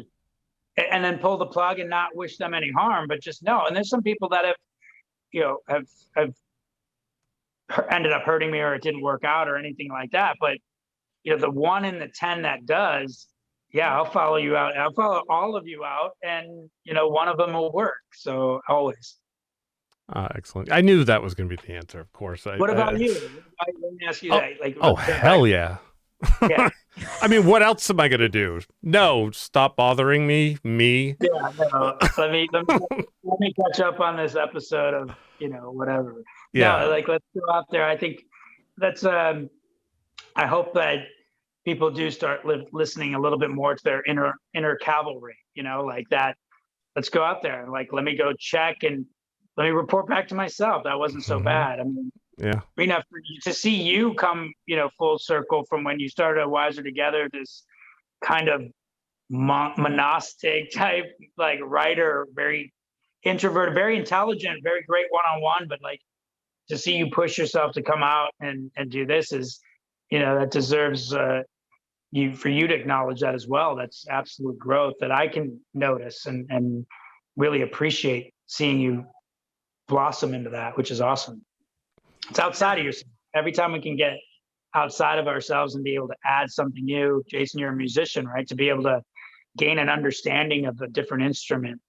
S2: and then pull the plug and not wish them any harm, but just know. And there's some people that have ended up hurting me, or it didn't work out or anything like that. But the 1 in the 10 that does, yeah, I'll follow you out. I'll follow all of you out, and one of them will work. So always.
S3: Excellent. I knew that was going to be the answer. Of course.
S2: What about you? Let me ask you that. Like,
S3: hell yeah.
S2: Yeah.
S3: I mean, what else am I going to do? No, stop bothering me.
S2: Yeah, no. Let me catch up on this episode of whatever.
S3: Yeah.
S2: No, like, let's go out there. I think that's I hope that people do start listening a little bit more to their inner cavalry, like that. Let's go out there and like, let me go check and let me report back to myself. That wasn't so bad. I mean,
S3: yeah.
S2: Rena, to see you come, full circle from when you started Wiser Together, this kind of monastic type, like writer, very introverted, very intelligent, very great one-on-one, but like to see you push yourself to come out and do this is, that deserves for you to acknowledge that as well. That's absolute growth that I can notice and really appreciate seeing you blossom into that, which is awesome. It's outside of yourself. Every time we can get outside of ourselves and be able to add something new. Jayson, you're a musician, right? To be able to gain an understanding of a different instrument,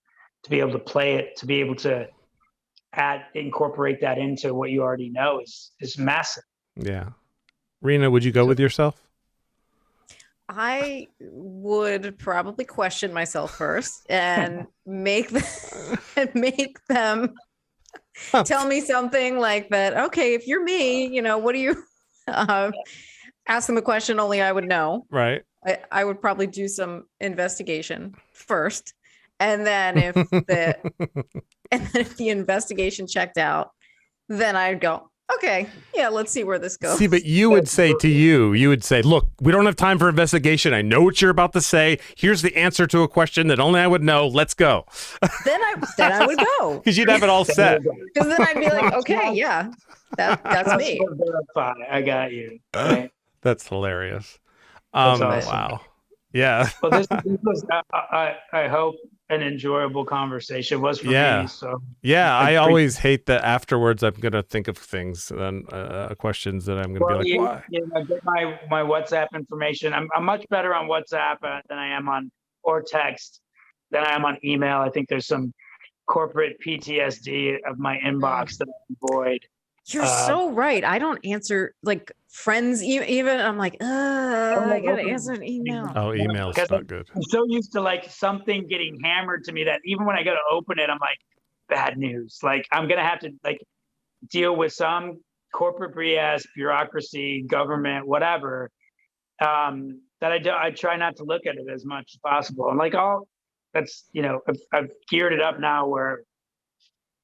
S2: to be able to play it, to be able to incorporate that into what you already know is massive.
S3: Yeah. Rena, would you go with yourself?
S1: I would probably question myself first and make them tell me something like that. Okay, if you're me, what do you ask them a question only I would know.
S3: Right.
S1: I would probably do some investigation first. And then if the investigation checked out, then I'd go, okay, yeah, let's see where this goes.
S3: See, but you would say, look, we don't have time for investigation. I know what you're about to say. Here's the answer to a question that only I would know. Let's go.
S1: Then I would go.
S3: Because you'd have it all set.
S1: Because then I'd be like, okay, yeah, that's me.
S2: I got you. Right?
S3: That's hilarious.
S2: That's awesome.
S3: Wow. Yeah.
S2: Well, this was, I hope, an enjoyable conversation. Was for me. So
S3: yeah, I always hate that afterwards I'm gonna think of things and questions that I'm gonna be like, why?
S2: Get my WhatsApp information. I'm much better on WhatsApp than I am on or text than I am on email. I think there's some corporate PTSD of my inbox that I avoid.
S1: You're so right. I don't answer like friends even. I'm like, I gotta answer an email.
S3: Oh, email's not good.
S2: I'm so used to like something getting hammered to me that even when I go to open it, I'm like, bad news. Like I'm gonna have to like deal with some corporate BS, bureaucracy, government, whatever. That I try not to look at it as much as possible. And like that's I've geared it up now where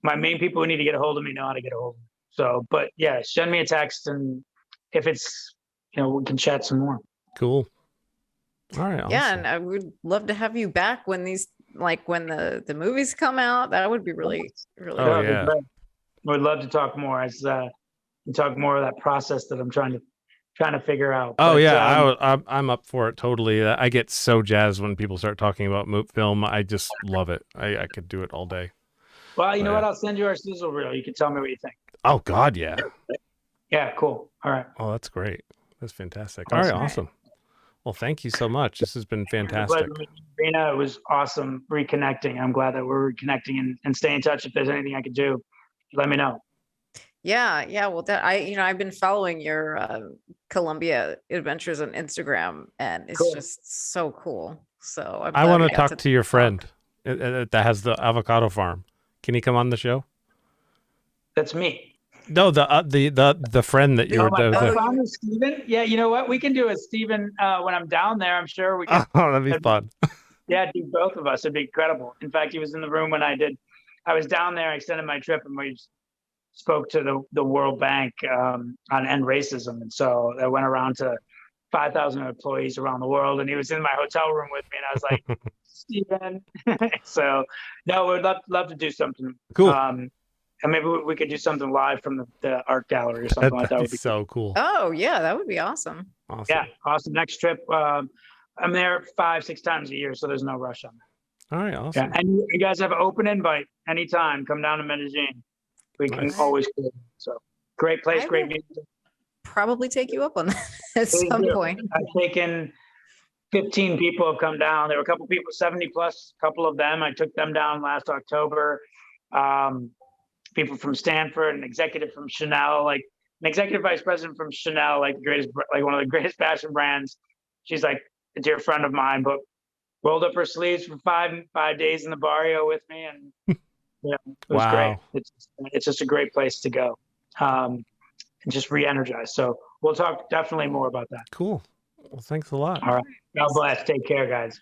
S2: my main people who need to get a hold of me know how to get a hold of me. So, but yeah, send me a text, and if it's, we can chat some more.
S3: Cool. All right. Awesome.
S1: Yeah, and I would love to have you back when when the movies come out. That would be really, really.
S3: Oh, yeah.
S2: We'd love to talk more. As and talk more of that process that I'm trying to figure out.
S3: Oh
S2: But,
S3: yeah, I'm up for it totally. I get so jazzed when people start talking about film. I just love it. I could do it all day.
S2: well, you know
S3: yeah.
S2: what? I'll send you our sizzle reel. You can tell me what you think.
S3: Oh God, yeah.
S2: Yeah, cool. All right.
S3: Oh, that's great. That's fantastic. All right, awesome. Well, thank you so much. This has been
S2: It was a
S3: fantastic.
S2: pleasure meeting you, Rena. It was awesome reconnecting. I'm glad that we're reconnecting and stay in touch. If there's anything I could do, let me know.
S1: Yeah. Well, I've been following your Colombia adventures on Instagram, and it's
S2: Cool.
S1: just so cool. So I'm
S3: I
S1: glad
S3: want
S1: we
S3: to
S1: got
S3: talk to your friend that has the avocado farm. Can he come on the show?
S2: That's me.
S3: No, the friend that you were.
S2: Founder, Steven. Yeah, you know what? We can do a Steven when I'm down there. I'm sure we can.
S3: Oh, that'd be fun.
S2: Yeah, do both of us. It'd be incredible. In fact, he was in the room when I was down there. I extended my trip, and we spoke to the World Bank on end racism, and so I went around to 5,000 employees around the world, and he was in my hotel room with me, and I was like, Steven. So no, we'd love to do something.
S3: Cool.
S2: And maybe we could do something live from the art gallery or something like that.
S3: That'd be so cool.
S1: Oh yeah, that would be awesome.
S3: Awesome.
S2: Yeah, awesome. Next trip, I'm there 5-6 times a year, so there's no rush on that.
S3: All right, awesome.
S2: Yeah, and you guys have an open invite anytime. Come down to Medellin. We can always go. So great place, great music.
S1: Probably take you up on that at some point.
S2: I've taken 15 people have come down. There were a couple people, 70 plus, a couple of them. I took them down last October. People from Stanford, an executive from Chanel, like an executive vice president from Chanel, like one of the greatest fashion brands. She's like a dear friend of mine, but rolled up her sleeves for 5 days in the barrio with me, and it was great. It's just a great place to go, and just re-energize. So we'll talk definitely more about that.
S3: Cool. Well, thanks a lot.
S2: All right. God bless. Take care, guys.